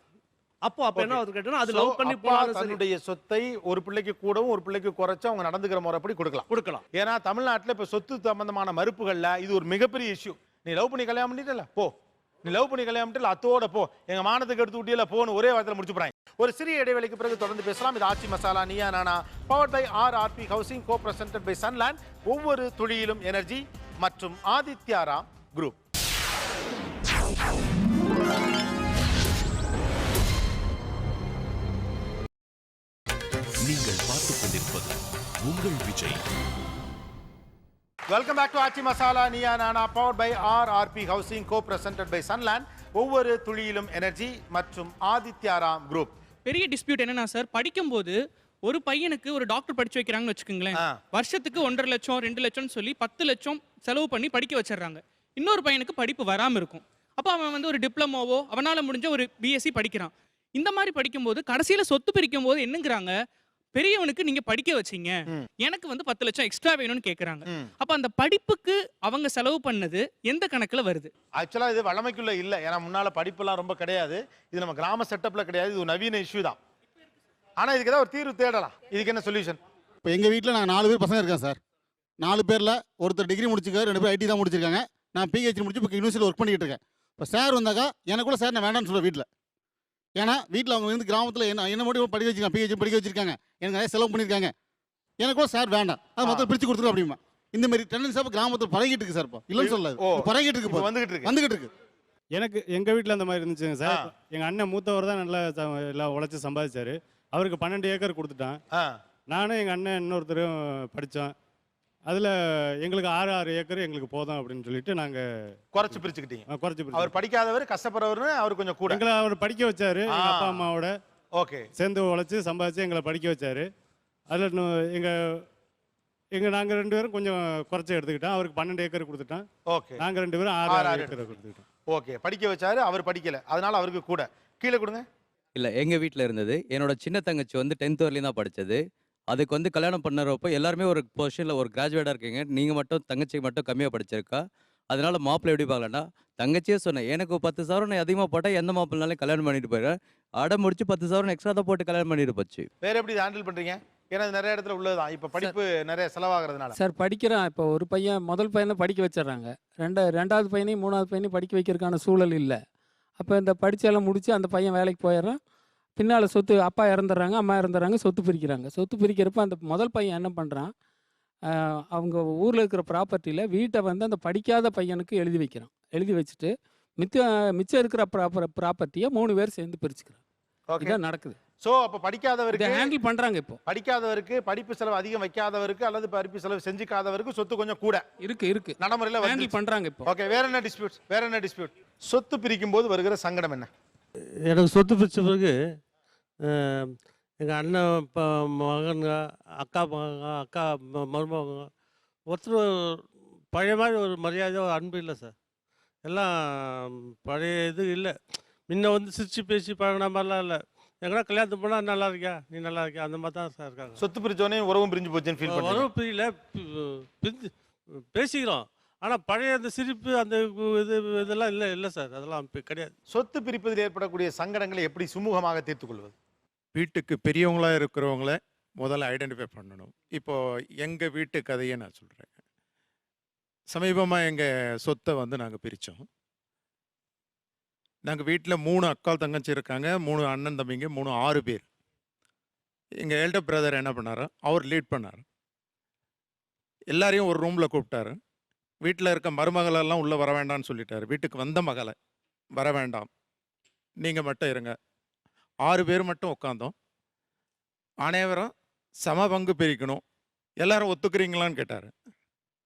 அப்போ என்ன கேட்டோம்னா அது லவ் பண்ணி போனாலும் தன்னுடைய சொத்தை ஒரு பிள்ளைக்கு கூடவும் ஒரு பிள்ளைக்கு குறைச்சும் அவங்க நடந்துக்கிற முறைப்படி கொடுக்கலாம். ஏன்னா தமிழ்நாட்டில் இப்போ சொத்து சம்பந்தமான மறுப்புகள்ல இது ஒரு மிகப்பெரிய இஷ்யூ. நீ லவ் பண்ணி கல்யாணம் பண்ணிட்டல போ, நீ லவ் பண்ணி கல்யாணம் பண்ணிட்டு அத்தோட போ, எங்க மானத்துக்கு எடுத்து விட்டியில போன்னு ஒரே வாரத்தில் முடிச்சு போறாங்க. ஒரு சிறிய இடைவெளிக்கு பிறகு தொடர்ந்து பேசலாம். இது ஆச்சி Masala Neeya Naana, powered by RRP housing, co presented by Sunland, ஒவ்வொரு துளியிலும் எனர்ஜி மற்றும் ஆதித்யாராம் குரூப். நீங்கள் பார்த்துக் கொண்டிருப்பது உங்கள் Vijay. Welcome back to Aachi Masala Neeya Naana, powered by RRP housing, co presented by Sunland, ஒவ்வொரு துளியிலும் எனர்ஜி மற்றும் ஆதித்யாராம் குரூப். பெரிய டிஸ்பியூட் என்னன்னா சார், படிக்கும்போது ஒரு பையனுக்கு ஒரு டாக்டர் படிச்சு வைக்கிறாங்கன்னு வச்சுக்கோங்களேன், வருஷத்துக்கு 1.5 லட்சம் 2 லட்சம்னு சொல்லி 10 லட்சம் செலவு பண்ணி படிக்க வச்சிடறாங்க. இன்னொரு பையனுக்கு படிப்பு வராமல் இருக்கும். அப்போ அவன் வந்து ஒரு டிப்ளமோவோ அவனால் முடிஞ்ச ஒரு பிஎஸ்சி படிக்கிறான். இந்த மாதிரி படிக்கும்போது கடைசியில் சொத்து பிரிக்கும் போது என்னங்கிறாங்க, பெரியவனுக்கு நீங்க படிக்க வச்சீங்க, எனக்கு வந்து 10 லட்சம் எக்ஸ்ட்ரா வேணும்னு கேக்குறாங்க. அப்ப அந்த படிப்புக்கு அவங்க செலவு பண்ணது எந்த கணக்குல வருது? ஆக்சுவலா இது வளமைக்குள்ள இல்ல, ஏன்னா முன்னால படிப்புலாம் ரொம்ப கிடையாது, இது நம்ம கிராம செட்டப்ல கிடையாது, இது ஒரு நவீன இஷ்யூ தான். ஆனா இதுக்கு ஏதாவது ஒரு தீர்வு தேடலாம். இதுக்கு என்ன சொல்யூஷன்? இப்போ எங்கள் வீட்டில் நாங்கள் 4 பேர் பசங்க இருக்கேன் சார். 4 பேரில் ஒருத்தர் டிகிரி முடிச்சிருக்காரு, 2 பேர் ஐடி தான் முடிச்சிருக்காங்க, நான் பிஹெச்டி முடிச்சு இப்போ யூனிவர்சிட்டியில் ஒர்க் பண்ணிட்டு இருக்கேன். இப்போ சார் வந்தாக்கா எனக்கு கூட சார் நான் வேண்டாம்னு சொல்லுவேன் வீட்டில். ஏன்னா வீட்டில் அவங்க வந்து கிராமத்தில் என்ன மட்டும் படிக்க வச்சிருக்காங்க, பிஹெச்டி படிக்க வச்சிருக்காங்க, எனக்கு நிறைய செலவு பண்ணியிருக்காங்க, எனக்கு கூட சார் வேண்டாம், அது மொத்தம் பிரித்து கொடுத்துருவோம் அப்படிமா. இந்த மாதிரி டெண்டன்ஸ் அப்போ கிராமத்தில் பழகிட்டு இருக்கு சார். இப்போ இல்லைன்னு சொல்லாது, பழகிட்டு இருக்கு, வந்துகிட்டு இருக்கு. எனக்கு எங்கள் வீட்டில் அந்த மாதிரி இருந்துச்சுங்க சார். எங்கள் அண்ணன் மூத்தவர் தான் நல்லா எல்லாம் உழைச்சி சம்பாதிச்சாரு. அவருக்கு 12 ஏக்கர் கொடுத்துட்டான். நானும் எங்கள் அண்ணன் இன்னொருத்தரும் படித்தோம். அதில் எங்களுக்கு 6 ஏக்கர் எங்களுக்கு போதும் அப்படின்னு சொல்லிட்டு நாங்கள் குறைச்சி பிரிச்சுக்கிட்டீங்க. குறைச்சி அவர் படிக்காதவர் கஷ்டப்படுறவர்னு அவர் கொஞ்சம் கூட எங்களை அவர் படிக்க வச்சாரு. எங்கள் அப்பா அம்மாவோட சேர்ந்து உழைச்சி சம்பாதிச்சு எங்களை படிக்க வச்சாரு. அதில் நாங்கள் 2 பேரும் கொஞ்சம் குறைச்சி எடுத்துக்கிட்டோம். அவருக்கு 12 ஏக்கர் கொடுத்துட்டோம். நாங்கள் 2 பேரும் 6 ஏக்கர் கொடுத்துக்கிட்டோம். ஓகே, படிக்க வச்சாரு, அவர் படிக்கல, அதனால அவருக்கு கூட. கீழே கொடுங்க. இல்லை, எங்கள் வீட்டில் இருந்தது. என்னோட சின்ன தங்கச்சி வந்து 10th வரையிலும் தான் படித்தது. அதுக்கு வந்து கல்யாணம் பண்ணுறப்போ எல்லாருமே ஒரு பொசிஷனில் ஒரு கிராஜுவேட்டாக இருக்கீங்க, நீங்கள் மட்டும் தங்கச்சிக்கு மட்டும் கம்மியாக படிச்சிருக்கா. அதனால மாப்பிள்ளை எப்படி பார்க்கலன்னா, தங்கச்சியே சொன்னேன், எனக்கு 10,000 நான் அதிகமாக போட்டால் எந்த மாப்பிள்ளைனாலும் கல்யாணம் பண்ணிட்டு போயிடுறேன். அடை முடிச்சு 10,000 எக்ஸ்ட்ரா தான் போட்டு கல்யாணம் பண்ணிட்டு போச்சு. வேற எப்படி ஹேண்டில் பண்ணுறீங்க? ஏன்னா நிறைய இடத்துல உள்ளதுதான், இப்போ படிப்பு நிறைய செலவாகிறதுனால. சார் படிக்கிறான். இப்போ ஒரு பையன் முதல் பையனை படிக்க வச்சிடுறாங்க, ரெண்டாவது பையனையும் 3வது பையனையும் படிக்க வைக்கிறதுக்கான சூழல் இல்லை. அப்போ இந்த படிச்செல்லாம் முடிச்சு அந்த பையன் வேலைக்கு போயிடுறான். பின்னால் சொத்து, அப்பா இறந்துடுறாங்க, அம்மா இறந்துடுறாங்க, சொத்து பிரிக்கிறாங்க. சொத்து பிரிக்கிறப்ப அந்த முதல் பையன் என்ன பண்ணுறான், அவங்க ஊரில் இருக்கிற ப்ராப்பர்ட்டியில் வீட்டை வந்து அந்த படிக்காத பையனுக்கு எழுதி வைக்கிறான். எழுதி வச்சுட்டு மிச்சம் இருக்கிற ப்ராப்பர்ட்டியை 3 பேர் சேர்ந்து பிரிச்சுக்கிறான். இதான் நடக்குது. ஸோ அப்போ படிக்காதவருக்கு ஹேண்டில் பண்ணுறாங்க. இப்போ படிக்காதவருக்கு, படிப்பு செலவு அதிகம் வைக்காதவருக்கு அல்லது படிப்பு செலவு செஞ்சுக்காதவருக்கு சொத்து கொஞ்சம் கூட இருக்கு நடைமுறையில் ஹேண்டில் பண்ணுறாங்க இப்போ. ஓகே, வேற என்ன டிஸ்பியூட்? சொத்து பிரிக்கும் போது வருகிற சங்கடம் என்ன? எனக்கு சொத்து பிரித்த பிறகு எங்கள் அண்ணன் இப்போ மகனுங்க, அக்கா மகங்க, அக்கா மருமகங்க ஒருத்தர் பழைய மாதிரி ஒரு மரியாதை, ஒரு அன்பு இல்லை சார். எல்லாம் பழைய இது இல்லை. முன்ன வந்து சிரிச்சு பேசி பழகின மாதிரிலாம் இல்லை. எங்கன்னா கல்யாணத்துக்கு போனால் நல்லா இருக்கியா, நீ நல்லா இருக்கியா, அந்த மாதிரி தான் சார் இருக்காங்க. சொத்து பிரிச்சோடனே உறவும் பிரிஞ்சு போச்சுன்னு ஃபீல் பண்ணுறோம். உறவு பிரியல, பிரிஞ்சு பேசிக்கிறோம். ஆனால் பழைய அந்த சிரிப்பு அந்த இதெல்லாம் இல்லை இல்லை சார், அதெல்லாம் கிடையாது. சொத்து பிரிப்பதில் ஏற்படக்கூடிய சங்கடங்களை எப்படி சுமூகமாக தீர்த்துக் கொள்வது? வீட்டுக்கு பெரியவங்களாக இருக்கிறவங்கள முதல்ல ஐடென்டிஃபை பண்ணணும். இப்போது எங்கள் வீட்டு கதையை நான் சொல்கிறேன். சமீபமாக எங்கள் சொத்தை வந்து நாங்கள் பிரித்தோம். நாங்கள் வீட்டில் 3 அக்கா தங்கச்சி இருக்காங்க, 3 அண்ணன் தம்பிங்க, 6 பேர். எங்கள் எல்டர் பிரதர் என்ன பண்ணார், அவர் லீட் பண்ணார். எல்லாரையும் ஒரு ரூமில் கூப்பிட்டாரு. வீட்டில் இருக்க மருமகளெல்லாம் உள்ளே வர வேண்டாம்னு சொல்லிட்டாரு. வீட்டுக்கு வந்த மகளை வர வேண்டாம், நீங்கள் மட்டும் இருங்க. 6 பேர் மட்டும் உட்காந்தோம். அனைவரும் சம பங்கு பிரிக்கணும், எல்லாரும் ஒத்துக்கிறீங்களான்னு கேட்டார்.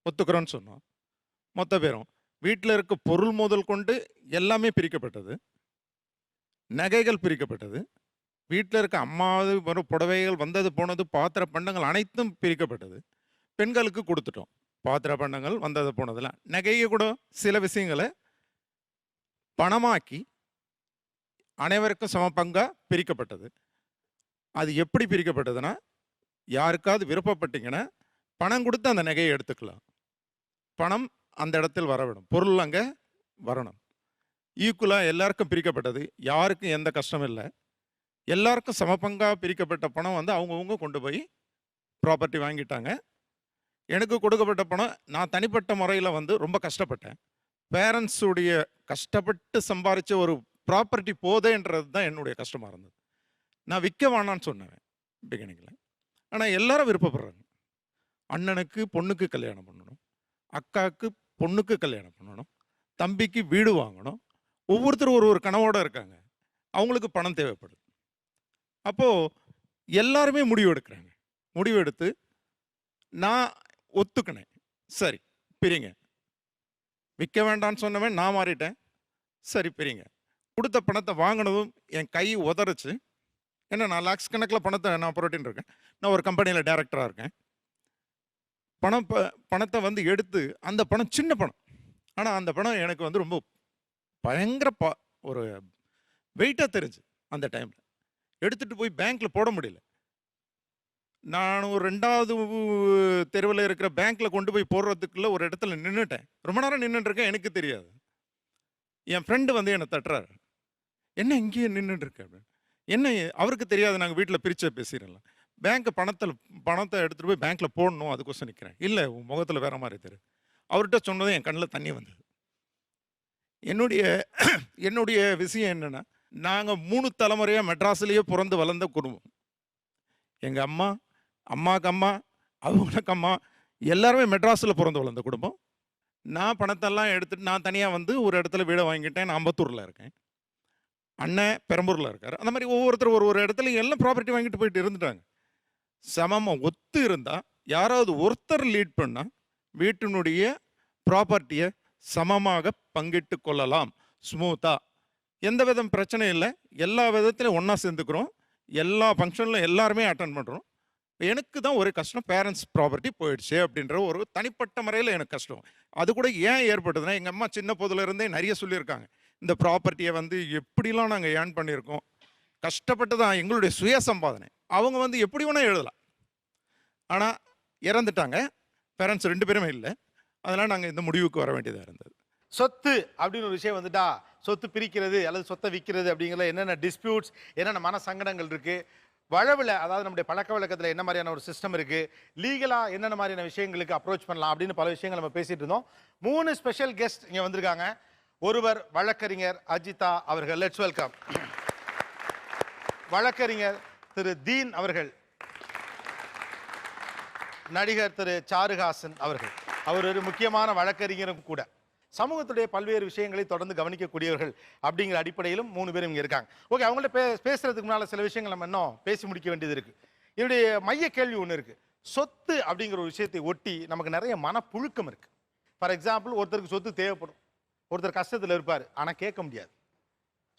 ஒத்துக்கிறோன்னு சொன்னோம். மொத்த பேரும் வீட்டில் இருக்க பொருள் முதல் கொண்டு எல்லாமே பிரிக்கப்பட்டது. நகைகள் பிரிக்கப்பட்டது. வீட்டில் இருக்க அம்மாவது வரும் புடவைகள் வந்தது போனது பாத்திர பண்டங்கள் அனைத்தும் பிரிக்கப்பட்டது. பெண்களுக்கு கொடுத்துட்டோம். பாத்திர பண்டங்கள் வந்தது போனதெல்லாம், நகையை கூட சில விஷயங்களை பணமாக்கி அனைவருக்கும் சம பங்காக பிரிக்கப்பட்டது. அது எப்படி பிரிக்கப்பட்டதுன்னா, யாருக்காவது விருப்பப்பட்டீங்கன்னா பணம் கொடுத்து அந்த நகையை எடுத்துக்கலாம். பணம் அந்த இடத்தில் வரவிடும், பொருள் அங்கே வரணும். ஈக்குவலாக எல்லாருக்கும் பிரிக்கப்பட்டது. யாருக்கும் எந்த கஷ்டமும் இல்லை. எல்லாருக்கும் சமபங்காக பிரிக்கப்பட்ட பணம் வந்து அவங்கவுங்க கொண்டு போய் ப்ராப்பர்ட்டி வாங்கிட்டாங்க. எனக்கு கொடுக்கப்பட்ட பணம் நான் தனிப்பட்ட முறையில் வந்து ரொம்ப கஷ்டப்பட்டேன். பேரண்ட்ஸுடைய கஷ்டப்பட்டு சம்பாதிச்ச ஒரு ப்ராப்பர்ட்டி போதேன்றது தான் என்னுடைய கஷ்டமாக இருந்தது. நான் விற்க வேணான்னு சொன்னேன் பிகினிங்கில். ஆனால் எல்லாரும் விருப்பப்படுறாங்க. அண்ணனுக்கு பொண்ணுக்கு கல்யாணம் பண்ணணும், அக்காவுக்கு பொண்ணுக்கு கல்யாணம் பண்ணணும், தம்பிக்கு வீடு வாங்கணும். ஒவ்வொருத்தரும் ஒரு கனவோடு இருக்காங்க. அவங்களுக்கு பணம் தேவைப்படுது. அப்போது எல்லாருமே முடிவு எடுக்கிறாங்க. முடிவு எடுத்து நான் ஒத்துக்கினேன். சரி பிரிங்க. விற்க வேண்டான்னு சொன்னவன் நான் மாறிட்டேன். சரி பிரிங்க. கொடுத்த பணத்தை வாங்கினதும் என் கை உதறிச்சு. ஏன்னா நான் லாக்ஸ் கணக்கில் பணத்தை நான் புரட்டின்னு இருக்கேன். நான் ஒரு கம்பெனியில் டைரக்டராக இருக்கேன். பணத்தை வந்து எடுத்து, அந்த பணம் சின்ன பணம், ஆனால் அந்த பணம் எனக்கு வந்து ரொம்ப பயங்கர ஒரு வெயிட்டாக தெரிஞ்சு. அந்த டைமில் எடுத்துகிட்டு போய் பேங்க்கில் போட முடியல. நான் ஒரு 2வது தெருவில் இருக்கிற பேங்க்கில் கொண்டு போய் போடுறதுக்குள்ள ஒரு இடத்துல நின்றுட்டேன். ரொம்ப நேரம் நின்றுட்டுருக்கேன், எனக்கு தெரியாது. என் ஃப்ரெண்டு வந்து என்னை தட்டுறாரு, என்ன இங்கேயே நின்றுட்டுருக்கேன் அப்படின்னு. என்ன அவருக்கு தெரியாது, நாங்கள் வீட்டில் பிரித்து பேசிடலாம். பேங்க்கு பணத்தை எடுத்துகிட்டு போய் பேங்க்கில் போடணும், அதுக்கோசம் நிற்கிறேன். இல்லை உன் முகத்தில் வேறு மாதிரி தெரியுது. அவர்கிட்ட சொன்னதும் என் கண்ணில் தண்ணி வந்தது. என்னுடைய விஷயம் என்னென்னா, நாங்கள் 3 தலைமுறையாக மெட்ராஸ்லேயே பிறந்து வளர்ந்த குடும்பம். எங்கள் அம்மாவுக்கு அம்மா, அவங்களுக்கு அம்மா, எல்லாருமே மெட்ராஸில் பிறந்து வளர்ந்த குடும்பம். நான் பணத்தெல்லாம் எடுத்துகிட்டு நான் தனியாக வந்து ஒரு இடத்துல வீடை வாங்கிட்டேன். நான் அம்பத்தூரில் இருக்கேன், அண்ணன் பெரம்பூரில் இருக்கார். அந்த மாதிரி ஒவ்வொருத்தர் ஒரு இடத்துல எல்லாம் ப்ராப்பர்ட்டி வாங்கிட்டு போயிட்டு இருந்துட்டாங்க. சமமாக ஒத்து இருந்தால், யாராவது ஒருத்தர் லீட் பண்ணால் வீட்டினுடைய ப்ராப்பர்ட்டியை சமமாக பங்கிட்டு கொள்ளலாம் ஸ்மூத்தாக. எந்த விதம் பிரச்சனை இல்லை. எல்லா விதத்திலையும் ஒன்றா சேர்ந்துக்கிறோம். எல்லா ஃபங்க்ஷனில் எல்லாருமே அட்டன் பண்ணுறோம். எனக்கு தான் ஒரு கஷ்டம், பேரண்ட்ஸ் ப்ராப்பர்ட்டி போயிடுச்சு அப்படின்ற ஒரு தனிப்பட்ட முறையில் எனக்கு கஷ்டம். அது கூட ஏன் ஏற்பட்டதுன்னா, எங்கள் அம்மா சின்ன போதிலிருந்தே நிறைய சொல்லியிருக்காங்க. இந்த ப்ராப்பர்ட்டியை வந்து எப்படிலாம் நாங்கள் ஏர்ன் பண்ணியிருக்கோம், கஷ்டப்பட்டு தான் எங்களுடைய சுய சம்பாதனை. அவங்க வந்து எப்படி வேணால் எழுதலாம். ஆனால் இறந்துட்டாங்க, பேரண்ட்ஸ் 2 பேருமே இல்லை. அதனால் நாங்கள் இந்த முடிவுக்கு வர வேண்டியதாக இருந்தது. சொத்து அப்படின்னு ஒரு விஷயம் வந்துட்டா, சொத்து பிரிக்கிறது அல்லது சொத்தை விற்கிறது அப்படிங்கிற என்னென்ன டிஸ்பியூட்ஸ், என்னென்ன மன சங்கடங்கள் இருக்குது, வழவில் அதாவது நம்முடைய பழக்க வழக்கத்தில் என்ன மாதிரியான ஒரு சிஸ்டம் இருக்குது, லீகலாக என்னென்ன மாதிரியான விஷயங்களுக்கு அப்ரோச் பண்ணலாம் அப்படின்னு பல விஷயங்கள் நம்ம பேசிகிட்டு இருந்தோம். 3 ஸ்பெஷல் கெஸ்ட் இங்கே வந்திருக்காங்க. ஒருவர் வழக்கறிஞர் அஜிதா அவர்கள், லெட்ஸ் வெல்கம். வழக்கறிஞர் திரு தீன் அவர்கள். நடிகர் திரு சாருஹாசன் அவர்கள். அவர் ஒரு முக்கியமான வழக்கறிஞரும் கூட. சமூகத்துடைய பல்வேறு விஷயங்களை தொடர்ந்து கவனிக்கக்கூடியவர்கள் அப்படிங்கிற அடிப்படையிலும் 3 பேரும் இங்கே இருக்காங்க. ஓகே, அவங்கள்ட்ட பேசுறதுக்கு முன்னால் சில விஷயங்கள் நம்ம இன்னும் பேசி முடிக்க வேண்டியது இருக்குது. என்னுடைய மைய கேள்வி ஒன்று இருக்குது. சொத்து அப்படிங்கிற ஒரு விஷயத்தை ஒட்டி நமக்கு நிறைய மனப்புழுக்கம் இருக்குது. ஃபார் எக்ஸாம்பிள், ஒருத்தருக்கு சொத்து தேவைப்படும், ஒருத்தர் கஷ்டத்தில் இருப்பார், ஆனால் கேட்க முடியாது.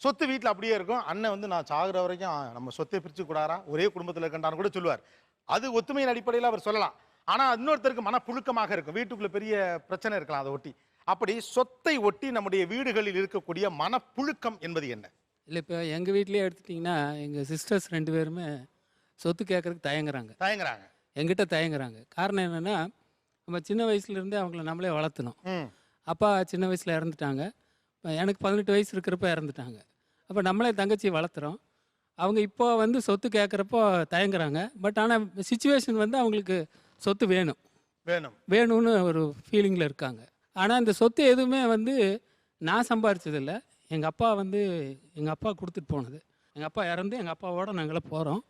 சொத்து வீட்டில் அப்படியே இருக்கும். அண்ணன் வந்து நான் சாகுற வரைக்கும் நம்ம சொத்தை பிரித்து கூடாரா, ஒரே குடும்பத்தில் இருக்கின்றான்னு கூட சொல்லுவார். அது ஒத்துமையின் அடிப்படையில் அவர் சொல்லலாம். ஆனால் இன்னொருத்தருக்கு மனப்புழுக்கமாக இருக்கும். வீட்டுக்குள்ளே பெரிய பிரச்சனை இருக்கலாம் அதை ஒட்டி. அப்படி சொத்தை ஒட்டி நம்முடைய வீடுகளில் இருக்கக்கூடிய மனப்புழுக்கம் என்பது என்ன? இல்லை, இப்போ எங்கள் வீட்லேயே எடுத்துட்டிங்கன்னா எங்கள் சிஸ்டர்ஸ் 2 பேருமே சொத்து கேட்குறதுக்கு தயங்குறாங்க. எங்கிட்ட தயங்குறாங்க. காரணம் என்னென்னா, நம்ம சின்ன வயசுலேருந்தே அவங்கள நம்மளே வளர்த்தணும். அப்பா சின்ன வயசில் இறந்துட்டாங்க. எனக்கு 18 வயசு இருக்கிறப்ப இறந்துட்டாங்க. அப்போ நம்மளே தங்கச்சி வளர்த்துறோம். அவங்க இப்போ வந்து சொத்து கேட்குறப்போ தயங்குறாங்க. பட் ஆனால் சிச்சுவேஷன் வந்து அவங்களுக்கு சொத்து வேணும்னு ஒரு ஃபீலிங்கில் இருக்காங்க. ஆனால் இந்த சொத்து எதுவுமே வந்து நான் சம்பாரிச்சதில்லை. எங்கள் அப்பா கொடுத்துட்டு போனது. எங்கள் அப்பா இறந்து எங்கள் அப்பாவோட நாங்களாம் போகிறோம்.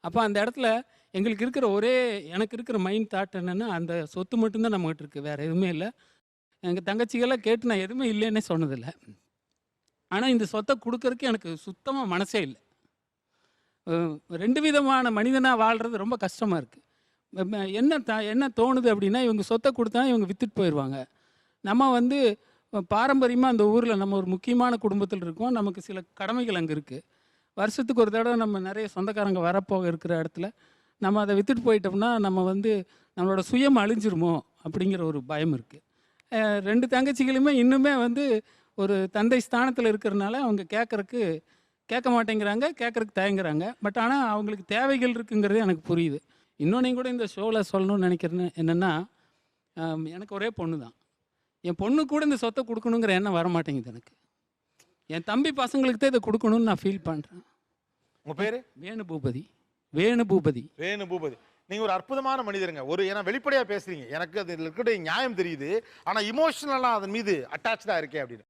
அப்போ அந்த இடத்துல எங்களுக்கு இருக்கிற எனக்கு இருக்கிற மைண்ட் தாட் என்னென்னா, அந்த சொத்து மட்டும்தான் நம்மகிட்ட இருக்குது, வேறு எதுவுமே இல்லை. எங்கள் தங்கச்சிகள்லாம் கேட்டு நான் எதுவுமே இல்லைன்னே சொன்னதில்லை. ஆனால் இந்த சொத்தை கொடுக்கறதுக்கு எனக்கு சுத்தமாக மனசே இல்லை. 2 விதமான மனிதனாக வாழ்கிறது ரொம்ப கஷ்டமாக இருக்குது. என்ன தோணுது அப்படின்னா, இவங்க சொத்தை கொடுத்தா இவங்க விற்றுட்டு போயிடுவாங்க. நம்ம வந்து பாரம்பரியமாக அந்த ஊரில் நம்ம ஒரு முக்கியமான குடும்பத்தில் இருக்கோம். நமக்கு சில கடமைகள் அங்கே இருக்குது. வருஷத்துக்கு ஒரு தடவை நம்ம நிறைய சொந்தக்காரங்க வரப்போக இருக்கிற இடத்துல நம்ம அதை விற்றுட்டு போயிட்டோம்னா நம்ம வந்து நம்மளோட சுயம் அழிஞ்சிருமோ அப்படிங்கிற ஒரு பயம் இருக்குது. 2 தங்கச்சிகளுமே இன்னுமே வந்து ஒரு தந்தை ஸ்தானத்தில் இருக்கிறனால அவங்க கேட்க மாட்டேங்கிறாங்க, கேட்குறதுக்கு தயங்குறாங்க. பட் ஆனால் அவங்களுக்கு தேவைகள் இருக்குங்கிறது எனக்கு புரியுது. இன்னொன்னையும் கூட இந்த ஷோவில் சொல்லணும்னு நினைக்கிறேன்னு என்னென்னா, எனக்கு ஒரே பொண்ணு தான். என் பொண்ணு கூட இந்த சொத்தை கொடுக்கணுங்கிற எண்ணம் வர மாட்டேங்குது எனக்கு. என் தம்பி பசங்களுக்கு தான் இதை கொடுக்கணும்னு நான் ஃபீல் பண்ணுறேன். உங்கள் பேர்? வேணுபூபதி. நீங்கள் ஒரு அற்புதமான மனிதருங்க. ஏன்னா வெளிப்படையாக பேசுகிறீங்க. எனக்கு அதில் இருக்கிற நியாயம் தெரியுது. ஆனால் இமோஷனலாக அதன் மீது அட்டாச்சாக இருக்கேன் அப்படின்னு.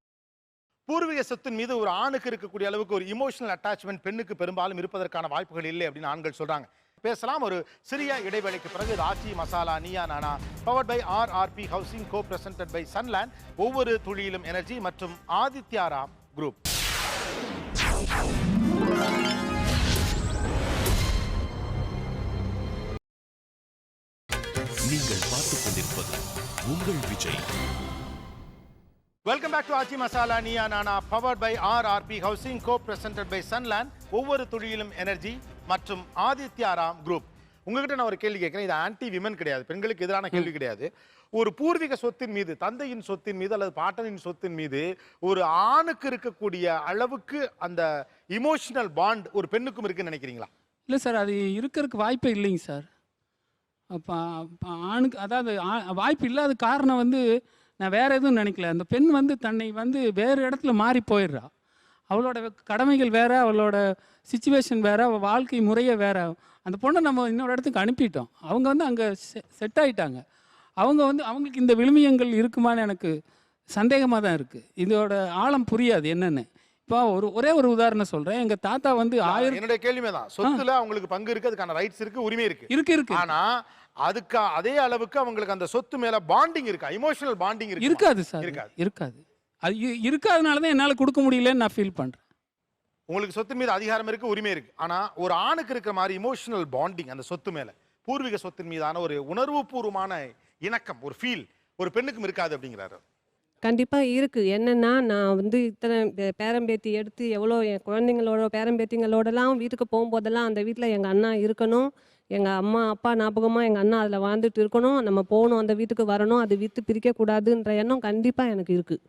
பூர்வீக சொத்தின் மீது ஒரு ஆணுக்கு இருக்கக்கூடிய அளவுக்கு ஒரு இமோஷனல் அட்டாச்மெண்ட் பெண்ணுக்கு பெரும்பாலும் இருப்பதற்கான வாய்ப்புகள் இல்லை அப்படின்னு ஆண்கள் சொல்கிறாங்க. பேசலாம் ஒரு சிறிய இடைவேளைக்கு பிறகு. ஆச்சி Masala Neeya Naana powered by RRP housing, co presented by Sunland, ஒவ்வொரு துளியிலும் எனர்ஜி மற்றும் ஆதித்யாராம் குரூப். நீங்கள் பார்த்துக் கொண்டிருப்பது உங்கள் Vijay. Welcome back to Aachi Masala Neeya Naana powered by RRP housing, co presented by Sunland, ஒவ்வொரு துளியிலும் எனர்ஜி மற்றும் ஆதித்யாராம் குரூப். உங்ககிட்ட நான் ஒரு கேள்வி கேட்குறேன். இது ஆன்டி விமன் கிடையாது, பெண்களுக்கு எதிரான கேள்வி கிடையாது. ஒரு பூர்வீக சொத்தின் மீது, தந்தையின் சொத்தின் மீது அல்லது பாட்டனின் சொத்தின் மீது ஒரு ஆணுக்கு இருக்கக்கூடிய அளவுக்கு அந்த இமோஷனல் பாண்ட் ஒரு பெண்ணுக்கும் இருக்குன்னு நினைக்கிறீங்களா? இல்லை சார், அது இருக்கிறதுக்கு வாய்ப்பே இல்லைங்க சார். அப்போ ஆணுக்கு அதாவது வாய்ப்பு இல்லாத காரணம் வந்து நான் வேறு எதுவும் நினைக்கல. அந்த பெண் வந்து தன்னை வந்து வேறு இடத்துல மாறி போயிடுறா. அவளோட கடமைகள் வேறு, அவளோட சிச்சுவேஷன் வேறு, அவள் வாழ்க்கை முறையே வேறு. அந்த பொண்ணை நம்ம இன்னொரு இடத்துக்கு அனுப்பிட்டோம். அவங்க வந்து அங்கே செட் ஆகிட்டாங்க. அவங்களுக்கு இந்த விழுமியங்கள் இருக்குமான்னு எனக்கு சந்தேகமாக தான் இருக்குது. இதோட ஆழம் புரியாது என்னென்னு. இப்போ ஒரே ஒரு உதாரணம் சொல்கிறேன். எங்கள் தாத்தா வந்து என்னுடைய கேள்விமே தான், சொத்துல அவங்களுக்கு பங்கு இருக்குது, அதுக்கான ரைட்ஸ் இருக்குது, உரிமை இருக்குது. ஆனால் அதுக்கு அதே அளவுக்கு அவங்களுக்கு அந்த சொத்து மேலே பாண்டிங் இருக்கா? இமோஷனல் பாண்டிங் இருக்காது சார். இருக்காது. அது இருக்காதனால தான் என்னால் கொடுக்க முடியலன்னு நான் ஃபீல் பண்ணுறேன். உங்களுக்கு சொத்து மீது அதிகாரம் இருக்குது, உரிமை இருக்குது. ஆனால் ஒரு ஆணுக்கு இருக்கிற மாதிரி இமோஷனல் பாண்டிங் அந்த சொத்து மேலே, பூர்வீக சொத்தின் மீதான ஒரு உணர்வுபூர்வமான இணக்கம், ஒரு ஃபீல் ஒரு பெண்ணுக்கும் இருக்காது அப்படிங்கிறாரு. கண்டிப்பாக இருக்குது. என்னென்னா, நான் வந்து இத்தனை பேரம்பேத்தி எடுத்து எவ்வளோ என் குழந்தைங்களோட பேரம்பேத்திங்களோடலாம் வீட்டுக்கு போகும்போதெல்லாம் அந்த வீட்டில் எங்கள் அண்ணா இருக்கணும், எங்கள் அம்மா அப்பா ஞாபகமாக எங்கள் அண்ணா அதில் வாழ்ந்துட்டு இருக்கணும், நம்ம போகணும், அந்த வீட்டுக்கு வரணும், அது விற்று பிரிக்கக்கூடாதுன்ற எண்ணம் கண்டிப்பாக எனக்கு இருக்குது.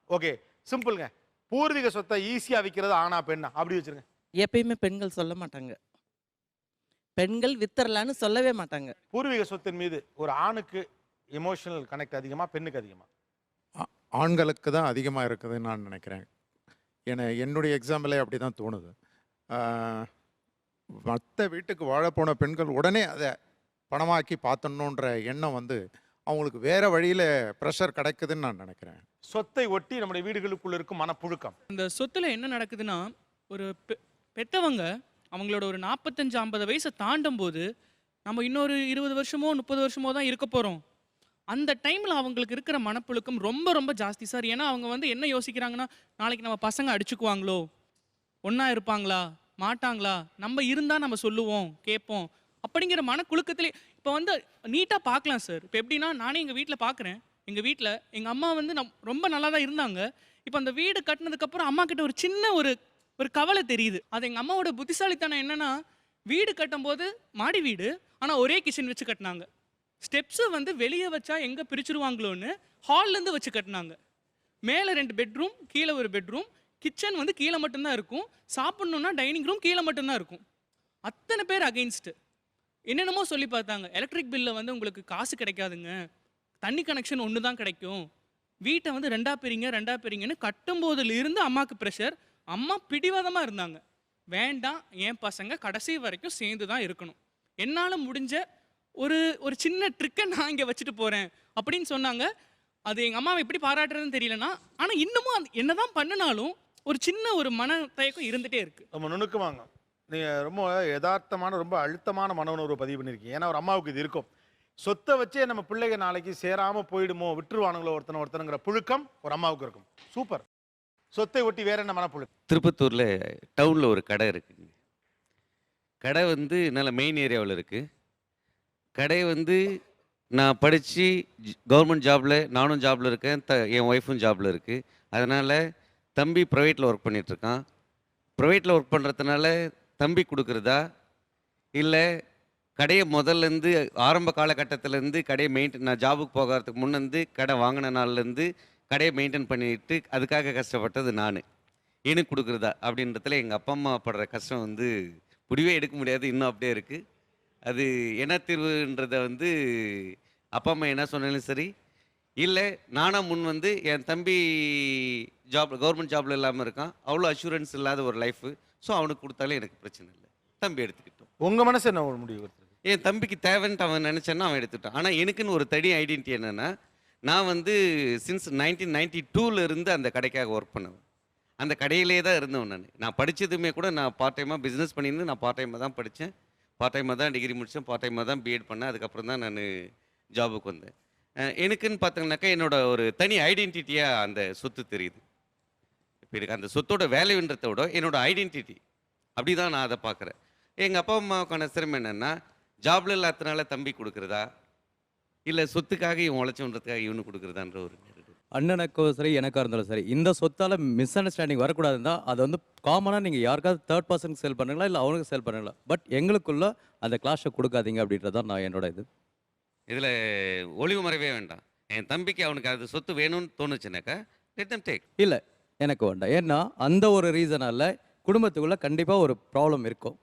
ஓகே, சிம்பிள்ங்க. பூர்வீக சொத்தை ஈஸியாக விற்கிறது ஆனா பெண்ணா அப்படி வச்சுருங்க. எப்பயுமே பெண்கள் சொல்ல மாட்டாங்க, பெண்கள் வித்தரலான்னு சொல்லவே மாட்டாங்க. பூர்வீக சொத்தின் மீது ஒரு ஆணுக்கு எமோஷனல் கனெக்ட் அதிகமாக, பெண்ணுக்கு அதிகமாக? ஆண்களுக்கு தான் அதிகமாக இருக்குதுன்னு நான் நினைக்கிறேன். என்னுடைய எக்ஸாம்பிளே அப்படி தான் தோணுது. மற்ற வீட்டுக்கு வாழப்போன பெண்கள் உடனே அதை பணமாக்கி பார்த்தணுன்ற எண்ணம் வந்து அவங்களுக்கு வேறு வழியில் ப்ரெஷர் கிடைக்குதுன்னு நான் நினைக்கிறேன். சொத்தை ஒட்டி நம்முடைய வீடுகளுக்குள்ள இருக்கும் மனப்புழுக்கம். இந்த சொத்தில் என்ன நடக்குதுன்னா, ஒரு பெத்தவங்க அவங்களோட ஒரு 45-50 வயசை தாண்டும் போது நம்ம இன்னொரு 20 வருஷமோ 30 வருஷமோ தான் இருக்க போகிறோம். அந்த டைமில் அவங்களுக்கு இருக்கிற மனப்புழுக்கம் ரொம்ப ரொம்ப ஜாஸ்தி சார். ஏன்னா அவங்க வந்து என்ன யோசிக்கிறாங்கன்னா, நாளைக்கு நம்ம பசங்க அடிச்சுக்குவாங்களோ, ஒன்றா இருப்பாங்களா மாட்டாங்களா, நம்ம இருந்தால் நம்ம சொல்லுவோம் கேட்போம் அப்படிங்கிற மனக்குழுக்கத்திலே. இப்போ வந்து நீட்டாக பார்க்கலாம் சார். இப்போ எப்படின்னா, நானே எங்கள் வீட்டில் பார்க்குறேன். எங்கள் வீட்டில் எங்கள் அம்மா வந்து ரொம்ப நல்லா தான் இருந்தாங்க. இப்போ அந்த வீடு கட்டினதுக்கப்புறம் அம்மா கிட்ட ஒரு சின்ன ஒரு கவலை தெரியுது. அது எங்கள் அம்மாவோட புத்திசாலித்தனம் என்னன்னா, வீடு கட்டும்போது மாடி வீடு, ஆனால் ஒரே கிச்சன் வச்சு கட்டினாங்க. ஸ்டெப்ஸை வந்து வெளியே வச்சா எங்கே பிரிச்சுருவாங்களோன்னு ஹால்லேருந்து வச்சு கட்டினாங்க. மேலே 2 பெட்ரூம், கீழே ஒரு பெட்ரூம், கிச்சன் வந்து கீழே மட்டும்தான் இருக்கும். சாப்பிட்ணுன்னா டைனிங் ரூம் கீழே மட்டும்தான் இருக்கும். அத்தனை பேர் அகெயின்ஸ்ட்டு என்னென்னமோ சொல்லி பார்த்தாங்க. எலக்ட்ரிக் பில்லில் வந்து உங்களுக்கு காசு கிடைக்காதுங்க, தண்ணி கனெக்ஷன் ஒன்று தான் கிடைக்கும், வீட்டை வந்து 2ஆ பிரிங்கன்னு கட்டும்போதுல இருந்து அம்மாவுக்கு ப்ரெஷர். அம்மா பிடிவாதமாக இருந்தாங்க. வேண்டாம், என் பசங்க கடைசி வரைக்கும் சேர்ந்து தான் இருக்கணும், என்னால் முடிஞ்ச ஒரு சின்ன ட்ரிக்கை நான் இங்கே வச்சுட்டு போகிறேன் அப்படின்னு சொன்னாங்க. அது எங்கள் அம்மாவை எப்படி பாராட்டுறதுன்னு தெரியலனா, ஆனால் இன்னமும் என்னதான் பண்ணினாலும் ஒரு சின்ன ஒரு மன தயக்கம் இருந்துகிட்டே இருக்குது. ரொம்ப நுணுக்குவாங்க. நீங்கள் ரொம்ப யதார்த்தமான ரொம்ப அழுத்தமான மன உணர்வு பதிவு பண்ணியிருக்கீங்க. ஏன்னா ஒரு அம்மாவுக்கு இது இருக்கும். சொத்தை வச்சே நம்ம பிள்ளைங்க நாளைக்கு சேராமல் போயிடுமோ, விட்டுருவானுங்களோ ஒருத்தனுங்கிற புழுக்கம் ஒரு அம்மாவுக்கு இருக்கும். சூப்பர். சொத்தை ஒட்டி வேற என்ன மனப்புழு? திருப்பத்தூரில் டவுனில் ஒரு கடை இருக்குங்க. கடை வந்து நல்ல மெயின் ஏரியாவில் இருக்குது. கடை வந்து நான் படித்து கவர்மெண்ட் ஜாபில் நானும் ஜாபில் இருக்கேன், என் ஒய்ஃபும் ஜாபில் இருக்குது. அதனால் தம்பி ப்ரைவேட்டில் ஒர்க் பண்ணிகிட்ருக்கான். ப்ரைவேட்டில் ஒர்க் பண்ணுறதுனால தம்பி கொடுக்குறதா, இல்லை கடையை முதல்லேருந்து ஆரம்ப காலகட்டத்திலேருந்து கடையை நான் ஜாபுக்கு போகிறதுக்கு முன்னேருந்து கடை வாங்கின நாள்லேருந்து கடையை மெயின்டைன் பண்ணிட்டு அதுக்காக கஷ்டப்பட்டது நான், எனக்கு கொடுக்குறதா அப்படின்றதுல எங்கள் அப்பா அம்மா படுற கஷ்டம் வந்து முடிவே எடுக்க முடியாது, இன்னும் அப்படியே இருக்குது. அது என்ன தீர்வுன்றதை வந்து அப்பா அம்மா என்ன சொன்னாலும் சரி, இல்லை நானாக முன் வந்து என் தம்பி கவர்மெண்ட் ஜாபில் இல்லாமல் இருக்கான், அவ்வளோ அஷூரன்ஸ் இல்லாத ஒரு லைஃபு, ஸோ அவனுக்கு கொடுத்தாலே எனக்கு பிரச்சனை இல்லை, தம்பி எடுத்துக்கிட்டோம். உங்கள் மனசு என்ன ஒரு முடிவு? என் தம்பிக்கு தேவைன்ட்டு அவன் நினச்சான்னா அவன் எடுத்துட்டான். ஆனால் எனக்குன்னு ஒரு தனி ஐடென்டிட்டி என்னென்னா, நான் வந்து சின்ஸ் 1992 இருந்து அந்த கடைக்காக ஒர்க் பண்ணுவேன். அந்த கடையிலே தான் இருந்தவன். நான் படித்ததுமே கூட நான் பார்ட் டைமாக பிஸ்னஸ் பண்ணியிருந்து நான் பார்ட் டைமாக தான் படித்தேன், பார்ட் டைமாக தான் டிகிரி முடித்தேன், பார்ட் டைமாக தான் பிஎட் பண்ணேன். அதுக்கப்புறம் தான் நான் ஜாபுக்கு வந்தேன். எனக்குன்னு பார்த்தீங்கன்னாக்கா என்னோட ஒரு தனி ஐடென்டிட்டியாக அந்த சொத்து தெரியுது. இப்போ எனக்கு அந்த சொத்தோட வேல்யூன்றதை விட என்னோட ஐடென்டிட்டி அப்படி தான் நான் அதை பார்க்குறேன். எங்கள் அப்பா அம்மாவுக்கான சிரமம் என்னென்னா, ஜாபில் இல்லாதனால தம்பி கொடுக்குறதா, இல்லை சொத்துக்காக இவன் உழைச்சோன்றதுக்காக இவனு கொடுக்குறதான்ற ஒரு அண்ணனுக்கும் சரி எனக்காக இருந்தாலும் சரி, இந்த சொத்தால் மிஸ் அண்டர்ஸ்டாண்டிங் வரக்கூடாதுன்னா அதை வந்து காமனாக நீங்கள் யாருக்காவது தேர்ட் பர்சனுக்கு சேல் பண்ணுங்களா இல்லை அவனுக்கு சேல் பண்ணுங்களா, பட் எங்களுக்குள்ள அந்த கிளாஷை கொடுக்காதீங்க அப்படின்றது தான் நான் என்னோட இது. இதில் ஒளிவு மறைவே வேண்டாம். என் தம்பிக்கு அவனுக்கு அது சொத்து வேணும்னு தோணுச்சுனாக்கா let them take. இல்லை எனக்கு வேண்டாம். ஏன்னா அந்த ஒரு ரீசனால் குடும்பத்துக்குள்ளே கண்டிப்பாக ஒரு ப்ராப்ளம் இருக்கும்.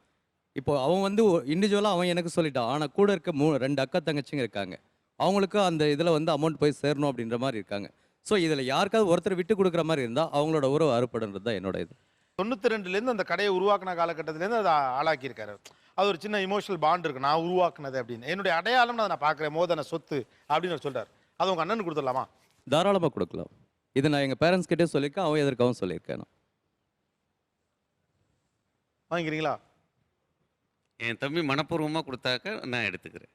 இப்போ அவன் வந்து இண்டிவிஜுவலாக அவன் எனக்கு சொல்லிட்டான், ஆனால் கூட இருக்க 2 அக்கா தங்கச்சிங்க இருக்காங்க, அவங்களுக்கு அந்த இதில் வந்து அமௌண்ட் போய் சேரணும் அப்படின்ற மாதிரி இருக்காங்க. ஸோ இதில் யாருக்காவது ஒருத்தர் விட்டு கொடுக்குற மாதிரி இருந்தால் அவங்களோட உறவு அறுப்படுன்றது தான் என்னோட இது. 92லேருந்து அந்த கடையை உருவாக்கின காலகட்டத்திலேருந்து அதை ஆளாக்கியிருக்காரு. அது ஒரு சின்ன இமோஷனல் பாண்ட் இருக்குது, நான் உருவாக்குனது அப்படின்னு. என்னுடைய அடையாளம்னு அதை நான் பார்க்குறேன், மோதன சொத்து அப்படின்னு சொல்கிறார். அது உங்கள் அண்ணனுக்கு கொடுத்துடலாமா? தாராளமாக கொடுக்கலாம். இது நான் எங்கள் பேரண்ட்ஸ் கிட்டே சொல்லியிருக்கேன், அவன் எதற்காகவும் சொல்லியிருக்கேன். வாங்கிக்கிறீங்களா? என் தம்பி மனப்பூர்வமாக கொடுத்தாக்க நான் எடுத்துக்கிறேன்.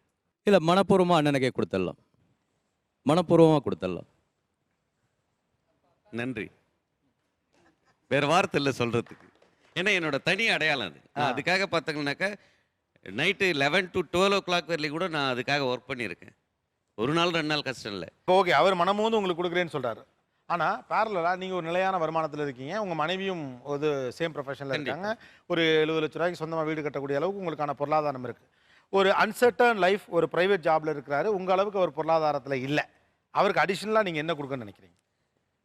இல்லை மனப்பூர்வமாக அண்ணனுக்கே கொடுத்துடலாம், மனப்பூர்வமாக கொடுத்துடலாம். நன்றி, வேற வார்த்தை இல்லை சொல்கிறதுக்கு. ஏன்னா என்னோட தனி அடையாளம் அது. நான் அதுக்காக பார்த்தீங்கன்னாக்கா நைட்டு 11 to 12 o'clock வரையிலும் கூட நான் அதுக்காக ஒர்க் பண்ணியிருக்கேன். ஒரு நாள் 2 நாள் கஷ்டம் இல்லை. ஓகே, அவர் மனமும் வந்து உங்களுக்கு கொடுக்குறேன்னு சொல்கிறாரு. ஆனால் பேரலாக நீங்கள் ஒரு நிலையான வருமானத்தில் இருக்கீங்க, உங்கள் மனைவியும் ஒரு சேம் ப்ரொஃபஷனில் இருக்காங்க, ஒரு 70 லட்ச ரூபாய்க்கு சொந்தமாக வீடு கட்டக்கூடிய அளவுக்கு உங்களுக்கான பொருளாதாரம் இருக்குது. ஒரு அன்சர்டன் லைஃப், ஒரு ப்ரைவேட் ஜாபில் இருக்கிறாரு, உங்கள் அளவுக்கு அவர் பொருளாதாரத்தில் இல்லை. அவருக்கு அடிஷ்னலாக நீங்கள் என்ன கொடுக்கணும்னு நினைக்கிறீங்க?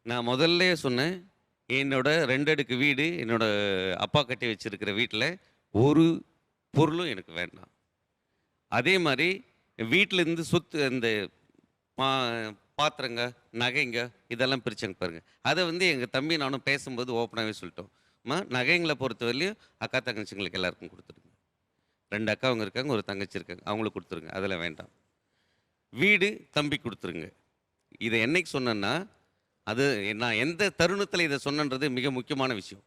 நான் முதல்ல சொன்னேன், என்னோட 2 அடுக்கு வீடு, என்னோட அப்பா கட்டி வச்சிருக்கிற வீட்டில் ஒரு பொருளும் எனக்கு வேண்டாம். அதே மாதிரி வீட்டிலேருந்து சொத்து, அந்த பாத்திரங்க நகைங்க இதெல்லாம் பிரிச்சுங்க பாருங்கள். அதை வந்து எங்கள் தம்பி நானும் பேசும்போது ஓப்பனாகவே சொல்லிட்டோம், நகைங்களை பொறுத்தவரையிலையும் அக்கா தங்கச்சிங்களுக்கு எல்லாருக்கும் கொடுத்துருங்க. 2 அக்கா அவங்க இருக்காங்க, ஒரு தங்கச்சி இருக்காங்க, அவங்களுக்கு கொடுத்துருங்க, அதெல்லாம் வேண்டாம். வீடு தம்பி கொடுத்துருங்க. இதை என்னைக்கு சொன்னேன்னா, அது நான் எந்த தருணத்தில் இதை சொன்னன்றது மிக முக்கியமான விஷயம்.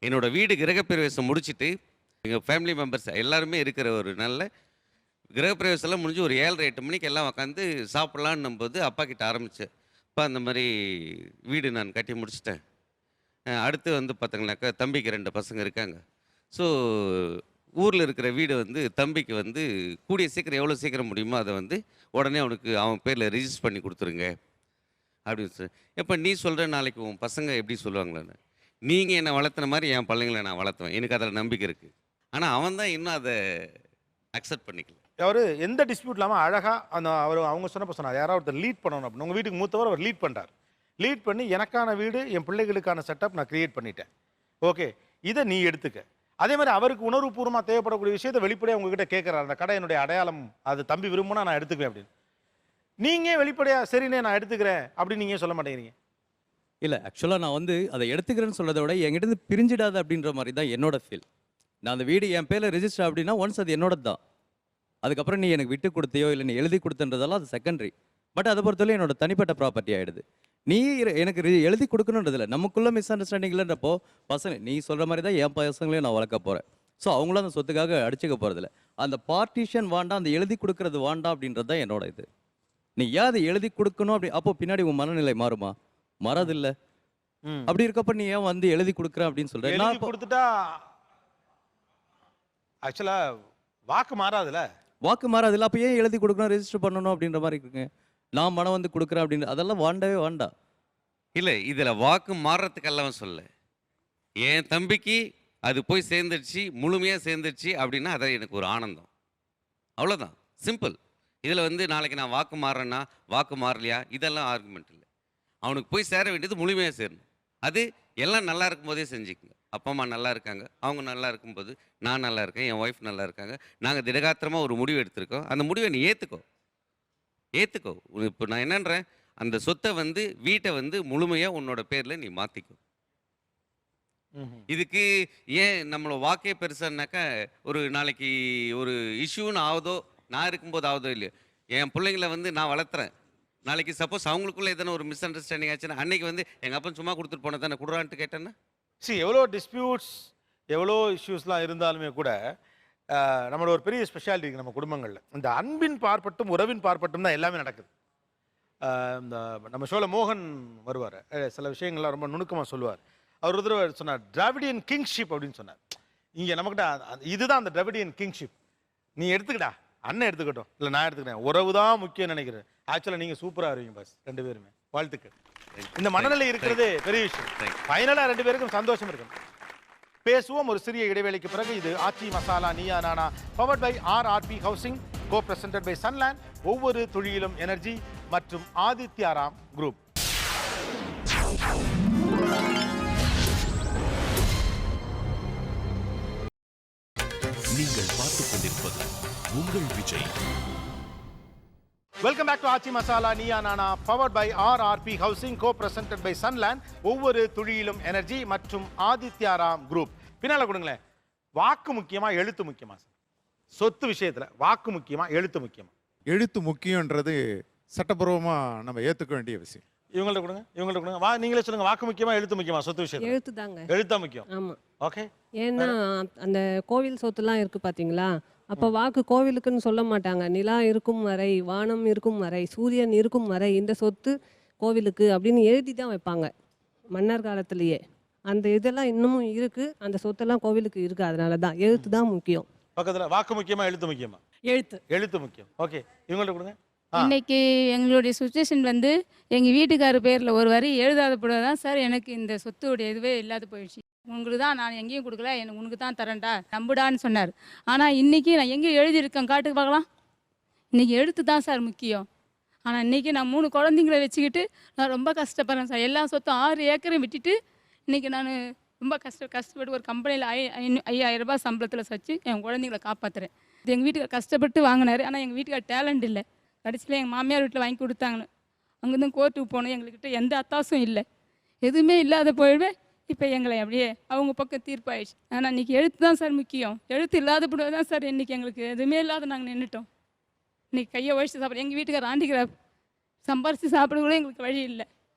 என்னோடய வீடு கிரகப்பிரவேசம் முடிச்சுட்டு எங்கள் ஃபேமிலி மெம்பர்ஸ் எல்லாருமே இருக்கிற ஒரு நல்ல கிரகப்பிரவேசம்லாம் முடிஞ்சு ஒரு 7:30-8 மணிக்கு எல்லாம் உட்காந்து சாப்பிட்லான்னும் போது அப்பா கிட்ட ஆரம்பித்தேன், அப்பா அந்த மாதிரி வீடு நான் கட்டி முடிச்சிட்டேன், அடுத்து வந்து பார்த்தீங்கன்னாக்கா தம்பிக்கு 2 பசங்க இருக்காங்க, ஸோ ஊரில் இருக்கிற வீடு வந்து தம்பிக்கு வந்து கூடிய சீக்கிரம் எவ்வளோ சீக்கிரம் முடியுமோ அதை வந்து உடனே அவனுக்கு அவன் பேரில் ரிஜிஸ்டர் பண்ணி கொடுத்துருங்க. அப்படின்னு சொல்லி இப்போ நீ சொல்கிற நாளைக்கு உன் பசங்க எப்படி சொல்லுவாங்களேன்னு, நீங்கள் என்னை வளர்த்துன மாதிரி என் பிள்ளைங்களை நான் வளர்த்துவேன், எனக்கு அதில் நம்பிக்கை இருக்குது. ஆனால் அவன் தான் இன்னும் அதை அக்செப்ட் பண்ணிக்கல. அவர் எந்த டிஸ்பியூட் இல்லாமல் அழகாக அவங்க சொன்னப்போ சொன்னார், யாராவது ஒருத்தர் லீட் பண்ணணும் அப்படின்னு. உங்கள் வீட்டுக்கு மூத்தவர் அவர் லீட் பண்ணுறார். லீட் பண்ணி எனக்கான வீடு, என் பிள்ளைகளுக்கான செட்டப் நான் கிரியேட் பண்ணிட்டேன், ஓகே, இதை நீ எடுத்துக்க. அதே மாதிரி அவருக்கு உணர்வுபூர்வமாக தேவைப்படக்கூடிய விஷயத்தை வெளிப்படையாக உங்ககிட்ட கேட்குறாரு. அந்த கடை என்னுடைய அடையாளம், அது தம்பி விரும்புனா நான் எடுத்துக்குவேன் அப்படின்னு. நீங்கள் வெளிப்படையாக சரிண்ணே நான் எடுத்துக்கிறேன் அப்படின்னு நீங்கள் சொல்ல மாட்டேங்கிறீங்க. இல்லை, ஆக்சுவலாக நான் வந்து அதை எடுத்துக்கிறேன்னு சொல்றதை விட என்கிட்ட பிரிஞ்சிடாது அப்படின்ற மாதிரி தான் என்னோட ஃபீல். நான் அந்த வீடு என் பேரில் ரெஜிஸ்டர் அப்படின்னா ஒன்ஸ் அது என்னோட தான். அதுக்கப்புறம் நீ எனக்கு விட்டு கொடுத்தையோ இல்லை நீ எழுதி கொடுத்தன்றதெல்லாம் அது செகண்டரி. பட் அதை பொறுத்தவரை என்னோட தனிப்பட்ட ப்ராப்பர்ட்டி ஆகிடுது. நீ எனக்கு எழுதி கொடுக்கணுன்றதில்ல, நமக்குள்ள மிஸ் அண்டர்ஸ்டாண்டிங் இல்லைன்றப்போ பசங்க நீ சொல்கிற மாதிரி தான் என் பசங்களையும் நான் வளர்க்க போகிறேன். ஸோ அவங்களும் அந்த சொத்துக்காக அடிச்சுக்க போகிறதில்ல. அந்த பார்ட்டிஷன் வாண்டாம், அந்த எழுதி கொடுக்கறது வாண்டாம் அப்படின்றது தான் என்னோட இது. நீ ஏன் அதை எழுதி கொடுக்கணும் அப்படி, அப்போ பின்னாடி உன் மனநிலை மாறுமா? மாறாதில்ல. அப்படி இருக்கப்ப நீ ஏன் வந்து எழுதி கொடுக்குறேன் அப்படின்னு சொல்கிறேன். நான் கொடுத்துட்டா ஆக்சுவலாக வாக்கு மாறாதுல்ல. வாக்கு மாறாதில்ல, அப்போ ஏன் எழுதி கொடுக்கணும், ரெஜிஸ்டர் பண்ணணும் அப்படின்ற மாதிரி இருக்குங்க. நான் மனம் வந்து கொடுக்குறேன் அப்படின்னு அதெல்லாம் வாண்டவே வேண்டாம். இல்லை, இதில் வாக்கு மாறுறதுக்கெல்லாம் சொல்ல, என் தம்பிக்கு அது போய் சேர்ந்துடுச்சு, முழுமையாக சேர்ந்துடுச்சு அப்படின்னா அதை எனக்கு ஒரு ஆனந்தம், அவ்வளோதான், சிம்பிள். இதில் வந்து நாளைக்கு நான் வாக்கு மாறுறேன்னா வாக்கு மாறலையா இதெல்லாம் ஆர்குமெண்ட் இல்லை. அவனுக்கு போய் சேர வேண்டியது முழுமையாக சேரணும். அது எல்லாம் நல்லா இருக்கும்போதே செஞ்சுக்குங்க. அப்பா அம்மா நல்லா இருக்காங்க, அவங்க நல்லா இருக்கும்போது நான் நல்லா இருக்கேன், என் ஒய்ஃப் நல்லா இருக்காங்க, நாங்கள் திடகாத்திரமாக ஒரு முடிவு எடுத்திருக்கோம், அந்த முடிவை நீ ஏற்றுக்கோ. இப்போ நான் என்னன்றேன், அந்த சொத்தை வந்து வீட்டை வந்து முழுமையாக உன்னோட பேரில் நீ மாற்றிக்கோ. இதுக்கு ஏன் நம்மளோட வாக்கே பெருசானாக்கா, ஒரு நாளைக்கு ஒரு இஷ்யூன்னு ஆகுதோ, நான் இருக்கும்போது ஆகுதோ இல்லையோ, என் பிள்ளைங்களை வந்து நான் வளர்த்துறேன், நாளைக்கு சப்போஸ் அவங்களுக்குள்ள எதனா ஒரு மிஸ் அண்டர்ஸ்டாண்டிங் ஆச்சுன்னா அன்னைக்கு வந்து எங்கள் அப்பன் சும்மா கொடுத்துட்டு போன தானே கொடுறான்ட்டு கேட்டேன்னா. எவ்வளோ டிஸ்பியூட்ஸ், எவ்வளோ இஷ்யூஸ்லாம் இருந்தாலுமே கூட நம்மளோட ஒரு பெரிய ஸ்பெஷாலிட்டி இருக்குது நம்ம குடும்பங்களில். இந்த அன்பின் பார்ப்பட்டும் உறவின் பார்ப்பட்டும் தான் எல்லாமே நடக்குது. இந்த நம்ம ஷோவில் மோகன் வருவார், சில விஷயங்கள்லாம் ரொம்ப நுணுக்கமாக சொல்லுவார். அவர் ஒரு தடவை சொன்னார், டிராவிடியன் கிங்ஷிப் அப்படின்னு சொன்னார். இங்கே நம்மக்கிட்ட இதுதான் அந்த டிராவிடியன் கிங்ஷிப். நீ எடுத்துக்கிட்டா, அண்ணன் எடுத்துக்கிட்டோம், இல்லை நான் எடுத்துக்கிட்டேன், உறவு தான் முக்கியம் நினைக்கிறேன். ஆக்சுவலாக நீங்கள் சூப்பராக இருவீங்க பாஸ், ரெண்டு பேருமே, வாழ்த்துக்கள். இந்த மனநிலை இருக்கிறது பெரிய விஷயம். ஃபைனலாக ரெண்டு பேருக்கும் சந்தோஷம் இருக்கும். பேசுவோம் ஒரு சிறிய இடைவேளைக்கு பிறகு. இது ஆச்சி Masala Neeya Naana, powered by RRP housing, co presented by Sunland, ஒவ்வொரு துளியிலும் எனர்ஜி மற்றும் ஆதித்யாராம் குரூப். நீங்கள் பார்த்துக் கொண்டிருப்பது உங்கள் Vijay. Welcome back to Aachi Masala Neeya Naana, powered by RRP housing, co presented by Sunland, ஒவ்வொரு துளியிலும் எனர்ஜி மற்றும் ஆதித்யாராம் குரூப். பின்னால கொடுங்களேன். வாக்கு முக்கியமா எழுத்து முக்கியமா சார்? சொத்து விஷயத்துல வாக்கு முக்கியமா எழுத்து முக்கியமா? எழுத்து முக்கியன்றது சட்டப்பூர்வமாக நம்ம ஏற்றுக்க வேண்டிய விஷயம். இவங்கள்ட்ட கொடுங்க, இவங்கள்ட்ட கொடுங்க. நீங்களே சொல்லுங்க, வாக்கு முக்கியமா எழுத்து முக்கியமா சொத்து விஷயம்? எழுத்து தாங்க. எழுத்தா முக்கியம். ஆமாம். ஓகே. ஏன்னா அந்த கோவில் சொத்துலாம் இருக்குது பார்த்தீங்களா, அப்போ வாக்கு கோவிலுக்குன்னு சொல்ல மாட்டாங்க. நிலா இருக்கும் வரை, வானம் இருக்கும் வரை, சூரியன் இருக்கும் வரை இந்த சொத்து கோவிலுக்கு அப்படின்னு எழுதி தான் வைப்பாங்க மன்னர் காலத்திலேயே. அந்த இதெல்லாம் இன்னமும் இருக்குது, அந்த சொத்தெல்லாம் கோவிலுக்கு இருக்குது. அதனால தான் எழுத்து தான் முக்கியம். பக்கத்தில் வாக்கு முக்கியமா எழுத்து முக்கியமா? எழுத்து. எழுத்து முக்கியம். ஓகே, இவங்கள்ட்ட கொடுங்க. இன்னைக்கு எங்களுடைய சுச்சுவேஷன் வந்து எங்கள் வீட்டுக்காரர் பேரில் ஒரு வரி எழுதாத போது தான் சார் எனக்கு இந்த சொத்துடைய இதுவே இல்லாத போயிடுச்சு. உங்களுக்கு தான் நான் எங்கேயும் கொடுக்கல, எனக்கு உனக்கு தான் தரேன்டா, நம்புடான்னு சொன்னார். ஆனால் இன்றைக்கி நான் எங்கேயும் எழுதியிருக்கேன், காட்டுக்கு பார்க்கலாம். இன்றைக்கி எழுத்து தான் சார் முக்கியம். ஆனால் இன்றைக்கி நான் 3 குழந்தைங்கள வச்சுக்கிட்டு நான் ரொம்ப கஷ்டப்படுறேன் சார். எல்லா சொத்தும் 6 ஏக்கரையும் விட்டுட்டு இன்றைக்கி நான் ரொம்ப கஷ்டப்பட்டு ஒரு கம்பெனியில் 5000 ரூபாய் சம்பளத்தில் வச்சு என் குழந்தைங்கள காப்பாற்றுறேன். இது எங்கள் வீட்டுக்கார் கஷ்டப்பட்டு வாங்கினார். ஆனால் எங்கள் வீட்டுக்கார் டேலண்ட் இல்லை. கடைசியில் எங்கள் மாமியார் வீட்டில் வாங்கி கொடுத்தாங்கன்னு அங்கேருந்து கோர்ட்டுக்கு போனோம். எங்கள்கிட்ட எந்த அத்தாசும் இல்லை, எதுவுமே இல்லாத போயிடுவே. இப்போ எங்களை அப்படியே அவங்க பக்கம் தீர்ப்பாயிடுச்சு. ஆனால் இன்றைக்கி எழுத்து தான் சார் முக்கியம். எழுத்து இல்லாத போது தான் சார் இன்றைக்கி எங்களுக்கு எதுவுமே இல்லாத நாங்கள் நின்றுட்டோம். இன்றைக்கி கையை உழைச்சி சாப்பிட்றோம். எங்கள் வீட்டுக்கார் ஆண்டிக்கிறார், சம்பாரித்து சாப்பிட கூட எங்களுக்கு வழி இல்லை.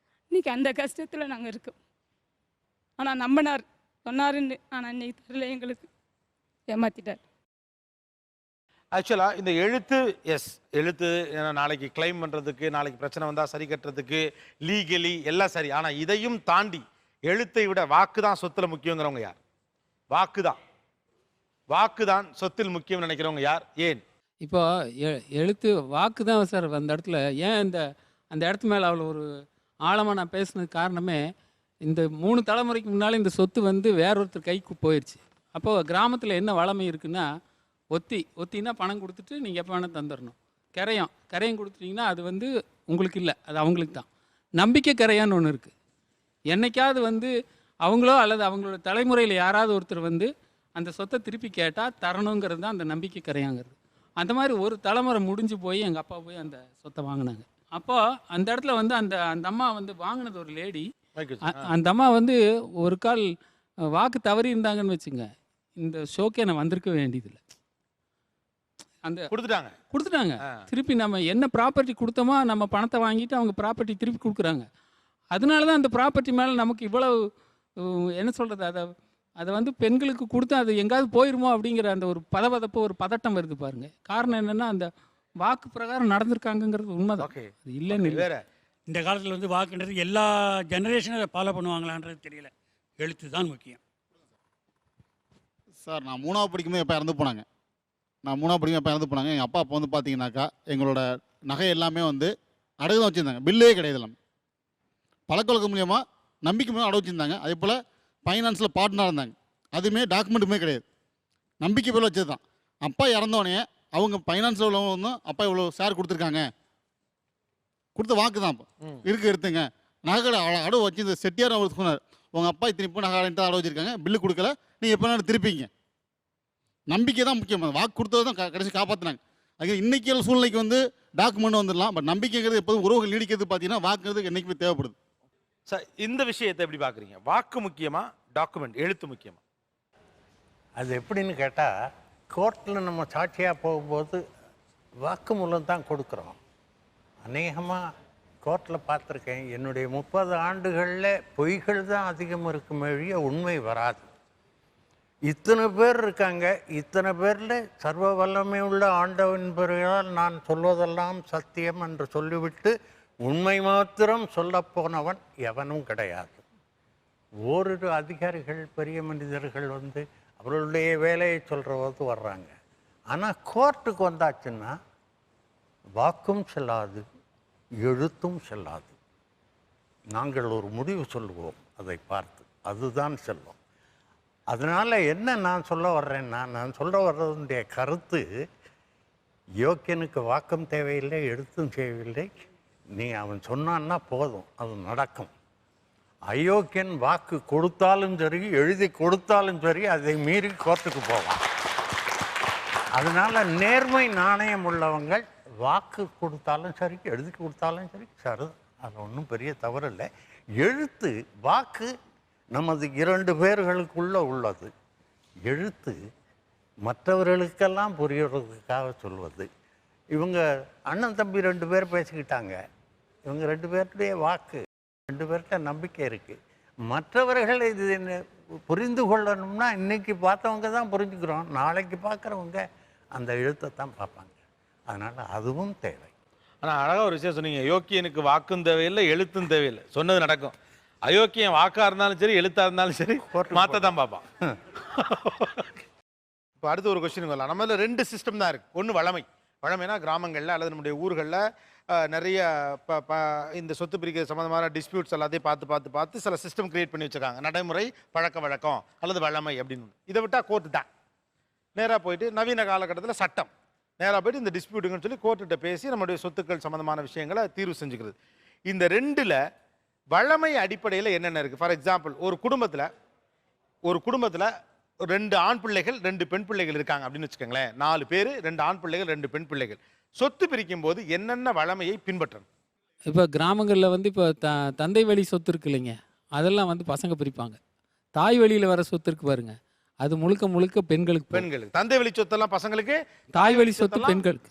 இன்றைக்கி அந்த கஷ்டத்தில் நாங்கள் இருக்கோம். ஆனால் நம்பினார், சொன்னாருன்னு. ஆனால் இன்றைக்கி தரல, எங்களுக்கு ஏமாற்றிட்டார். ஆக்சுவலாக இந்த எழுத்து, எழுத்து ஏன்னா நாளைக்கு கிளைம் பண்ணுறதுக்கு, நாளைக்கு பிரச்சனை வந்தால் சரி கட்டுறதுக்கு, லீகலி எல்லாம் சரி. ஆனால் இதையும் தாண்டி எழுத்தை விட வாக்கு தான் சொத்தில் முக்கியங்கிறவங்க யார்? வாக்கு தான் சொத்தில் முக்கியம் நினைக்கிறவங்க யார்? ஏன்? இப்போ எழுத்து வாக்கு தான் சார் அந்த இடத்துல. ஏன் அந்த இடத்து மேலே அவ்வளோ ஒரு ஆழமாக நான் பேசுனது காரணமே இந்த 3 தலைமுறைக்கு முன்னால் இந்த சொத்து வந்து வேற ஒருத்தர் கைக்கு போயிடுச்சு. அப்போது கிராமத்தில் என்ன வளமை இருக்குன்னா, ஒத்தினா பணம் கொடுத்துட்டு நீங்கள் எப்போ வேணால் தந்துடணும். கரையம் கொடுத்துட்டிங்கன்னா அது வந்து உங்களுக்கு இல்லை, அது அவங்களுக்கு தான். நம்பிக்கை கரையான்னு ஒன்று இருக்குது. என்னைக்காவது வந்து அவங்களோ அல்லது அவங்களோட தலைமுறையில் யாராவது ஒருத்தர் வந்து அந்த சொத்தை திருப்பி கேட்டால் தரணுங்கிறது தான் அந்த நம்பிக்கை கரையாங்கிறது. அந்த மாதிரி ஒரு தலைமுறை முடிஞ்சு போய் எங்கள் அப்பா போய் அந்த சொத்தை வாங்கினாங்க. அப்போது அந்த இடத்துல வந்து அந்த அம்மா வந்து வாங்கினது ஒரு லேடி. அந்த அம்மா வந்து ஒரு கால் வாக்கு தவறி இருந்தாங்கன்னு வச்சுங்க, இந்த ஷோக்கே நான் வந்திருக்க வேண்டியதில்லை. அந்த கொடுத்துட்டாங்க. திருப்பி நம்ம என்ன ப்ராப்பர்ட்டி கொடுத்தோமோ நம்ம பணத்தை வாங்கிட்டு அவங்க ப்ராப்பர்ட்டி திருப்பி கொடுக்குறாங்க. அதனால தான் அந்த ப்ராப்பர்ட்டி மேலே நமக்கு இவ்வளவு என்ன சொல்கிறது, அதை வந்து பெண்களுக்கு கொடுத்து அது எங்கேயாவது போயிருமோ அப்படிங்கிற அந்த ஒரு பதப்பதப்பு, ஒரு பதட்டம் வருது பாருங்க. காரணம் என்னென்னா அந்த வாக்கு பிரகாரம் நடந்திருக்காங்கங்கிறது உண்மைதான். அது இல்லைன்னு இல்லை. இந்த காலத்தில் வந்து வாக்குன்றது எல்லா ஜெனரேஷனும் அதை ஃபாலோ பண்ணுவாங்களான்றது தெரியல. எழுத்து தான் முக்கியம். சார் நான் 3ஆவது படிக்கும்போது எப்போ இறந்து போனாங்க. எங்கள் அப்பா அப்போ வந்து பார்த்தீங்கன்னாக்கா எங்களோட நகை எல்லாமே வந்து அடகு தான் வச்சுருந்தாங்க. பில்லே கிடையாது. எல்லாமே பழக்கவழக்கம் மூலியமாக நம்பிக்கை மூலம் அடகு வச்சுருந்தாங்க. அதே போல் ஃபைனான்ஸில் பார்ட்னராக இருந்தாங்க. அதுவுமே டாக்குமெண்ட்டுமே கிடையாது, நம்பிக்கை போல் வச்சது தான். அப்பா இறந்தோடனே அவங்க ஃபைனான்ஸில் உள்ளவங்க வந்து அப்பா இவ்வளோ ஷேர் கொடுத்துருக்காங்க, கொடுத்த வாக்கு தான். இப்போ எடுத்துங்க நகை அடவு வச்சு இந்த செட்டியார் அவர் சொன்னார், உங்கள் அப்பா இத்தனை இப்போ நகை அடவு வச்சுருக்காங்க, பில்லு கொடுக்கல, நீங்கள் எப்போ நாள் திருப்பிங்க. நம்பிக்கை தான் முக்கியம். வாக்கு கொடுத்தது தான் கடைசி காப்பாற்றினாங்க. அது இன்றைக்கி சூழ்நிலைக்கு வந்து டாக்குமெண்ட் வந்துடலாம், பட் நம்பிக்கைங்கிறது எப்போதும் உறவுகள் நீடிக்கிறது பார்த்தீங்கன்னா வாக்குங்கிறது என்றைக்குமே தேவைப்படுது. சார் இந்த விஷயத்தை எப்படி பார்க்குறீங்க? வாக்கு முக்கியமா, டாக்குமெண்ட் எழுத்து முக்கியமா? அது எப்படின்னு கேட்டால், கோர்ட்டில் நம்ம சாட்சியாக போகும்போது வாக்குமூலம் தான் கொடுக்குறோம். அநேகமாக கோர்ட்டில் பார்த்துருக்கேன், என்னுடைய 30 ஆண்டுகளில் பொய்கள் தான் அதிகம் இருக்கும் வழிய உண்மை வராது. இத்தனை பேர் இருக்காங்க, இத்தனை பேரில் சர்வ வல்லமை உள்ள ஆண்டவன் பெயரால் நான் சொல்வதெல்லாம் சத்தியம் என்று சொல்லிவிட்டு உண்மை மாத்திரம் சொல்லப்போனவன் எவனும் கிடையாது. ஓரிரு அதிகாரிகள், பெரிய மனிதர்கள் வந்து அவர்களுடைய வேலையை சொல்கிறவது வர்றாங்க. ஆனால் கோர்ட்டுக்கு வந்தாச்சுன்னா வாக்கும் செல்லாது, எழுத்தும் செல்லாது. நாங்கள் ஒரு முடிவு சொல்லுவோம், அதை பார்த்து அதுதான் செல்லும். அதனால் என்ன நான் சொல்ல வர்றேன்னா, நான் சொல்ல வர்றதுடைய கருத்து, யோக்கியனுக்கு வாக்கும் தேவையில்லை, எழுத்தும் தேவையில்லை. நீ அவன் சொன்னான்னா போதும், அது நடக்கும். அயோக்கியன் வாக்கு கொடுத்தாலும் சரி, எழுதி கொடுத்தாலும் சரி, அதை மீறி கோர்ட்டுக்கு போவான். அதனால் நேர்மை நாணயம் உள்ளவங்கள் வாக்கு கொடுத்தாலும் சரி, எழுதி கொடுத்தாலும் சரி, சரி, அது ஒன்றும் பெரிய தவறு இல்லை. எழுத்து, வாக்கு நமது 2 பேர்களுக்குள்ளே உள்ளது. எழுத்து மற்றவர்களுக்கெல்லாம் புரியறதுக்காக சொல்வது. இவங்க அண்ணன் தம்பி 2 பேர் பேசிக்கிட்டாங்க, இவங்க 2 பேருடைய வாக்கு, 2 பேர்கிட்ட நம்பிக்கை இருக்குது. மற்றவர்கள் இது புரிந்து கொள்ளணும்னா இன்றைக்கி பார்த்தவங்க தான் புரிஞ்சுக்கிறோம், நாளைக்கு பார்க்குறவங்க அந்த எழுத்தை தான் பார்ப்பாங்க. அதனால் அதுவும் தேவை. ஆனால் அழகாக ஒரு விஷயம் சொன்னீங்க, யோக்கியனுக்கு வாக்கும் தேவையில்லை, எழுத்தும் தேவையில்லை, சொன்னது நடக்கும். அயோக்கியம் வாக்காக இருந்தாலும் சரி, எழுத்தாக இருந்தாலும் சரி, மாற்ற தான் பார்ப்பான். இப்போ அடுத்த ஒரு கொஸ்டின் வரலாம். நம்மள 2 சிஸ்டம் தான் இருக்குது. ஒன்று வளமைனா கிராமங்களில் அல்லது நம்முடைய ஊர்களில் நிறைய இந்த சொத்து பிரிக்கிறது சம்மந்தமான டிஸ்பியூட்ஸ் எல்லாத்தையும் பார்த்து சில சிஸ்டம் கிரியேட் பண்ணி வச்சுருக்காங்க. நடைமுறை, பழக்க வழக்கம் அல்லது வளமை அப்படின்னு. இதை விட்டால் கோர்ட்டு தான். நேராக போயிட்டு நவீன காலகட்டத்தில் சட்டம் நேராக போயிட்டு இந்த டிஸ்பியூட்டுங்கன்னு சொல்லி கோர்ட்டுகிட்ட பேசி நம்முடைய சொத்துக்கள் சம்மந்தமான விஷயங்களை தீர்வு செஞ்சுக்கிறது. இந்த 2ல் வளமை அடிப்படையில் என்னென்ன இருக்குது? ஃபார் எக்ஸாம்பிள், ஒரு குடும்பத்தில் 2 ஆண் பிள்ளைகள் 2 பெண் பிள்ளைகள் இருக்காங்க அப்படின்னு வச்சுக்கோங்களேன். 4 பேர், 2 ஆண் பிள்ளைகள் 2 பெண் பிள்ளைகள். சொத்து பிரிக்கும் போது என்னென்ன வளமையை பின்பற்றணும்? இப்போ கிராமங்களில் வந்து இப்போ தந்தை வழி சொத்து இருக்கு இல்லைங்க, அதெல்லாம் வந்து பசங்க பிரிப்பாங்க. தாய் வழியில் வர சொத்து இருக்கு பாருங்க, அது முழுக்க பெண்களுக்கு. தந்தை வழி சொத்தெல்லாம் பசங்களுக்கு, தாய் வழி சொத்து பெண்களுக்கு.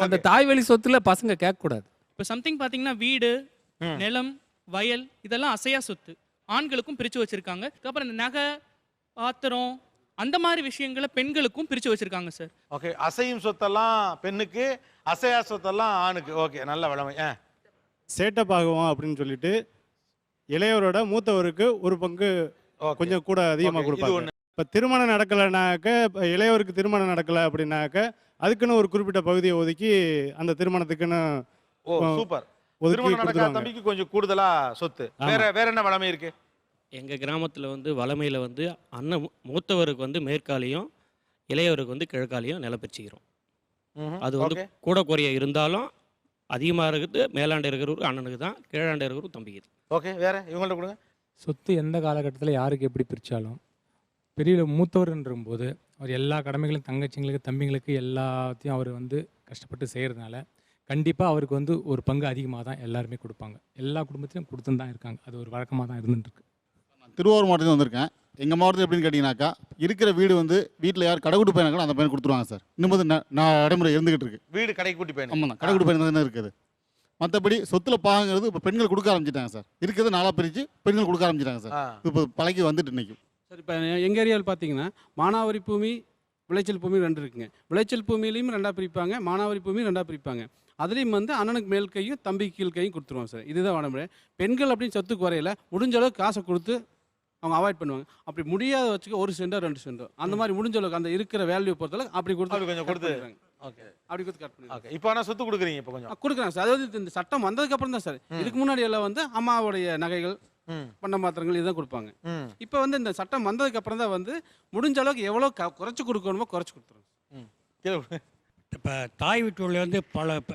அந்த தாய் வழி சொத்துல பசங்க கேட்கக்கூடாது. இப்போ சம்திங் பார்த்தீங்கன்னா வீடு, நிலம், வயல் இதெல்லாம் அசையா சொத்து, ஆண்களுக்கும் பிரித்து வச்சுருக்காங்க. அப்புறம் இந்த நகை, பாத்திரம், அந்த மாதிரி விஷயங்களை பெண்களுக்கும் பிரித்து வச்சுருக்காங்க சார். ஓகே, அசையும் சொத்தெல்லாம் பெண்ணுக்கு, அசையா சொத்தெல்லாம் ஆணுக்கு. ஓகே, நல்ல வளமை. சேட்டப்பாகுவோம் அப்படின்னு சொல்லிட்டு இளையவரோட மூத்தவருக்கு ஒரு பங்கு கொஞ்சம் கூட அதிகமாக கொடுப்பாங்க. இப்போ திருமணம் நடக்கலைனாக்க, இப்போ இளையவருக்கு திருமணம் நடக்கலை அப்படின்னாக்க அதுக்குன்னு ஒரு குறிப்பிட்ட பகுதியை ஒதுக்கி அந்த திருமணத்துக்குன்னு. சூப்பர். ஒதுக்கி திருமணம் நடக்காத கொடுத்துருவாங்க. தம்பிக்கு கொஞ்சம் கூடுதலா சொத்து. ஆமா. வேற என்ன வளமை இருக்கு? எங்கள் கிராமத்தில் வந்து வளமையில் வந்து அண்ணன் மூத்தவருக்கு வந்து மேற்காலையும் இளையவருக்கு வந்து கிழக்காலையும் நிலம் பிரிச்சுக்கிறோம். அது வந்து ஓகே. கூட குறைய இருந்தாலும் அதிகமாக இருக்குது மேலாண்ட இருக்கிறவருக்கு அண்ணனுக்கு தான், கீழாண்ட இருக்கிறவருக்கு தம்பிக்கு தான். ஓகே, வேற இவங்கள்ட்ட கொடுங்க. சொத்து எந்த காலகட்டத்தில் யாருக்கு எப்படி பிரித்தாலும் பெரிய மூத்தவர்ன்றபோது அவர் எல்லா கடமைகளும் தங்கச்சிங்களுக்கு தம்பிங்களுக்கு எல்லாத்தையும் அவர் வந்து கஷ்டப்பட்டு செய்கிறதுனால கண்டிப்பாக அவருக்கு வந்து ஒரு பங்கு அதிகமாக தான் எல்லாருமே கொடுப்பாங்க. எல்லா குடும்பத்திலும் கொடுத்துன்னு தான் இருக்காங்க. அது ஒரு வழக்கமாக தான் இருந்துட்டுருக்கு. நான் திருவாரூர் மாவட்டத்தில் வந்திருக்கேன். எங்கள் மாவட்டத்தில் எப்படின்னு கேட்டிங்கனாக்கா, இருக்கிற வீடு வந்து வீட்டில் யார் கடைக்குட்டி பையனா கூட அந்த பையன் கொடுத்துருவாங்க சார். இன்னும் போது நடைமுறை இருந்துகிட்டு இருக்கு. வீடு கடைக்குட்டி பையன். ஆமாம், கடைக்குட்டி பையன் தானே இருக்குது. மற்றபடி சொத்தில் பாகங்கிறது இப்போ பெண்கள் கொடுக்க ஆரம்பிச்சிட்டாங்க சார். இருக்கிறது 4 பிரித்து பெண்கள் கொடுக்க ஆரம்பிச்சிட்டாங்க சார். இப்போ பழகி வந்துட்டு நிற்கும் சார். இப்போ எங்கள் ஏரியாவில் பார்த்தீங்கன்னா மானாவாரி பூமி, விளைச்சல் பூமி 2 இருக்குங்க. விளைச்சல் பூமியிலையும் 2 பிரிப்பாங்க, மானாவாரி பூமியும் 2 பிரிப்பாங்க. அதுலேயும் வந்து அண்ணனுக்கு மேல் கையும் தம்பி கீழ் கையும் கொடுத்துருவாங்க சார். இதுதான் வடமுறை. பெண்கள் அப்படின்னு சொத்துக்கு வரையில முடிஞ்ச அளவுக்கு காசை கொடுத்து அவங்க அவாய்ட் பண்ணுவாங்க. அப்படி முடியாத வச்சுக்க 1 சென்டோ 2 சென்டோ அந்த மாதிரி முடிஞ்ச அளவுக்கு அந்த இருக்கிற வேல்யூ பொறுத்தளவுக்கு அப்படி கொடுத்து கொஞ்சம் கொடுத்து ஓகே அப்படி கொடுத்து கட் பண்ணுவாங்க. ஓகே, இப்போ ஆனால் சொத்து கொடுக்குறீங்க. இப்போ கொஞ்சம் கொடுக்குறாங்க சார். அதாவது இந்த சட்டம் வந்ததுக்கப்புறம் தான் சார். இதுக்கு முன்னாடி எல்லாம் வந்து அம்மாவுடைய நகைகள் பண்ண மாத்திரங்கள் இதுதான் கொடுப்பாங்க. இப்போ வந்து இந்த சட்டம் வந்ததுக்கு அப்புறம் தான் வந்து முடிஞ்ச அளவுக்கு எவ்வளோ குறைச்சி கொடுக்கணுமோ குறைச்சி கொடுத்துருவோம். இப்போ தாய் வீட்டுள்ள வந்து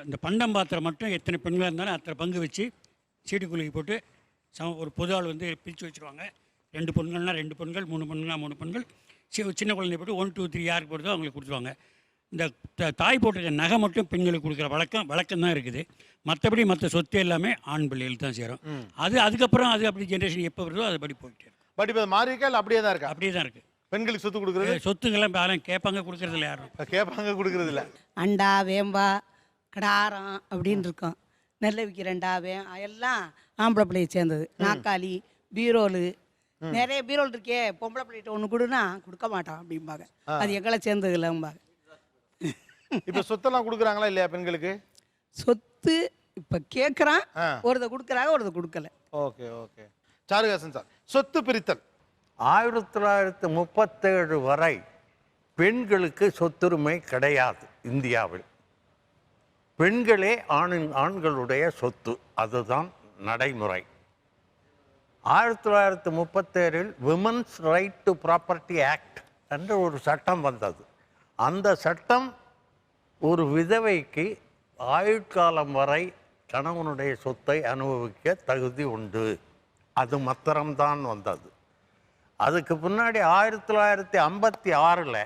இந்த பண்டம் பாத்திரம் மட்டும் எத்தனை பெண்களாக இருந்தாலும் அத்தனை பங்கு வச்சு சீட்டு குலுக்கி போட்டு ஒரு பொது ஆள் வந்து பிரித்து வச்சுருவாங்க. 2 பெண்கள்னால் 2 பெண்கள், 3 பெண்கள்னா 3 பெண்கள், சின்ன குழந்தை போட்டு 1 2 3 யாருக்கு போடுதோ அவங்களுக்கு கொடுத்துருவாங்க. இந்த தாய் போட்டிருக்க நகை மட்டும் பெண்களுக்கு கொடுக்குற வழக்கம் தான் இருக்குது. மற்றபடி மற்ற சொத்து எல்லாமே ஆண் பிள்ளைகள் தான் சேரும். அதுக்கப்புறம் அது அப்படி ஜென்ரேஷன் எப்போ வருதோ அது படி போயிட்டு இருக்கும். பட் இப்போ மாறி இருக்கா இல்லை அப்படியே தான் இருக்கா? அப்படியே தான் இருக்குது. பெண்களுக்கு சொத்து கொடுக்குறது சொத்துங்கெல்லாம் யாரும் கேட்பாங்க, கொடுக்குறது இல்லை. யாரும் கேட்பாங்க, கொடுக்குறது இல்லை. அண்டா வேம்பா கடாரம் அப்படின்னு இருக்கும். நெல்லை விற்கிற அண்டா எல்லாம் ஆம்பளை பிள்ளையை சேர்ந்தது. நாக்காளி, பீரோலு, நிறைய பீரோல் இருக்கே, பொம்பளை பிள்ளைகிட்ட ஒன்று கொடுனா கொடுக்க மாட்டான் அப்படிம்பாங்க. அது எங்களை சேர்ந்தது இல்லைம்பாங்க. இப்போ சொத்தெல்லாம் கொடுக்குறாங்களா இல்லையா பெண்களுக்கு? சொத்து இப்போ கேட்குறான், ஒருத்த கொடுக்குறாங்க, ஒருத்த கொடுக்கல. Okay okay. சாருகாசன் சார், சொத்து பிரித்தல் 1937 வரை பெண்களுக்கு சொத்துரிமை கிடையாது இந்தியாவில். பெண்களே ஆண்களுடைய சொத்து, அதுதான் நடைமுறை. 1937 women's right to property act என்ற ஒரு சட்டம் வந்தது. அந்த சட்டம் ஒரு விதவைக்கு ஆயுட்காலம் வரை கணவனுடைய சொத்தை அனுபவிக்க தகுதி உண்டு. அது மாத்திரம்தான் வந்தது. அதுக்கு பின்னாடி 1956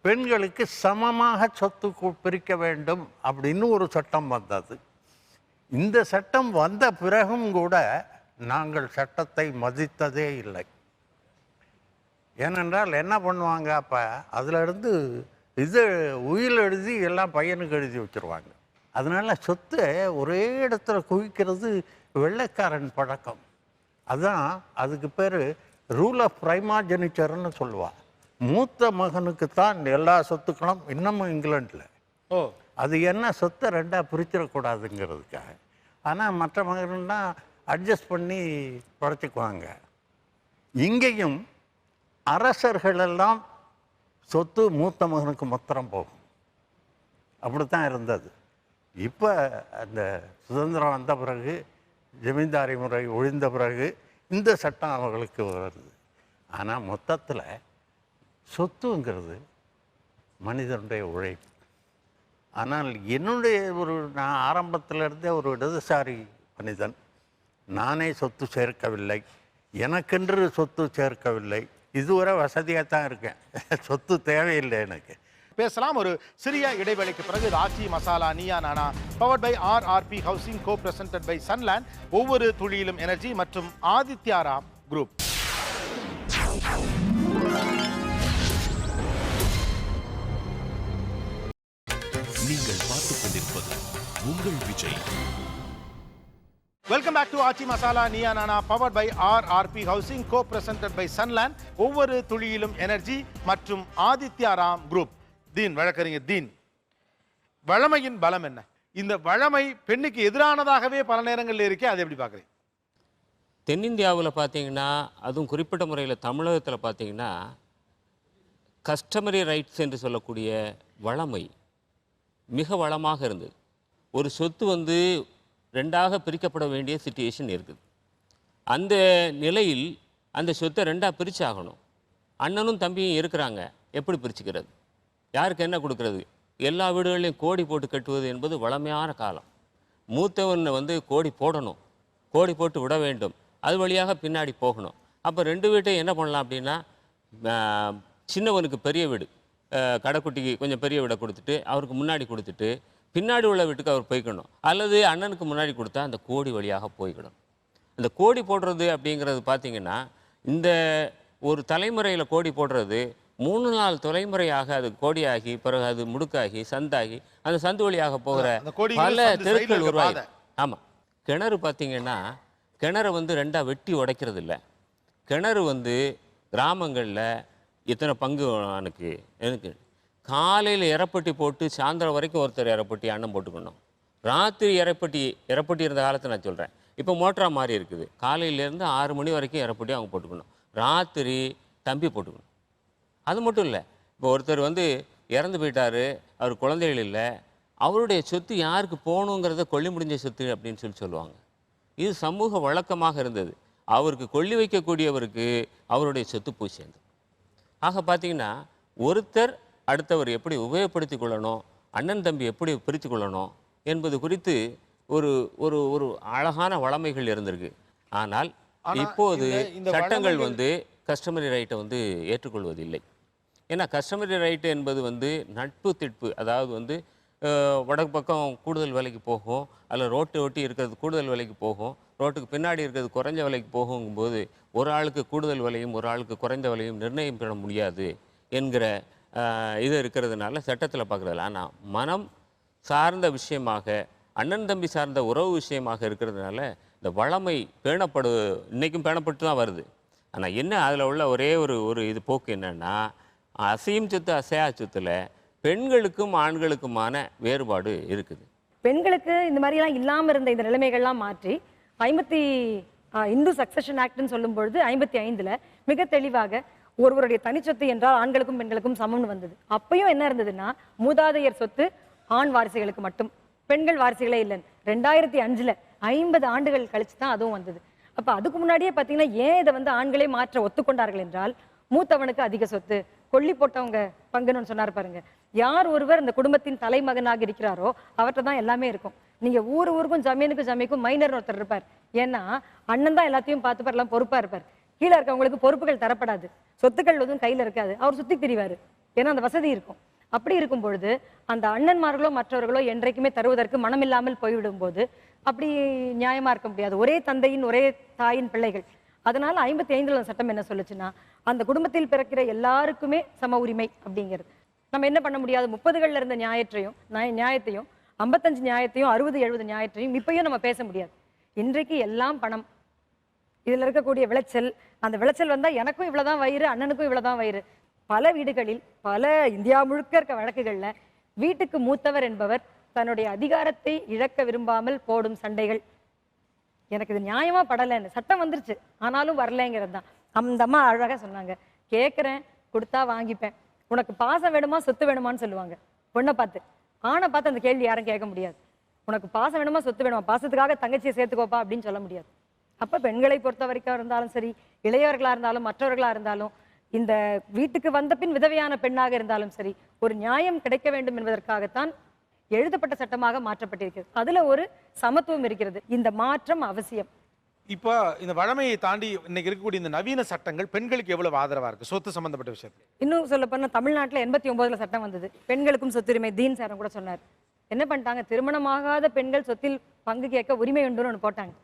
பெண்களுக்கு சமமாக சொத்து பிரிக்க வேண்டும் அப்படின்னு ஒரு சட்டம் வந்தது. இந்த சட்டம் வந்த பிறகும் கூட நாங்கள் சட்டத்தை மதித்ததே இல்லை. ஏனென்றால் என்ன பண்ணுவாங்க, அப்போ அதிலிருந்து இது உயில் எழுதி எல்லாம் பையனுக்கு எழுதி வச்சுருவாங்க. அதனால் சொத்தை ஒரே இடத்துல குவிக்கிறது வெள்ளைக்காரன் பழக்கம். அதுதான் அதுக்கு பேர் ரூல் ஆஃப் பிரைமாஜெனிச்சர்னு சொல்லுவாள். மூத்த மகனுக்கு தான் எல்லா சொத்துக்களும் இன்னமும் இங்கிலாண்டில். அது என்ன சொத்தை 2ஆக பிரிச்சிடக்கூடாதுங்கிறதுக்காக. ஆனால் மற்ற மகன்னா அட்ஜஸ்ட் பண்ணி படைச்சிக்குவாங்க. இங்கேயும் அரசர்களெல்லாம் சொத்து மூத்த மகனுக்கு மாத்திரம் போகும். அப்படித்தான் இருந்தது. இப்போ அந்த சுதந்திரம் வந்த பிறகு, ஜமீன்தாரி முறை ஒழிந்த பிறகு இந்த சட்டம் அவர்களுக்கு வருது. ஆனால் மொத்தத்தில் சொத்துங்கிறது மனிதனுடைய உழைப்பு. ஆனால் என்னுடைய நான் ஆரம்பத்திலிருந்தே ஒரு இடதுசாரி மனிதன். நானே சொத்து சேர்க்கவில்லை, எனக்கென்று சொத்து சேர்க்கவில்லை. இதுவரை வசதியாக தான் இருக்கேன், சொத்து தேவையில்லை எனக்கு. பேசலாம். ஒரு சிறிய இடைவேளைக்கு பிறகு ஆச்சி Masala Neeya Naana powered by RRP housing, co presented by Sunland, ஒவ்வொரு துளியிலும் எனர்ஜி மற்றும் ஆதித்யாராம் குரூப். நீங்கள் பார்த்துக் கொண்டிருப்பது உங்கள் Vijay. Welcome back to Aachi Masala Neeya Naana powered by RRP housing, co presented by Sunland, ஒவ்வொரு துளியிலும் எனர்ஜி மற்றும் ஆதித்யாராம் குரூப். தீன், வழக்கறிஞர் தீன், வழமையின் பலம் என்ன? இந்த வழமை பெண்ணுக்கு எதிரானதாகவே பல நேரங்களில் இருக்கே, அதை எப்படி பார்க்குறீங்க? தென்னிந்தியாவில் பார்த்தீங்கன்னா, அதுவும் குறிப்பிட்ட முறையில் தமிழகத்தில் பார்த்தீங்கன்னா, கஸ்டமரி ரைட்ஸ் என்று சொல்லக்கூடிய வழமை மிக வளமாக இருந்தது. ஒரு சொத்து வந்து ரெண்டாக பிரிக்கப்பட வேண்டிய சிச்சுவேஷன் இருக்குது. அந்த நிலையில் அந்த சொத்தை ரெண்டாக பிரிச்சாகணும். அண்ணனும் தம்பியும் இருக்கிறாங்க, எப்படி பிரிச்சுக்கிறது? யாருக்கு என்ன கொடுக்கறது? எல்லா வீடுகளையும் கோடி போட்டு கட்டுவது என்பது வளமையான காலம். மூத்தவன் வந்து கோடி போடணும், கோடி போட்டு விட வேண்டும், அது வழியாக பின்னாடி போகணும். அப்போ ரெண்டு வீட்டையும் என்ன பண்ணலாம் அப்படின்னா, சின்னவனுக்கு பெரிய வீடு, கடைக்குட்டிக்கு கொஞ்சம் பெரிய வீடை கொடுத்துட்டு அவருக்கு முன்னாடி கொடுத்துட்டு பின்னாடி உள்ள வீட்டுக்கு அவர் போய்க்கணும். அல்லது அண்ணனுக்கு முன்னாடி கொடுத்தா அந்த கோடி வழியாக போய்க்கணும். இந்த கோடி போடுறது அப்படிங்கிறது பார்த்திங்கன்னா, இந்த ஒரு தலைமுறையில் கோடி போடுறது 3-4 தலைமுறையாக அது கோடியாகி பிறகு அது முடுக்காகி சந்தாகி அந்த சந்து வழியாக போகிற பல தெருக்கள் உருவாகி. ஆமாம், கிணறு பார்த்திங்கன்னா கிணறு வந்து ரெண்டாக வெட்டி உடைக்கிறது இல்லை. கிணறு வந்து கிராமங்களில் இத்தனை பங்கு எனக்கு காலையில் இறப்பட்டி போட்டு சாயந்தரம் வரைக்கும் ஒருத்தர் இறப்பட்டி அன்னம் போட்டுக்கணும். ராத்திரி இறப்பட்டி இருந்த காலத்தை நான் சொல்கிறேன். இப்போ மோட்டரா மாறி இருக்குது. காலையிலேருந்து 6 மணி வரைக்கும் இறப்பட்டி அவங்க போட்டுக்கணும், ராத்திரி தம்பி போட்டுக்கணும். அது மட்டும் இல்லை, இப்போ ஒருத்தர் வந்து இறந்து போயிட்டார், அவர் குழந்தைகள் இல்லை, அவருடைய சொத்து யாருக்கு போகணுங்கிறத கொல்லி முடிஞ்ச சொத்து அப்படின்னு சொல்லுவாங்க. இது சமூக வழக்கமாக இருந்தது. அவருக்கு கொல்லி வைக்கக்கூடியவருக்கு அவருடைய சொத்து போய் சேர்ந்தது. ஆக பார்த்திங்கன்னா, ஒருத்தர் அடுத்தவர் எப்படி உபயோகப்படுத்தி கொள்ளணும், அண்ணன் தம்பி எப்படி பிரித்து கொள்ளணும் என்பது குறித்து ஒரு ஒரு ஒரு அழகான வளமைகள் இருந்திருக்கு. ஆனால் இப்போது சட்டங்கள் வந்து கஸ்டமரி ரைட்டை வந்து ஏற்றுக்கொள்வதில்லை. ஏன்னா கஸ்டமரி ரைட்டு என்பது வந்து நட்பு திட்பு, அதாவது வந்து வடக்கு பக்கம் கூடுதல் விலைக்கு போகும், அல்ல ரோட்டை ஒட்டி இருக்கிறது கூடுதல் விலைக்கு போகும், ரோட்டுக்கு பின்னாடி இருக்கிறது குறைஞ்ச விலைக்கு போகும்போது ஒரு ஆளுக்கு கூடுதல் விலையும் ஒரு ஆளுக்கு குறைந்த விலையும் நிர்ணயம் பண்ண முடியாது என்கிற இது இருக்கிறதுனால சட்டத்தில் பார்க்குறதில்ல. ஆனால் மனம் சார்ந்த விஷயமாக, அண்ணன் தம்பி சார்ந்த உறவு விஷயமாக இருக்கிறதுனால இந்த வளமை இன்றைக்கும் பேணப்பட்டு தான் வருது. ஆனால் என்ன அதில் உள்ள ஒரே ஒரு இது போக்கு என்னென்னா, அசையும் சொத்து அசையா சொத்தில் பெண்களுக்கும் ஆண்களுக்குமான வேறுபாடு இருக்குது. பெண்களுக்கு இந்த மாதிரிலாம் இல்லாமல் இருந்த இந்த நிலைமைகள்லாம் மாற்றி இந்து சக்சஷன் ஆக்ட்னு சொல்லும் பொழுது 55ல் மிக தெளிவாக ஒருவருடைய தனிச்சொத்து என்றால் ஆண்களுக்கும் பெண்களுக்கும் சமம்னு வந்தது. அப்பயும் என்ன இருந்ததுன்னா, மூதாதையர் சொத்து ஆண் வாரிசுகளுக்கு மட்டும், பெண்கள் வாரிசுகளே இல்லைன்னு 2005ல் 50 ஆண்டுகள் கழிச்சு தான் அதுவும் வந்தது. அப்போ அதுக்கு முன்னாடியே பார்த்தீங்கன்னா ஏன் இதை வந்து ஆண்களே மாற்ற ஒத்துக்கொண்டார்கள் என்றால், மூத்தவனுக்கு அதிக சொத்து, கொல்லி போட்டவங்க பங்குன்னு சொன்னார் பாருங்க. யார் ஒருவர் அந்த குடும்பத்தின் தலைமகனாக இருக்கிறாரோ அவர்கிட்ட தான் எல்லாமே இருக்கும். நீங்க ஊருக்கும் ஜமீனுக்கும் மைனர் ஒருத்தர் இருப்பார். ஏன்னா அண்ணன் தான் எல்லாத்தையும் பார்த்துப்பார், எல்லாம் பொறுப்பா இருப்பார். கீழே இருக்கவங்களுக்கு பொறுப்புகள் தரப்படாது, சொத்துக்கள் எதுவும் கையில் இருக்காது, அவர் சுற்றி திரிவார். ஏன்னா அந்த வசதி இருக்கும். அப்படி இருக்கும் பொழுது அந்த அண்ணன்மார்களோ மற்றவர்களோ என்றைக்குமே தருவதற்கு மனமில்லாமல் போய்விடும் போது அப்படி நியாயமா இருக்க முடியாது. ஒரே தந்தையின் ஒரே தாயின் பிள்ளைகள். அதனால 55ல் சட்டம் என்ன சொல்லுச்சுன்னா, அந்த குடும்பத்தில் பிறக்கிற எல்லாருக்குமே சம உரிமை அப்படிங்கிறது. நம்ம என்ன பண்ண முடியாது, 30களில் இருந்த நியாயத்தையும் 55 நியாயத்தையும் 60-70 நியாயத்தையும் இப்பயும் நம்ம பேச முடியாது. இன்றைக்கு எல்லாம் பணம், இதில் இருக்கக்கூடிய விளைச்சல், அந்த விளைச்சல் வந்தால் எனக்கும் இவ்வளோதான் வயிறு, அண்ணனுக்கும் இவ்வளோதான் வயிறு. பல வீடுகளில், பல இந்தியா முழுக்க இருக்க வழக்குகளில் வீட்டுக்கு மூத்தவர் என்பவர் தன்னுடைய அதிகாரத்தை இழக்க விரும்பாமல் போடும் சண்டைகள். எனக்கு இது நியாயமா படலைன்னு சட்டம் வந்துருச்சு, ஆனாலும் வரலைங்கிறது தான். அந்த அம்மா அழகாக சொன்னாங்க, கேட்குறேன் கொடுத்தா வாங்கிப்பேன், உனக்கு பாசம் வேணுமா சொத்து வேணுமான்னு சொல்லுவாங்க. பொண்ணை பார்த்து. ஆணை பார்த்து அந்த கேள்வி யாரும் கேட்க முடியாது. உனக்கு பாசம் வேணுமா சொத்து வேணுமா, பாசத்துக்காக தங்கச்சியை சேர்த்துக்கோப்பா அப்படின்னு சொல்ல முடியாது. அப்போ பெண்களை பொறுத்த வரைக்கும் இருந்தாலும் சரி, இளையவர்களாக இருந்தாலும் மற்றவர்களாக இருந்தாலும், இந்த வீட்டுக்கு வந்த பின் விதவையான பெண்ணாக இருந்தாலும் சரி, ஒரு நியாயம் கிடைக்க வேண்டும் என்பதற்காகத்தான் எழுதப்பட்ட சட்டமாக மாற்றப்பட்டிருக்கிறது. அதுல ஒரு சமத்துவம் இருக்கிறது. இந்த மாற்றம் அவசியம். இப்போ இந்த வழமையை தாண்டி இன்னைக்கு இருக்கக்கூடிய இந்த நவீன சட்டங்கள் பெண்களுக்கு எவ்வளவு ஆதரவா இருக்கு சொத்து சம்பந்தப்பட்ட விஷயத்துல? இன்னும் சொல்ல போனா தமிழ்நாட்டில் 89ல் சட்டம் வந்தது, பெண்களுக்கும் சொத்துரிமை. தீன் சாரம் கூட சொன்னார். என்ன பண்ணிட்டாங்க, திருமணமாகாத பெண்கள் சொத்தில் பங்கு கேட்க உரிமை உண்டுன்னு ஒன்று போட்டாங்க.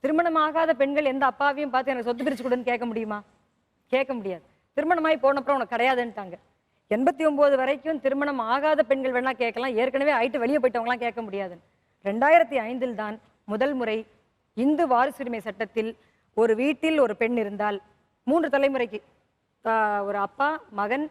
திருமணமாகாத பெண்கள் எந்த அப்பாவையும் பார்த்து எனக்கு சொத்து பிரிச்சு கொடுன்னு கேட்க முடியுமா? கேட்க முடியாது. திருமணமாகி போனப்புறம் உனக்கு கிடையாதுன்ட்டாங்க. 89 வரைக்கும் திருமணம் ஆகாத பெண்கள் வேணா கேட்கலாம், ஏற்கனவே ஆயிட்டு வெளியே போயிட்டவங்களாம் கேட்க முடியாதுன்னு. 2005ல் தான் முதல் முறை இந்து வாரிசுரிமை சட்டத்தில் ஒரு வீட்டில் ஒரு பெண் இருந்தால் 3 தலைமுறைக்கு, ஒரு அப்பா மகன்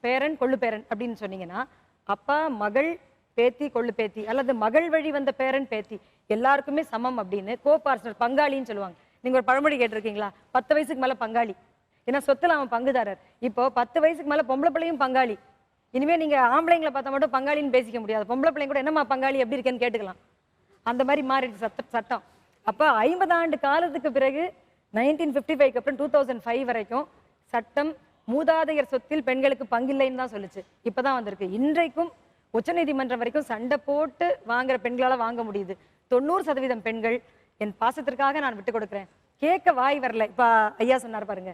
பேரன் கொள்ளு பேரன் அப்படின்னு சொன்னீங்கன்னா, அப்பா மகள் பேத்தி கொள்ளு பேத்தி அல்லது மகள் வழி வந்த பேரன் பேத்தி எல்லாருக்குமே சமம் அப்படின்னு கோபார்ட்னர் பங்காளின்னு சொல்லுவாங்க. நீங்க ஒரு பழமொழி கேட்டிருக்கீங்களா, 10 வயசுக்கு மேல பங்காளி, ஏன்னா சொத்துல அவன் பங்குதாரர். இப்போ 10 வயசுக்கு மேல பொம்பளை பிள்ளையும் பங்காளி. இனிமே நீங்க ஆம்பளைங்களை பார்த்தா மட்டும் பங்காளின்னு பேசிக்க முடியாது, பொம்பளை பிள்ளைங்க கூட என்னம்மா பங்காளி எப்படி இருக்கேன்னு கேட்டுக்கலாம். அந்த மாதிரி மாறிடுச்சு சட்டம். அப்போ 50 ஆண்டு காலத்துக்கு பிறகு 1955 அப்புறம் 2005 வரைக்கும் சட்டம் மூதாதையர் சொத்தில் பெண்களுக்கு பங்கில்லைன்னு தான் சொல்லுச்சு. இப்பதான் வந்திருக்கு. இன்றைக்கும் உச்சநீதிமன்றம் வரைக்கும் சண்டை போட்டு வாங்குற பெண்களால வாங்க முடியுது. 90% பெண்கள் என் பாசத்திற்காக நான் விட்டு கொடுக்குறேன், கேட்க வாய் வரல. இப்ப ஐயா சொன்னார் பாருங்க,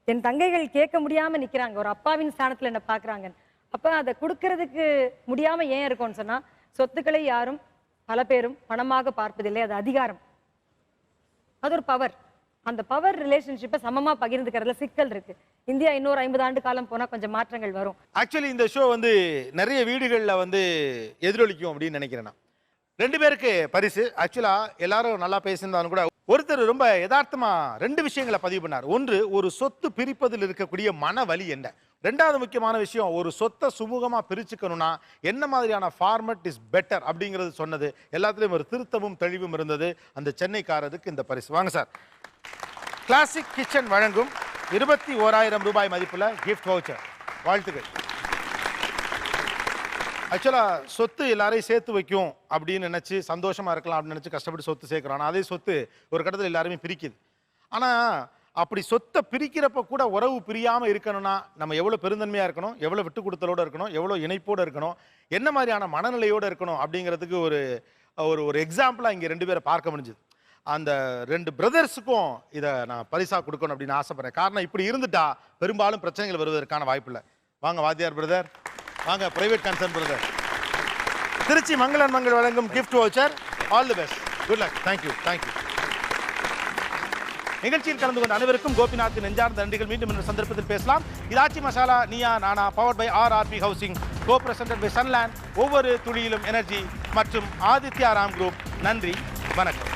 என் தங்கைகள் கேட்க முடியாம நிக்கிறாங்க, ஒரு அப்பாவின் ஸ்தானத்துல என்ன பாக்குறாங்க. அப்ப அதை கொடுக்கறதுக்கு முடியாம ஏன் இருக்கும்னு சொன்னா, சொத்துக்களை யாரும் பல பேரும் பணமாக பார்ப்பதில்லை, அது அதிகாரம், அது ஒரு பவர். அந்த பவர் ரிலேஷன்ஷிப்பை சமமா பகிர்ந்துக்கிறதுல சிக்கல் இருக்கு. இந்தியா இன்னொரு 50 ஆண்டு காலம் போனா கொஞ்சம் மாற்றங்கள் வரும். ஆக்சுவலி இந்த ஷோ வந்து நிறைய வீடுகளில் வந்து எதிரொலிக்கும் அப்படின்னு நினைக்கிறேன் நான். 2 பேருக்கு பரிசு. ஆக்சுவலா எல்லாரும் நல்லா பேசியிருந்தாலும் கூட ஒருத்தர் ரொம்ப யதார்த்தமா 2 விஷயங்களை பதிவு பண்ணார். ஒன்று, ஒரு சொத்து பிரிப்பதில் இருக்கக்கூடிய மன வலி என்ன. 2வது முக்கியமான விஷயம், ஒரு சொத்தை சுமூகமா பிரிச்சுக்கணும்னா என்ன மாதிரியான ஃபார்மட் இஸ் பெட்டர் அப்படிங்கிறது சொன்னது. எல்லாத்துலேயும் ஒரு திருத்தமும் தெளிவும் இருந்தது. அந்த சென்னைக்காரருக்கு இந்த பரிசு. வாங்க சார். கிளாசிக் கிச்சன் வழங்கும் 21,000 ரூபாய் மதிப்புள்ள கிஃப்ட் வவுச்சர். வாழ்த்துக்கள். ஆக்சுவலாக சொத்து எல்லாரையும் சேர்த்து வைக்கும் அப்படின்னு நினச்சி சந்தோஷமாக இருக்கலாம் அப்படின்னு நினச்சி கஷ்டப்பட்டு சொத்து சேர்க்குறோம். ஆனால் அதே சொத்து ஒரு கட்டத்தில் எல்லாருமே பிரிக்குது. ஆனால் அப்படி சொத்தை பிரிக்கிறப்ப கூட உறவு பிரியாமல் இருக்கணும்னா நம்ம எவ்வளோ பெருந்தன்மையாக இருக்கணும், எவ்வளோ விட்டு கொடுத்தலோடு இருக்கணும், எவ்வளோ இணைப்போடு இருக்கணும், என்ன மாதிரியான மனநிலையோடு இருக்கணும் அப்படிங்கிறதுக்கு ஒரு ஒரு ஒரு எக்ஸாம்பிளாக இங்கே 2 பேரை பார்க்க முடிஞ்சுது. அந்த 2 பிரதர்ஸுக்கும் இதை நான் பரிசாக கொடுக்கணும் அப்படின்னு ஆசைப்படுறேன். காரணம், இப்படி இருந்துட்டா பெரும்பாலும் பிரச்சனைகள் வருவதற்கான வாய்ப்பு இல்லை. வாங்க வாத்தியார் பிரதர், வாங்க பிரைவேட் கன்சர்ன் பிரதர். திருச்சி மங்களன் மங்கள் வழங்கும் gift voucher. All the best, good luck. Thank you thank you. நிகழ்ச்சியில் கலந்து கொண்ட அனைவருக்கும் கோபிநாத்தின் நெஞ்சார்ந்த நன்றிகள். மீண்டும் இந்த சந்தர்ப்பத்தில் பேசலாம். இது ஆச்சி Masala Neeya Naana, powered by RRP housing, co presented by Sunland, ஒவ்வொரு துளியிலும் எனர்ஜி மற்றும் ஆதித்யா ராம் குரூப். நன்றி, வணக்கம்.